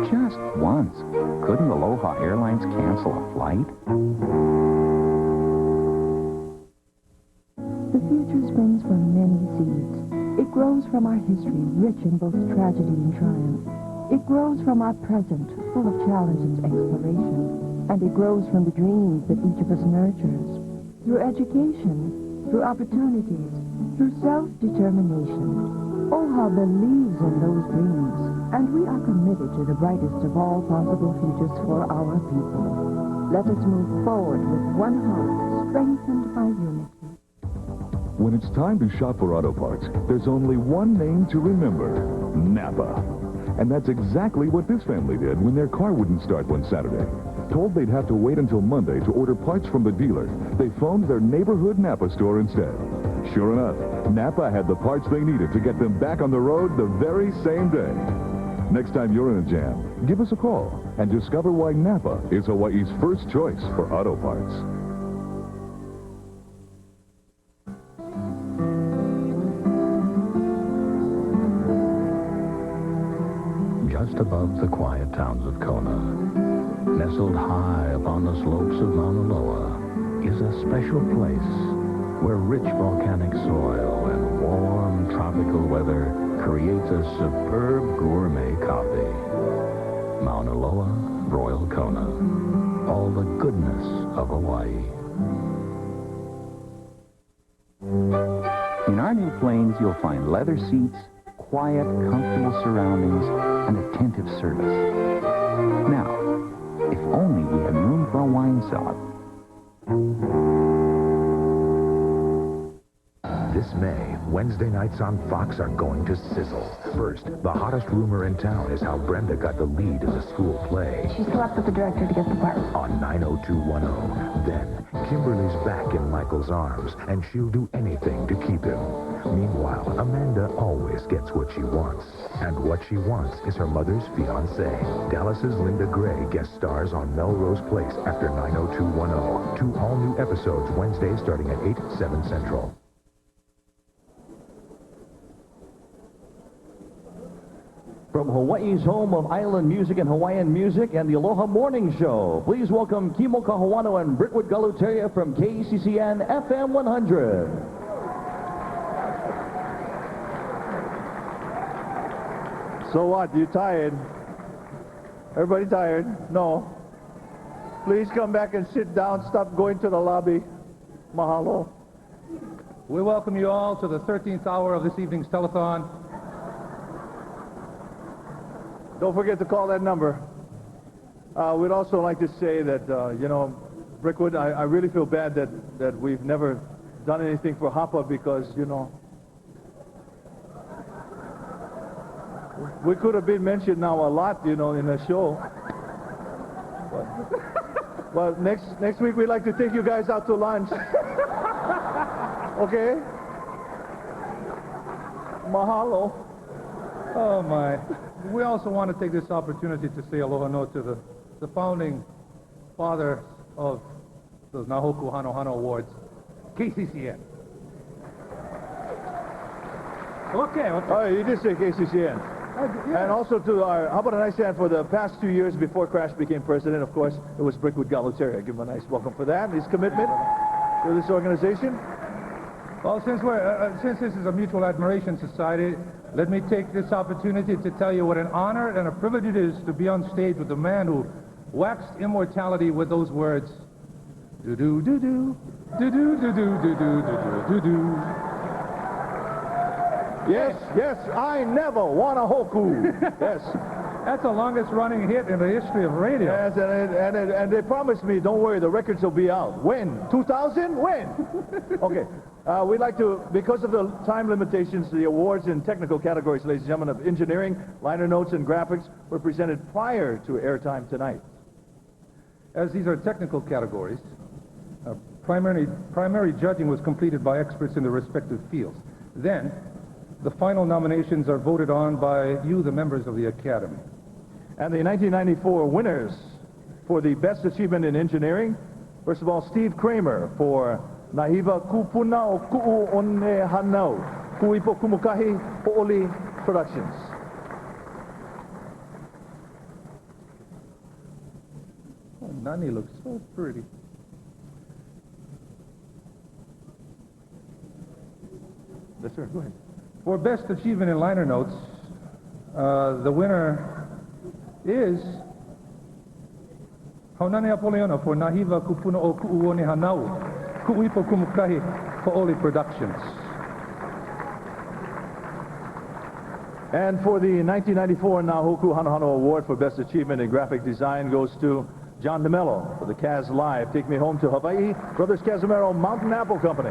Just once. Couldn't Aloha Airlines cancel a flight? The future springs from many seeds. It grows from our history, rich in both tragedy and triumph. It grows from our present, full of challenge and exploration. And it grows from the dreams that each of us nurtures. Through education, through opportunities, through self-determination. OHA believes in those dreams, and we are committed to the brightest of all possible futures for our people. Let us move forward with one heart, strengthened by unity. When it's time to shop for auto parts, there's only one name to remember: Napa. And that's exactly what this family did when their car wouldn't start one Saturday. Told they'd have to wait until Monday to order parts from the dealer, they phoned their neighborhood Napa store instead. Sure enough, Napa had the parts they needed to get them back on the road the very same day. Next time you're in a jam, give us a call and discover why Napa is Hawaii's first choice for auto parts. Just above the quiet towns of Kona, nestled high upon the slopes of Mauna Loa, is a special place where rich volcanic soil and warm tropical weather creates a superb gourmet coffee. Mauna Loa, Royal Kona, all the goodness of Hawaii. In our new planes, you'll find leather seats, quiet, comfortable surroundings, and attentive service. Now, if only we had room for a wine cellar. This May, Wednesday nights on Fox are going to sizzle. First, the hottest rumor in town is how Brenda got the lead in the school play. She slept with the director to get the part. On 90210. Then, Kimberly's back in Michael's arms, and she'll do anything to keep him. Meanwhile, Amanda always gets what she wants. And what she wants is her mother's fiancé. Dallas's Linda Gray guest stars on Melrose Place after 90210. 2 all-new episodes Wednesday starting at 8, 7 Central. From Hawaii's home of island music and Hawaiian music and the Aloha Morning Show, please welcome Kimo Kahuano and Brickwood Galuteria from KCCN FM 100. So what? You tired? Everybody tired? No. Please come back and sit down. Stop going to the lobby. Mahalo. We welcome you all to the 13th hour of this evening's telethon. Don't forget to call that number. We'd also like to say that, you know, Brickwood, I really feel bad that we've never done anything for Hapa because, you know, we could have been mentioned now a lot, you know, in the show. But next week we'd like to take you guys out to lunch. Okay? Mahalo. Oh, my. We also want to take this opportunity to say aloha no to the founding father of the Nahoku Hano Hano Awards, KCCN. Okay. Oh, you did say KCCN. Yeah. And also to our, how about a nice hand for the past 2 years before Crash became president, of course, it was Brickwood Galuteria. Give him a nice welcome for that, his commitment to this organization. Well, since this is a mutual admiration society, let me take this opportunity to tell you what an honor and a privilege it is to be on stage with the man who waxed immortality with those words, do-do-do-do, do-do-do-do-do-do-do-do-do. Yes, yes, I never want a hoku. Yes. That's the longest running hit in the history of radio. Yes, and they promised me, don't worry, the records will be out. When? 2000? When? Okay. We'd like to, because of the time limitations, the awards in technical categories, ladies and gentlemen, of engineering, liner notes, and graphics were presented prior to airtime tonight. As these are technical categories, primary judging was completed by experts in their respective fields. Then, the final nominations are voted on by you, the members of the Academy. And the 1994 winners for the Best Achievement in Engineering, first of all, Steve Kramer for Nahiva kupuna o ku'u one hanau. Kuipo kumukahi ho'oli Productions. Oh, Nani looks so pretty. Yes, sir. Go ahead. For Best Achievement in Liner Notes, the winner is Haunani Apoliona for Nahiva Kupuna o Ku'uone Hanau, Ku'ipo Kumukahi Ho'oli Productions. And for the 1994 Nahoku Hanohano Award for Best Achievement in Graphic Design goes to John DeMello for the Kaz Live, Take Me Home to Hawaii, Brothers Casimiro Mountain Apple Company.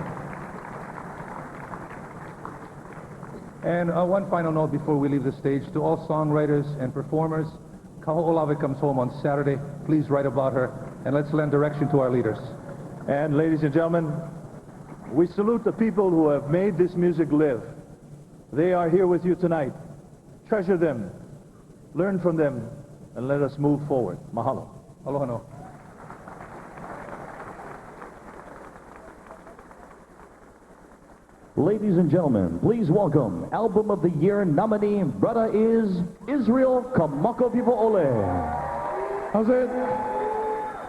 And one final note before we leave the stage to all songwriters and performers. Kaho'olawe comes home on Saturday. Please write about her, and let's lend direction to our leaders. And ladies and gentlemen, we salute the people who have made this music live. They are here with you tonight. Treasure them, learn from them, and let us move forward. Mahalo. Aloha no. Ladies and gentlemen, please welcome Album of the Year nominee, brother is Israel Kamaka Viva Ole. How's it?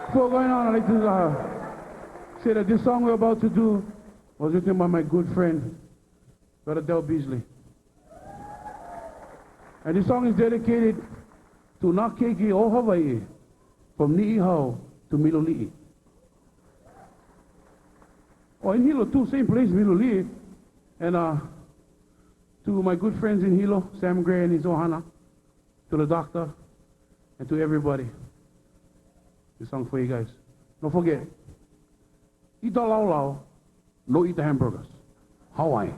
Before going on, I'd like to say that this song we're about to do was written by my good friend, Brother Del Beasley. And this song is dedicated to Nakeki o Hawaii, from Ni'ihau to Miloli'i. Oh, in Hilo too, same place, Miloli'i. And to my good friends in Hilo, Sam Gray and his Ohana, to the doctor, and to everybody. This song for you guys. Don't forget, eat the lau lau, no eat the hamburgers. Hawaii.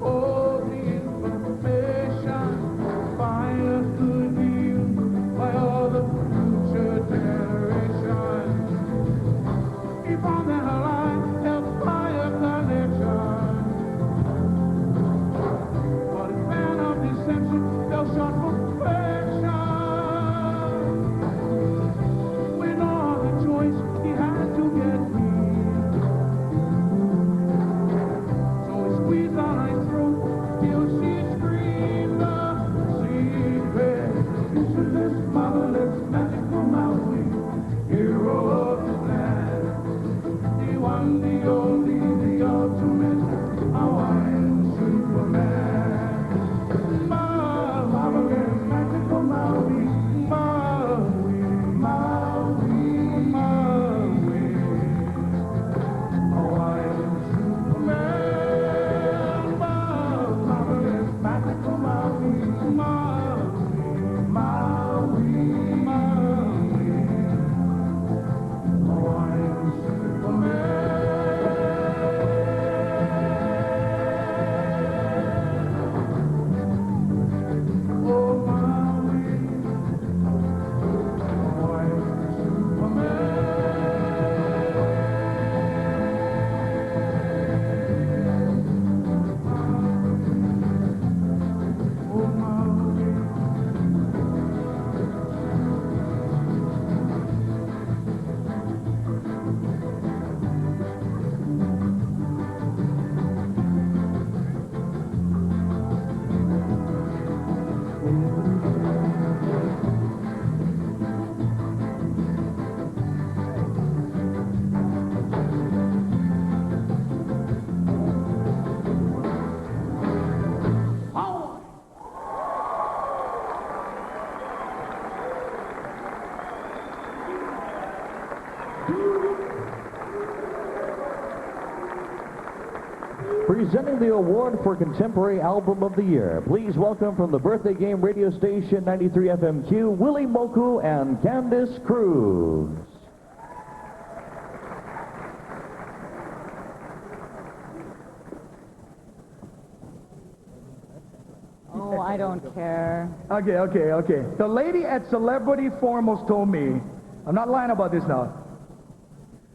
Oh presenting the award for Contemporary Album of the Year. Please welcome from the Birthday Game radio station 93 FMQ, Willie Moku and Candace Cruz. Oh, I don't care. Okay. The lady at Celebrity Foremost told me, I'm not lying about this now,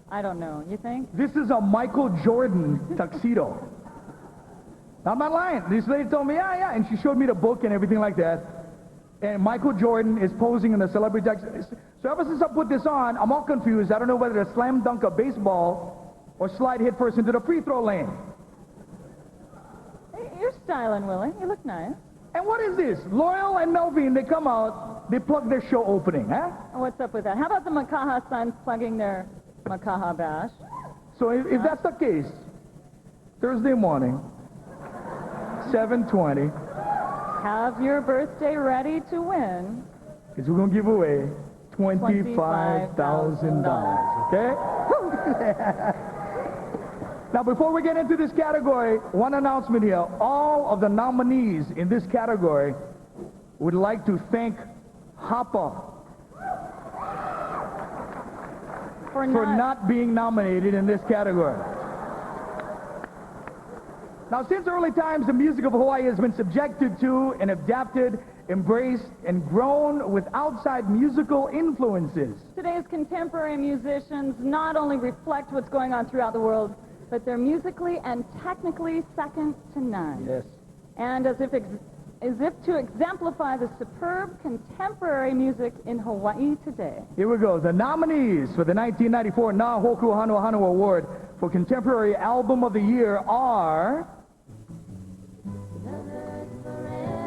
I don't know. You think? this is a Michael Jordan tuxedo. I'm not lying. This lady told me, yeah, and she showed me the book and everything like that. And Michael Jordan is posing in a celebrity tuxedo. So ever since I put this on, I'm all confused. I don't know whether to slam dunk a baseball or slide head first into the free throw lane. Hey, you're styling, Willie. You look nice. And what is this? Loyal and Melvin, they come out, they plug their show opening, huh? What's up with that? How about the Makaha Sons plugging their Makaha Bash? So if that's the case, Thursday morning, 7:20, Have your birthday ready to win. because we're going to give away $25,000, okay? Now, before we get into this category, one announcement here. All of the nominees in this category would like to thank Hapa for not being nominated in this category. Now, since early times, the music of Hawaii has been subjected to and adapted, embraced, and grown with outside musical influences. Today's contemporary musicians not only reflect what's going on throughout the world, but they're musically and technically second to none. Yes. And as if to exemplify the superb contemporary music in Hawaii today. Here we go. The nominees for the 1994 Na Hoku Hanu Hanu Award for Contemporary Album of the Year are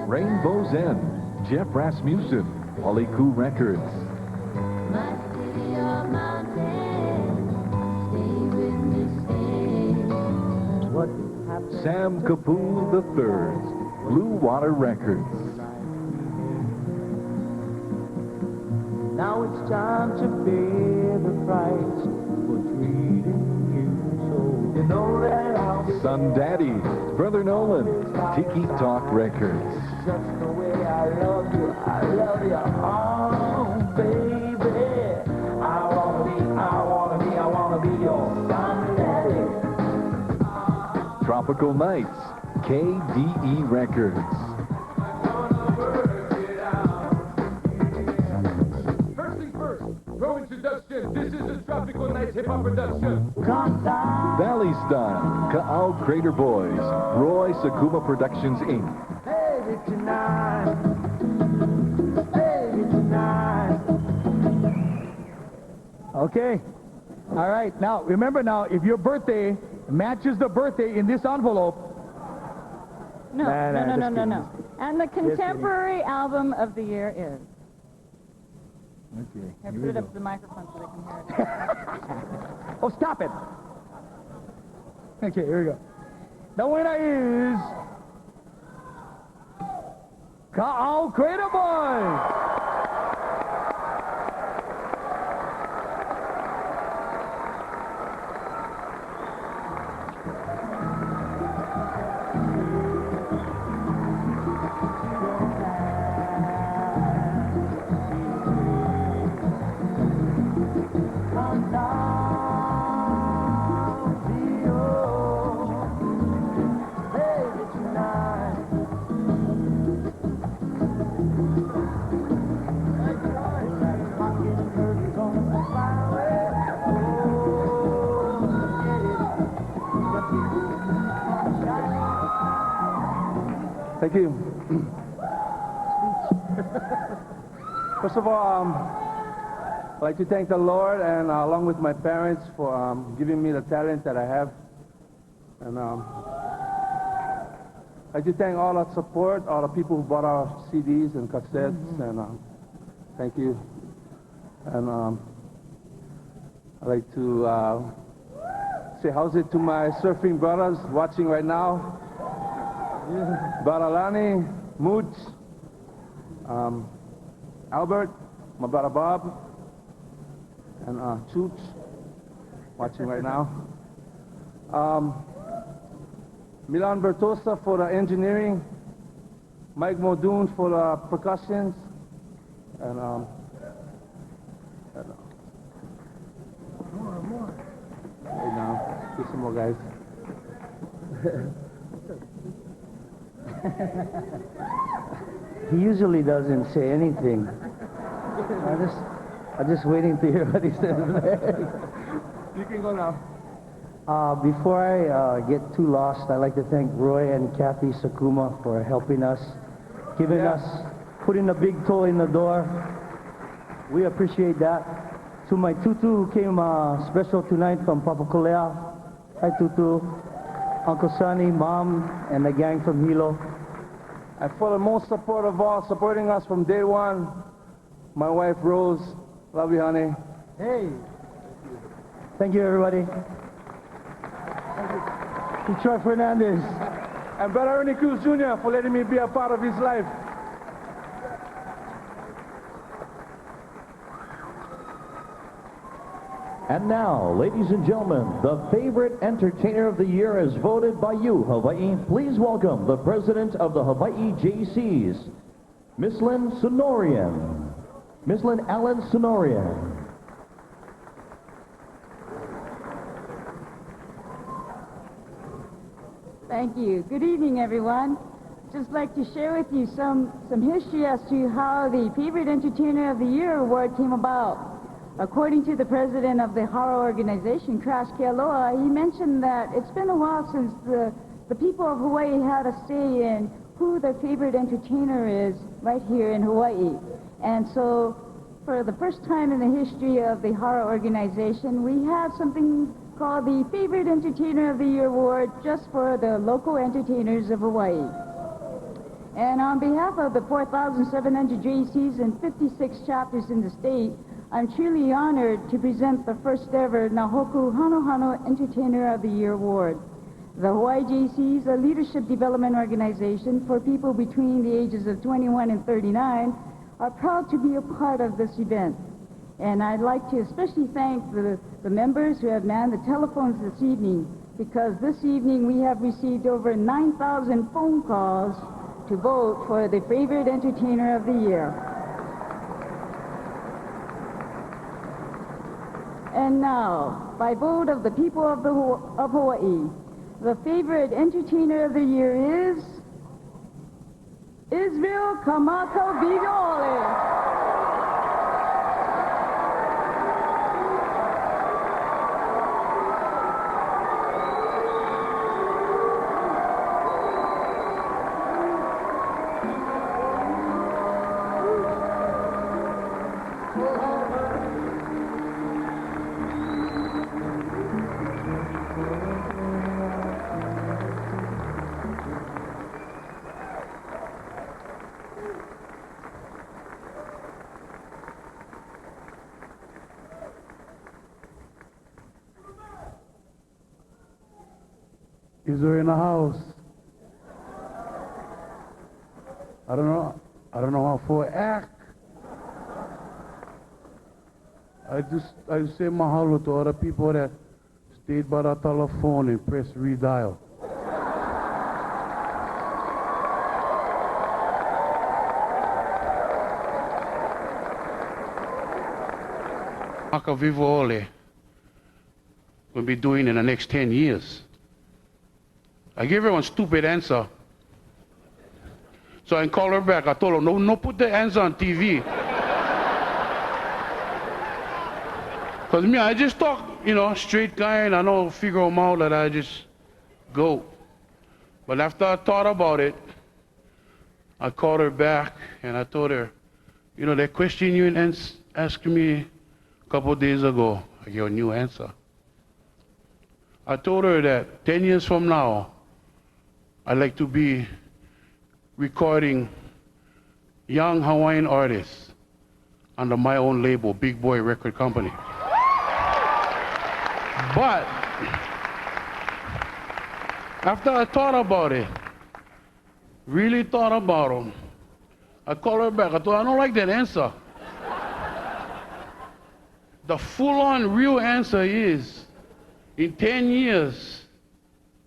Rainbow's End, Jeff Rasmussen, Aliku Records. Sam Kapoor III's Blue Water Records. Now it's time to pay the price for treating you so. You know that I'll be Sun Daddy, Brother Nolan, Tiki Talk Records. just the way I love you. Oh, baby. I wanna be your sun daddy. Tropical Nights, KDE Records. First thing first, no introduction. This is a Tropical Nights hip-hop production. Valley Style, Ka'au Crater Boys, Roy Sakuma Productions, Inc. Baby tonight. Baby tonight. Okay. All right. Now, remember now, if your birthday matches the birthday in this envelope. No. And the contemporary album of the year is. Okay. Here, put it up to the microphone so they can hear it. Oh, stop it. Okay, here we go. The winner is Ka'au Crater Boys. Thank you. First of all, I'd like to thank the Lord and along with my parents for giving me the talent that I have. And I'd like to thank all the support, all the people who bought our CDs and cassettes, and thank you. And I'd like to say how's it to my surfing brothers watching right now. Baralani, Mooch, Albert, my brother Bob, and Chooch, watching right now. Milan Bertosa for the engineering, Mike Muldoon for the percussions, and More. right now, get some more guys. He usually doesn't say anything. I'm just waiting to hear what he says next. You can go now. Before I get too lost, I'd like to thank Roy and Kathy Sakuma for helping us, giving us, putting a big toe in the door. We appreciate that. To my tutu who came special tonight from Papakolea. Hi tutu. Uncle Sonny, Mom, and the gang from Hilo. And for the most support of all, supporting us from day one, my wife Rose. Love you, honey. Hey. Thank you, everybody. Detroit Fernandez. And Brother Ernie Cruz Jr. for letting me be a part of his life. And now, ladies and gentlemen, the favorite entertainer of the year is voted by you, Hawaii. Please welcome the president of the Hawaii JCs, Miss Lynn Sonorian. Miss Lynn Allen Sonorian. Thank you. Good evening, everyone. Just like to share with you some history as to how the Favorite Entertainer of the Year award came about. According to the president of the Haro organization, Crash Kealoha, he mentioned that it's been a while since the people of Hawaii had a say in who their favorite entertainer is right here in Hawaii. And so, for the first time in the history of the Haro organization, we have something called the Favorite Entertainer of the Year Award just for the local entertainers of Hawaii. And on behalf of the 4,700 JCs and 56 chapters in the state, I'm truly honored to present the first ever Nahoku Hanohano Entertainer of the Year Award. The Hawaii JC is a leadership development organization for people between the ages of 21 and 39, are proud to be a part of this event. And I'd like to especially thank the members who have manned the telephones this evening, because this evening we have received over 9,000 phone calls to vote for the Favorite Entertainer of the Year. And now, by vote of the people of Hawaii, the Favorite Entertainer of the Year is Israel Kamaka Vigole. Is there in the house? I don't know how for act. I say mahalo to all the people that stayed by the telephone and pressed redial. Maka Vivo Ole will be doing in the next 10 years. I gave her one stupid answer. So I called her back. I told her, no put the answer on TV. Because me, I just talk, straight guy, and I don't figure them out that I just go. But after I thought about it, I called her back and I told her, that question you asked me a couple of days ago, I gave a new answer. I told her that 10 years from now, I'd like to be recording young Hawaiian artists under my own label, Big Boy Record Company. But after I thought about it, really thought about it, I called her back. I told her, I don't like that answer. The full-on real answer is, in 10 years,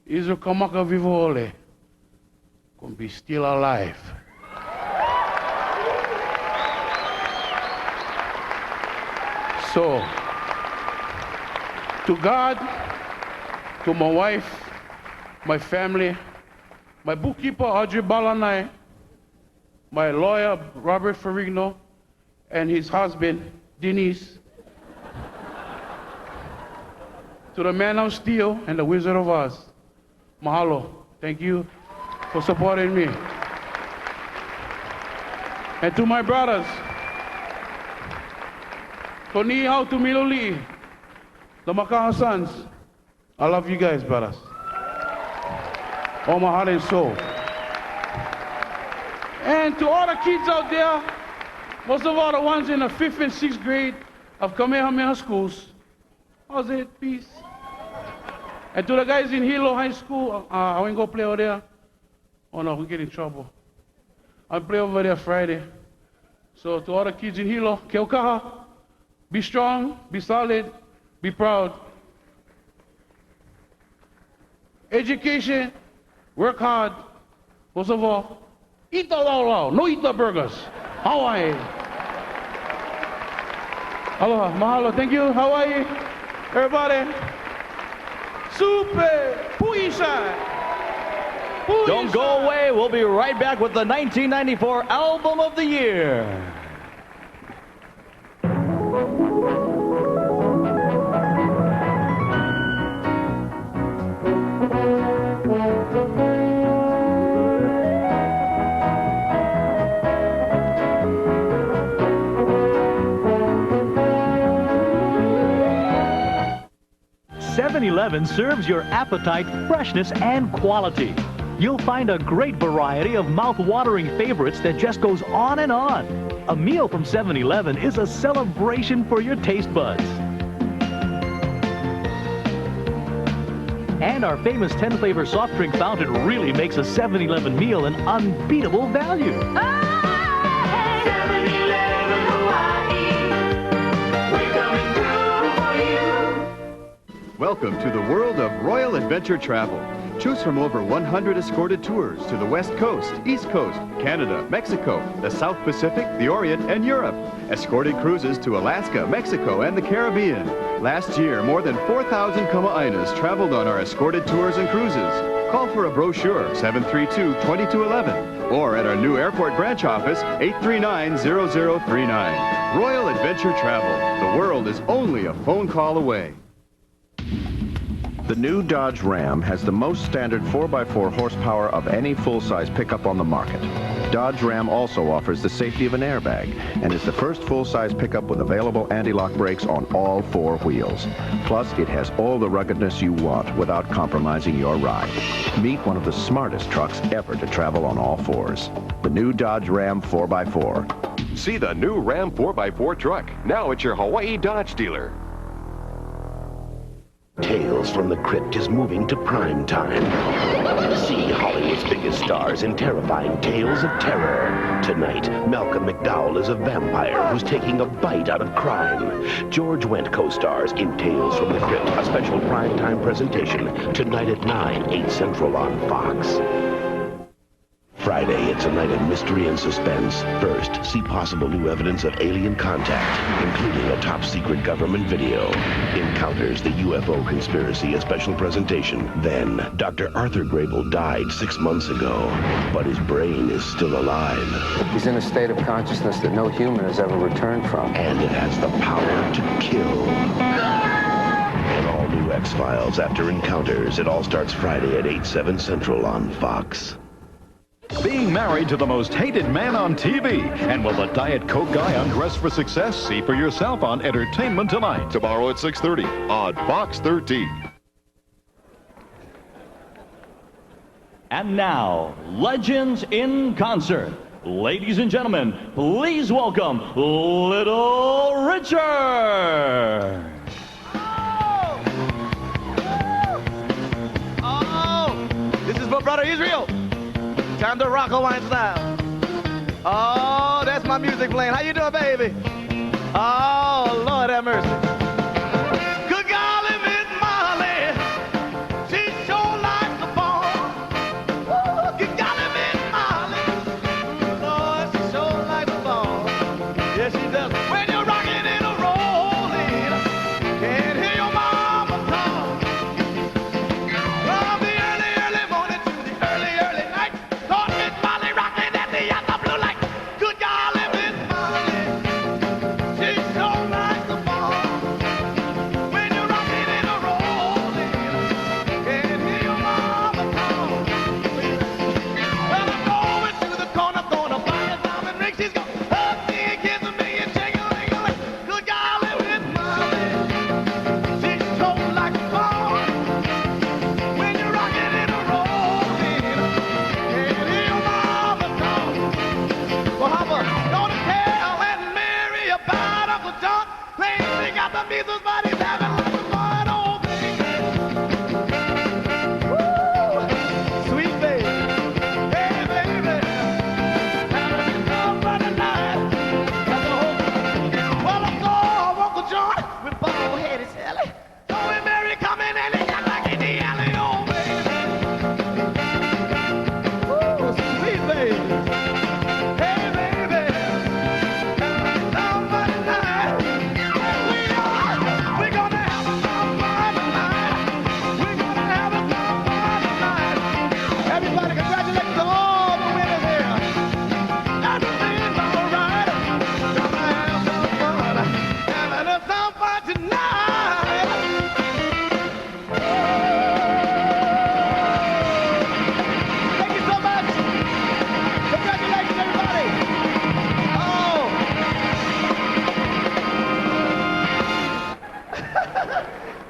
Israel Kamaka Vivole gonna be still alive. So, to God, to my wife, my family, my bookkeeper, Audrey Balanai, my lawyer, Robert Ferrigno, and his husband, Denise, to the Man of Steel and the Wizard of Oz, mahalo. Thank you for supporting me. And to my brothers, Tony Hau to Miloli, the Makaha sons, I love you guys, brothers. All my heart and soul. And to all the kids out there, most of all the ones in the 5th and 6th grade of Kamehameha schools, how's it? Peace. And to the guys in Hilo High School, I ain't gonna play over there. Oh no, we get in trouble. I'll play over there Friday. So to all the kids in Hilo, Keokaha, be strong, be solid, be proud. Education, work hard. Most of all, eat the lau, no eat the burgers. Hawaii. Aloha, mahalo, thank you, Hawaii. Everybody. Super, puisha. Don't go away. We'll be right back with the 1994 Album of the Year. '11 serves your appetite, freshness, and quality. You'll find a great variety of mouth-watering favorites that just goes on and on. A meal from 7-Eleven is a celebration for your taste buds. And our famous 10-flavor soft drink fountain really makes a 7-Eleven meal an unbeatable value. Welcome to the world of Royal Adventure Travel. Choose from over 100 escorted tours to the West Coast, East Coast, Canada, Mexico, the South Pacific, the Orient, and Europe. Escorted cruises to Alaska, Mexico, and the Caribbean. Last year, more than 4,000 Kama'ainas traveled on our escorted tours and cruises. Call for a brochure, 732-2211, or at our new airport branch office, 839-0039. Royal Adventure Travel. The world is only a phone call away. The new Dodge Ram has the most standard 4x4 horsepower of any full-size pickup on the market. Dodge Ram also offers the safety of an airbag and is the first full-size pickup with available anti-lock brakes on all 4 wheels. Plus, it has all the ruggedness you want without compromising your ride. Meet one of the smartest trucks ever to travel on all 4s. The new Dodge Ram 4x4. See the new Ram 4x4 truck, now at your Hawaii Dodge dealer. Tales from the Crypt is moving to prime time. See Hollywood's biggest stars in terrifying tales of terror. Tonight, Malcolm McDowell is a vampire who's taking a bite out of crime. George Wendt co-stars in Tales from the Crypt, a special primetime presentation, tonight at 9, 8 Central on Fox. Friday, it's a night of mystery and suspense. First, see possible new evidence of alien contact, including a top-secret government video. Encounters, the UFO conspiracy, a special presentation. Then, Dr. Arthur Grable died 6 months ago, but his brain is still alive. He's in a state of consciousness that no human has ever returned from. And it has the power to kill. An all-new X-Files after Encounters. It all starts Friday at 8, 7 Central on Fox. Being married to the most hated man on TV. And will the Diet Coke guy undress for success? See for yourself on Entertainment Tonight. Tomorrow at 6:30 on Fox 13. And now, Legends in Concert. Ladies and gentlemen, please welcome Little Richard. Oh, this is for Brother Israel. Time to rock Hawaiian style. Oh, that's my music playing. How you doing, baby? Oh, Lord have mercy. Good golly, Miss Molly. She sure likes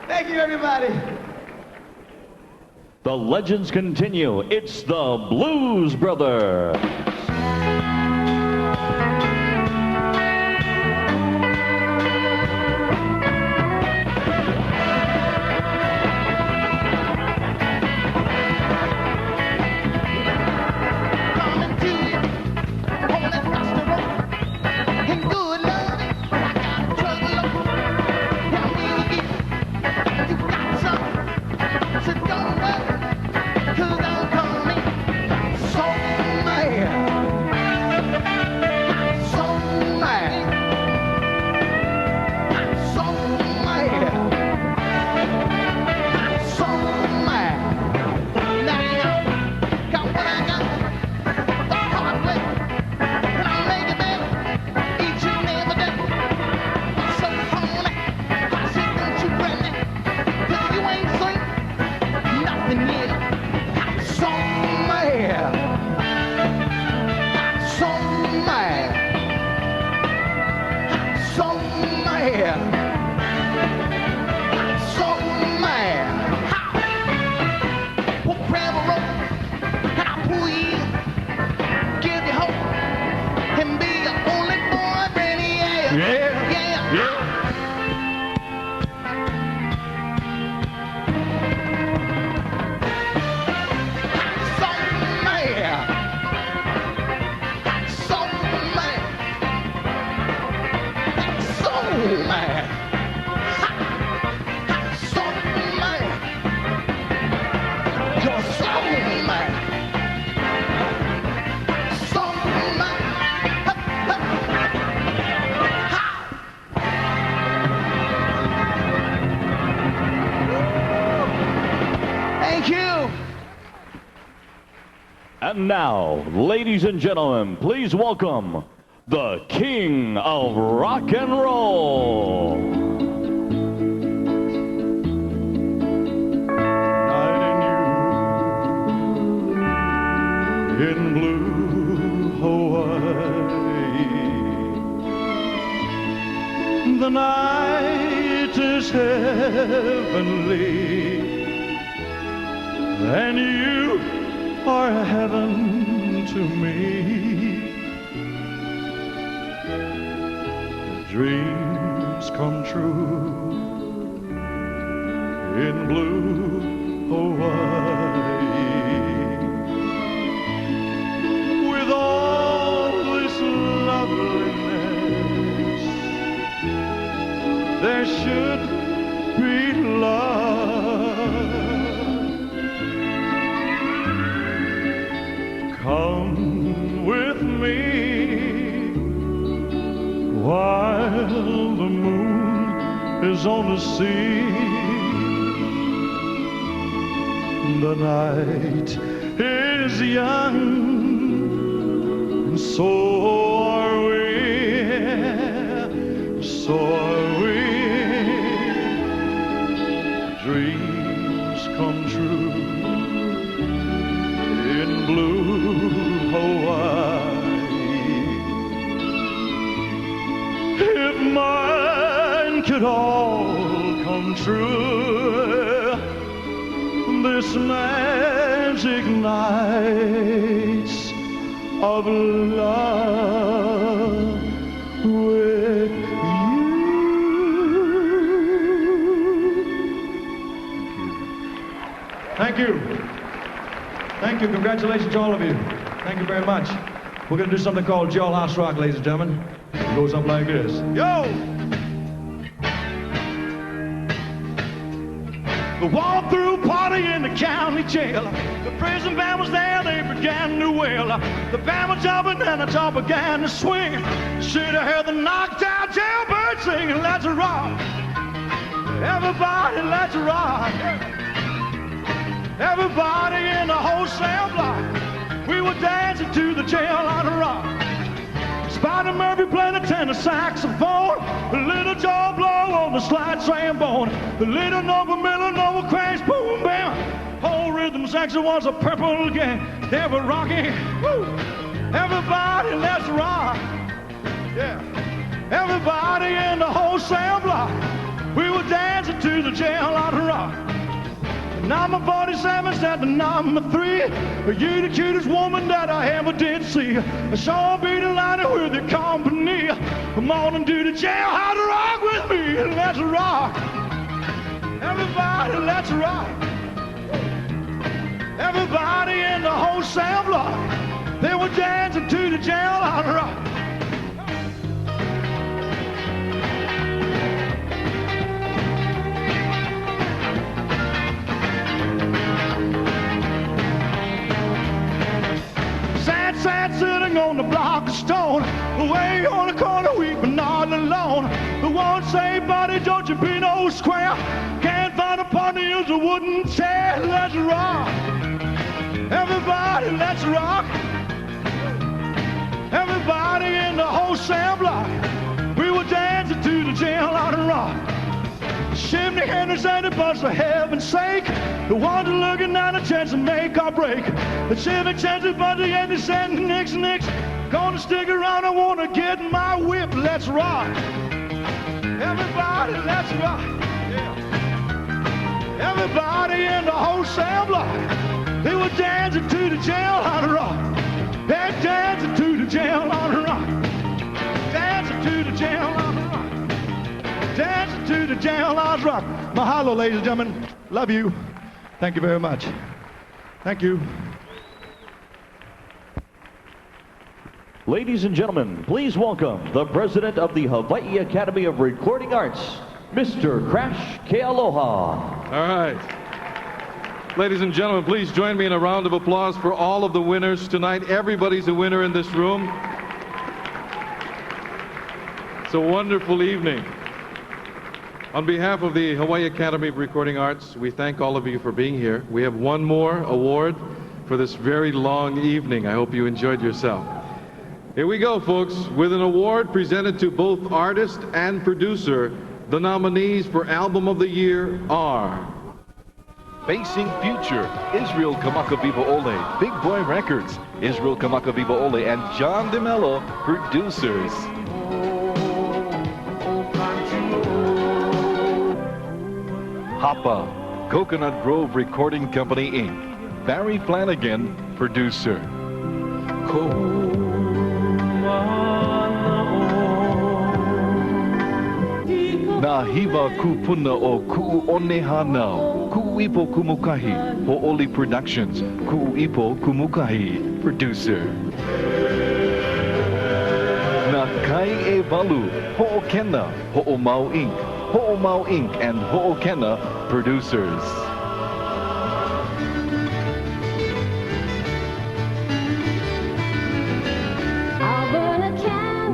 Thank you, everybody. The legends continue. It's the Blues Brothers. And now, ladies and gentlemen, please welcome the King of Rock and Roll. In blue Hawaii, the night is heavenly, and you are heaven to me. Dreams come true in blue Hawaii. With all this loveliness, there should be love. Come with me while the moon is on the sea. The night is young, and so are we, so are we. Dreams come true in blue Hawaii. If mine could all come true, this magic nights of love with you. Thank you. Thank you. Congratulations to all of you. Thank you very much. We're going to do something called Jailhouse Rock, ladies and gentlemen. It goes something like this. Yo! Walked through a party in the county jail. The prison band was there, they began to wail. The band was jumping and the top began to swing. Should have heard the knocked out jailbird singing, let's rock. Everybody, let's rock. Everybody in the whole cell block, we were dancing to the jail on the rock. Spider Murphy played the tenor saxophone, the little Joe Blow on the slide trombone, the little Nova Miller, Nova crash, boom, bam. Whole rhythm section was a purple gang. They were rocking, woo. Everybody, let's rock. Yeah. Everybody in the whole cell block, we were dancing to the jail on the rock. Number 47 said to number 3, you the cutest woman that I ever did see. I sure be delighted with your company. Come on and do the jailhouse rock with me. Let's rock. Everybody, let's rock. Everybody in the whole cell block, they were dancing to the jailhouse rock. Sad sitting on the block of stone, way on the corner weeping all alone. The one say, buddy, don't you be no square. Can't find a partner, use a wooden chair. Let's rock. Everybody, let's rock. Everybody in the whole cell block, we were dancing to the jail on the rock. Chimney Henry's and the bus for heaven's sake. The ones looking at a chance to make or break. The Chevy chances, but the Andy said nix. Gonna stick around, I wanna get my whip. Let's rock. Everybody, let's rock. Yeah. Everybody in the whole cell block, they were dancing to the jail on the rock. They're dancing to the jail on the rock. Dancing to the jail on the rock. Dancing to the jailhouse rock. Mahalo, ladies and gentlemen. Love you. Thank you very much. Thank you. Ladies and gentlemen, please welcome the president of the Hawaii Academy of Recording Arts, Mr. Crash Kealoha. All right. Ladies and gentlemen, please join me in a round of applause for all of the winners tonight. Everybody's a winner in this room. It's a wonderful evening. On behalf of the Hawaii Academy of Recording Arts, we thank all of you for being here. We have one more award for this very long evening. I hope you enjoyed yourself. Here we go, folks, with an award presented to both artist and producer. The nominees for Album of the Year are Facing Future, Israel Kamakawiwa Ole, Big Boy Records, Israel Kamakawiwa Ole, and John DeMello, producers. Hapa, Coconut Grove Recording Company, Inc. Barry Flanagan, producer. Nahiva Kupuna o Ku'onehanau, Ku'ipo Kumukahi, Ho'oli Productions, Ku'ipo Kumukahi, producer. Nakai e Valu, Ho'okena, Ho'omau Inc., Ho'omau Inc. and Ho'okena, producers.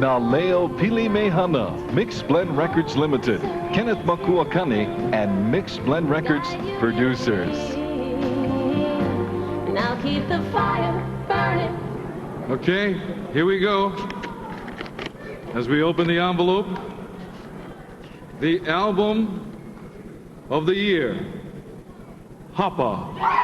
Naleo Pili Mehana, Mixed Blend Records Limited, Kenneth Makuakane, and Mixed Blend Records producers. Now keep the fire burning. Okay, here we go. As we open the envelope, the Album of the Year, Hapa.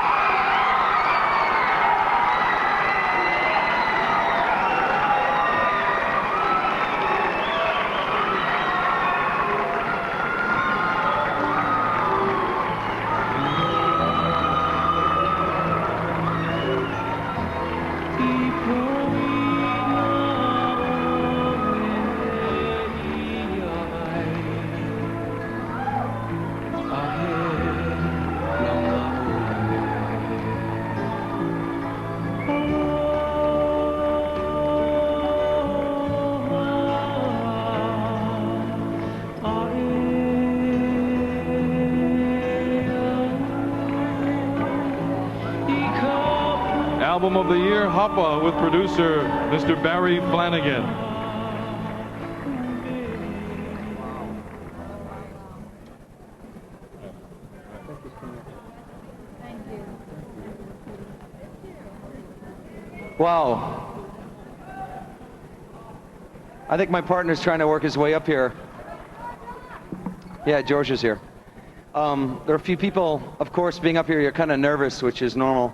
Album of the Year, Hoppa, with producer Mr. Barry Flanagan. Wow. I think my partner's trying to work his way up here. Yeah, George is here. There are a few people, of course, being up here, you're kind of nervous, which is normal.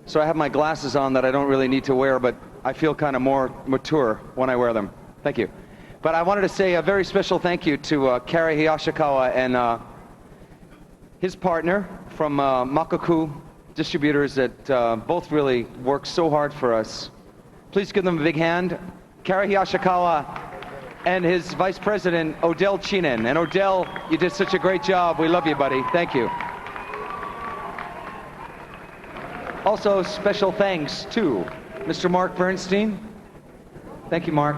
So I have my glasses on that I don't really need to wear, but I feel kind of more mature when I wear them. Thank you. But I wanted to say a very special thank you to Kari Hayashikawa and his partner from Makoku Distributors that both really worked so hard for us. Please give them a big hand. Kari Hayashikawa and his vice president, Odell Chinen. And Odell, you did such a great job. We love you, buddy. Thank you. Also, special thanks to Mr. Mark Bernstein. Thank you, Mark.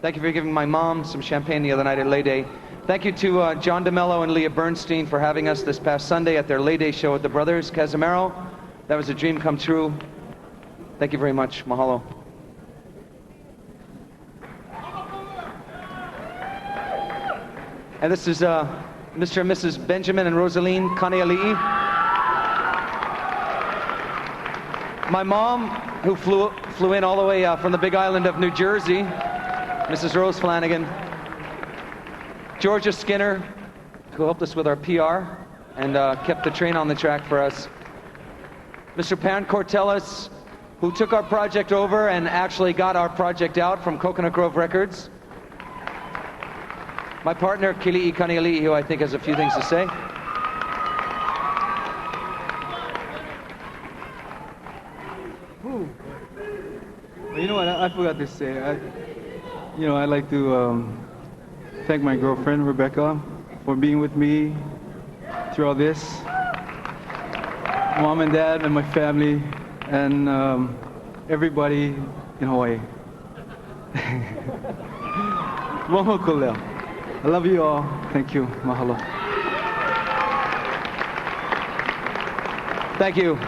Thank you for giving my mom some champagne the other night at Lay Day. Thank you to John DeMello and Leah Bernstein for having us this past Sunday at their Lay Day show at the Brothers Casimiro. That was a dream come true. Thank you very much. Mahalo. And this is Mr. and Mrs. Benjamin and Rosaline Kaneali'i. My mom, who flew in all the way from the big island of New Jersey, Mrs. Rose Flanagan. Georgia Skinner, who helped us with our PR and kept the train on the track for us. Mr. Pan Cortellis, who took our project over and actually got our project out from Coconut Grove Records. My partner, Kili'i Kaneali'i, who I think has a few things to say. Well, you know what? I forgot to say. I'd like to thank my girlfriend, Rebecca, for being with me through all this. Mom and Dad and my family and everybody in Hawaii. Moho kolea. I love you all. Thank you. Mahalo. Thank you.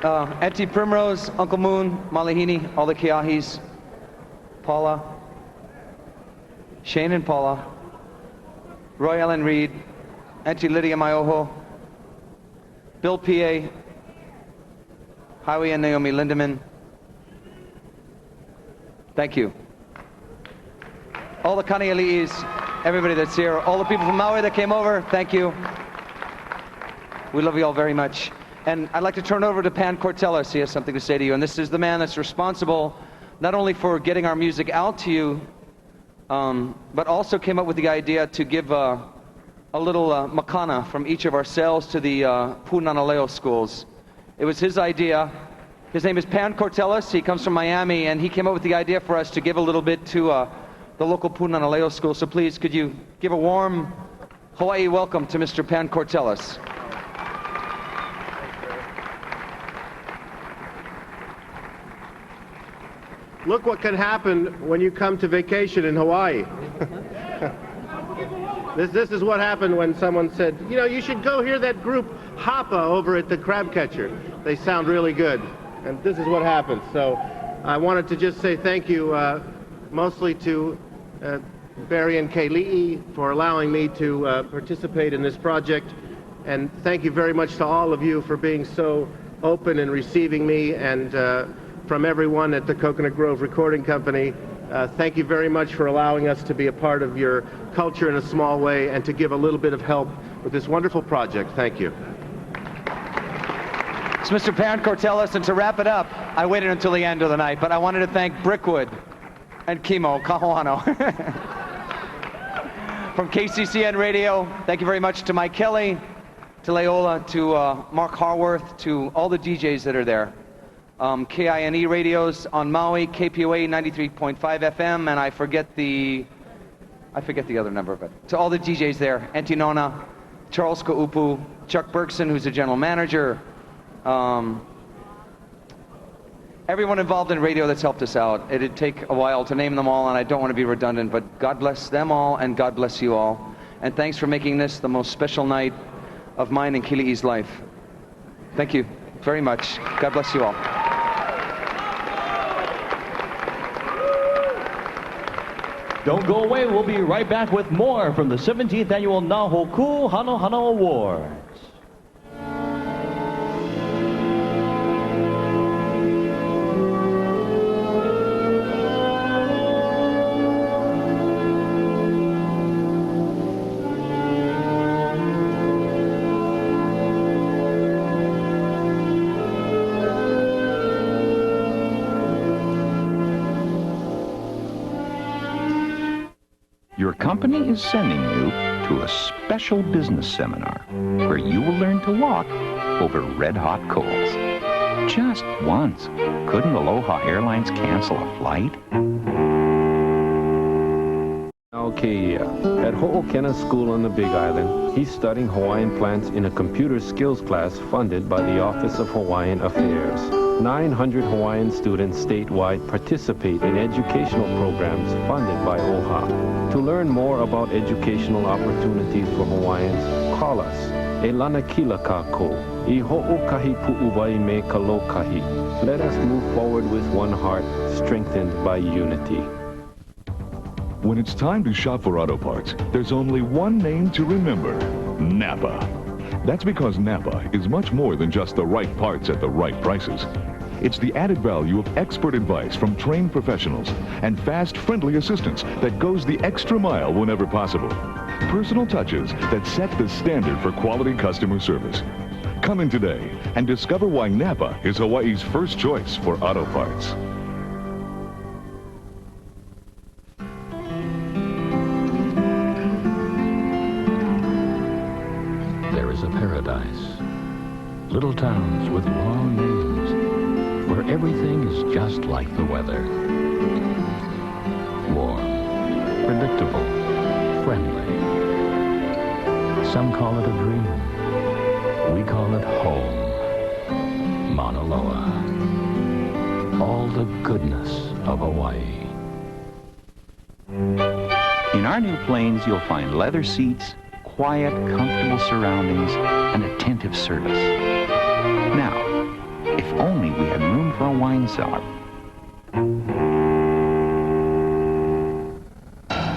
Auntie Primrose, Uncle Moon, Malihini, all the Keahis, Paula, Shane and Paula, Roy Ellen Reed, Auntie Lydia Maioho, Bill P.A., Howie and Naomi Lindemann. Thank you. All the Kaneali'is, everybody that's here, all the people from Maui that came over, thank you. We love you all very much. And I'd like to turn over to Pan Cortellis. He has something to say to you. And this is the man that's responsible not only for getting our music out to you, but also came up with the idea to give a little makana from each of our cells to the Punanaleo schools. It was his idea. His name is Pan Cortellis. He comes from Miami, and he came up with the idea for us to give a little bit to the local Punanaleo school. So please, could you give a warm Hawaii welcome to Mr. Pan Cortellis. Look what can happen when you come to vacation in Hawaii. This is what happened when someone said, you know, you should go hear that group Hoppa over at the Crab Catcher. They sound really good. And this is what happened. So I wanted to just say thank you mostly to Barry and Kali'i for allowing me to participate in this project. And thank you very much to all of you for being so open and receiving me, and from everyone at the Coconut Grove Recording Company. Thank you very much for allowing us to be a part of your culture in a small way and to give a little bit of help with this wonderful project. Thank you. It's Mr. Pan Cortellis, and to wrap it up, I waited until the end of the night, but I wanted to thank Brickwood and Kimo Kahoano from KCCN Radio. Thank you very much to Mike Kelly, to Leola, to Mark Harworth, to all the DJs that are there. KINE radios on Maui, KPOA 93.5 FM, and I forget the other number of it. To all the DJs there, Antinona, Charles Kaupu, Chuck Bergson, who's the general manager, everyone involved in radio that's helped us out. It'd take a while to name them all, and I don't want to be redundant, but God bless them all, and God bless you all. And thanks for making this the most special night of mine and Kili'i's life. Thank you. very much. God bless you all. Don't go away. We'll be right back with more from the 17th Annual Nahoku Hano Hano Awards. Your company is sending you to a special business seminar where you will learn to walk over red-hot coals. Just once. Couldn't Aloha Airlines cancel a flight? Okay, at Ho'okena School on the Big Island, he's studying Hawaiian plants in a computer skills class funded by the Office of Hawaiian Affairs. 900 Hawaiian students statewide participate in educational programs funded by OHA. To learn more about educational opportunities for Hawaiians, call us. E lana kila kako, I ho'okahi pu'uwai me kalokahi. Let us move forward with one heart, strengthened by unity. When it's time to shop for auto parts, there's only one name to remember: Napa. That's because Napa is much more than just the right parts at the right prices. It's the added value of expert advice from trained professionals and fast, friendly assistance that goes the extra mile whenever possible. Personal touches that set the standard for quality customer service. Come in today and discover why Napa is Hawaii's first choice for auto parts. There is a paradise. Little towns with long names, where everything is just like the weather. Warm, predictable, friendly. Some call it a dream. We call it home. Mauna Loa. All the goodness of Hawaii. In our new planes, you'll find leather seats, quiet, comfortable surroundings, and attentive service. Now, if only we had room for a wine cellar.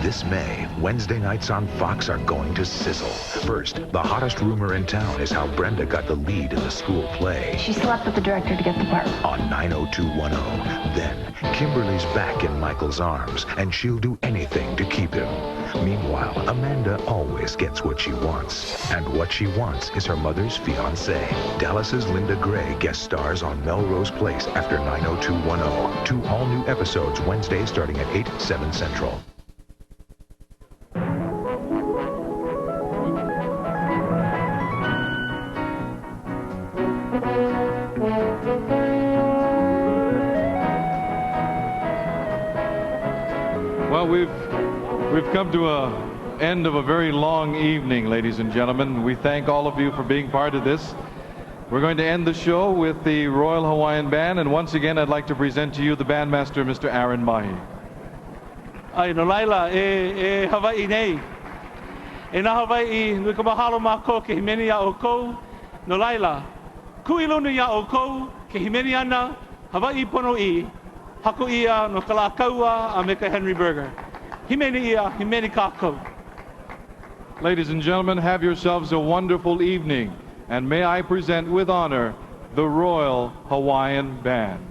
This May, Wednesday nights on Fox are going to sizzle. First, the hottest rumor in town is how Brenda got the lead in the school play. She slept with the director to get the part. On 90210. Then, Kimberly's back in Michael's arms, and she'll do anything to keep him. Meanwhile, Amanda always gets what she wants. And what she wants is her mother's fiancé. Dallas's Linda Gray guest stars on Melrose Place after 90210. 2 all-new episodes Wednesday starting at 8, 7 Central. Well, we've come to an end of a very long evening, ladies and gentlemen. We thank all of you for being part of this. We're going to end the show with the Royal Hawaiian Band, and once again, I'd like to present to you the bandmaster, Mr. Aaron Mahi. Ai no laila e Hawaii nei. E na Hawaii nui ka mahalo mako ke himeni a o kou. No laila, kuilunu ia o kou ke himeni ana Hawaii pono I. Hako ia no kala kaua a me ka Henry Berger. Himeni ia, himeni kako. Ladies and gentlemen, have yourselves a wonderful evening, and may I present with honor the Royal Hawaiian Band.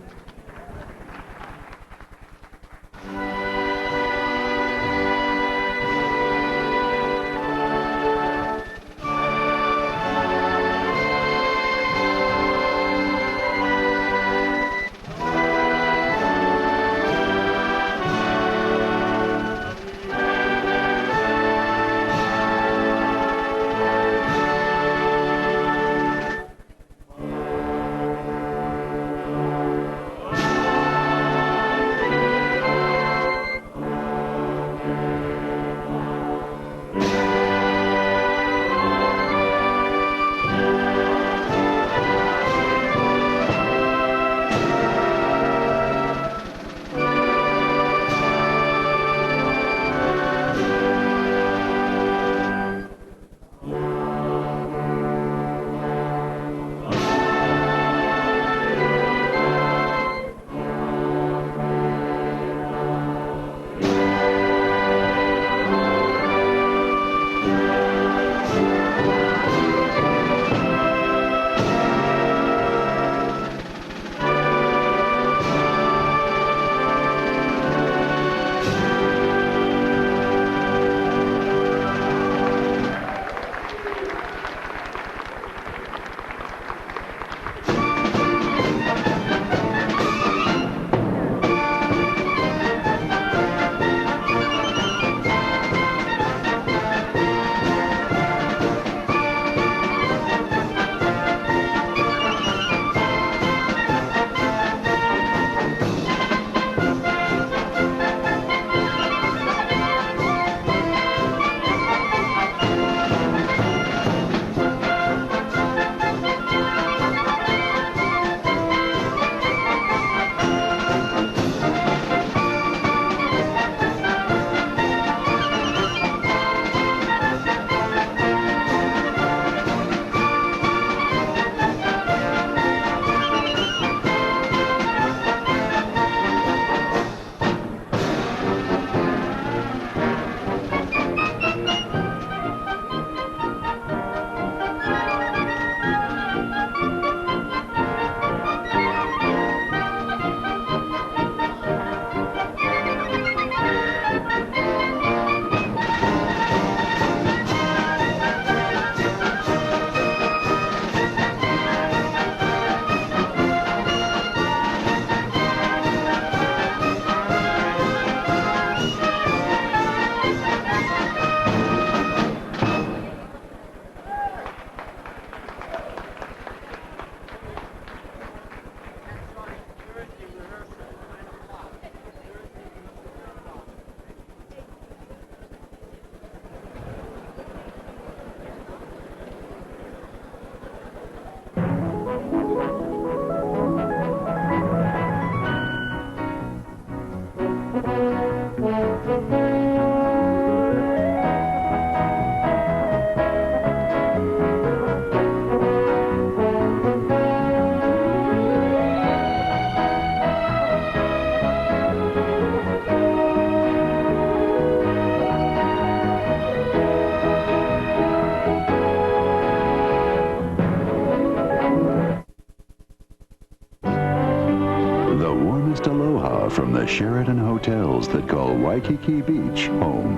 warmest aloha from the Sheraton hotels that call Waikiki Beach home.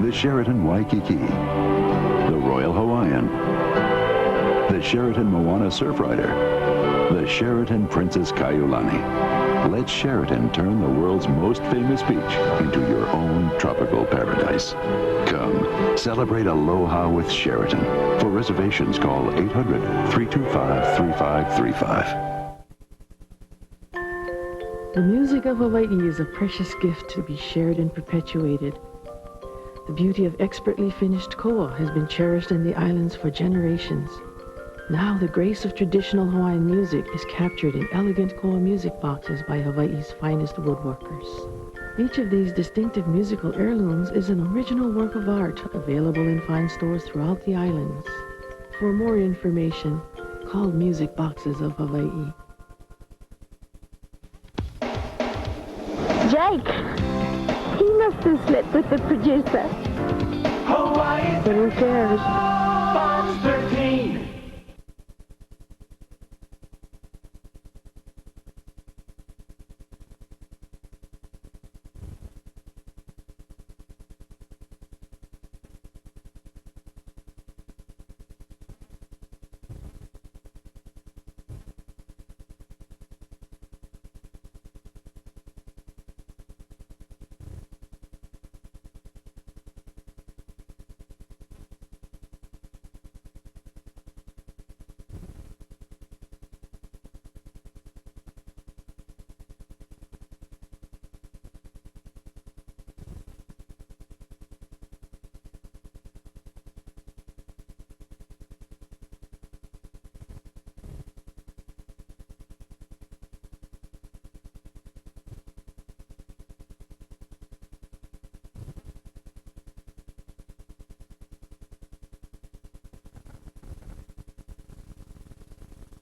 The Sheraton Waikiki, the Royal Hawaiian, the Sheraton Moana Surfrider, the Sheraton Princess Kaiulani. Let Sheraton turn the world's most famous beach into your own tropical paradise. Come, celebrate aloha with Sheraton. For reservations, call 800-325-3535. The music of Hawaii is a precious gift to be shared and perpetuated. The beauty of expertly finished koa has been cherished in the islands for generations. Now the grace of traditional Hawaiian music is captured in elegant koa music boxes by Hawaii's finest woodworkers. Each of these distinctive musical heirlooms is an original work of art available in fine stores throughout the islands. For more information, call Music Boxes of Hawaii. Jake! He must have slept with the producer. Hawaii! But who cares?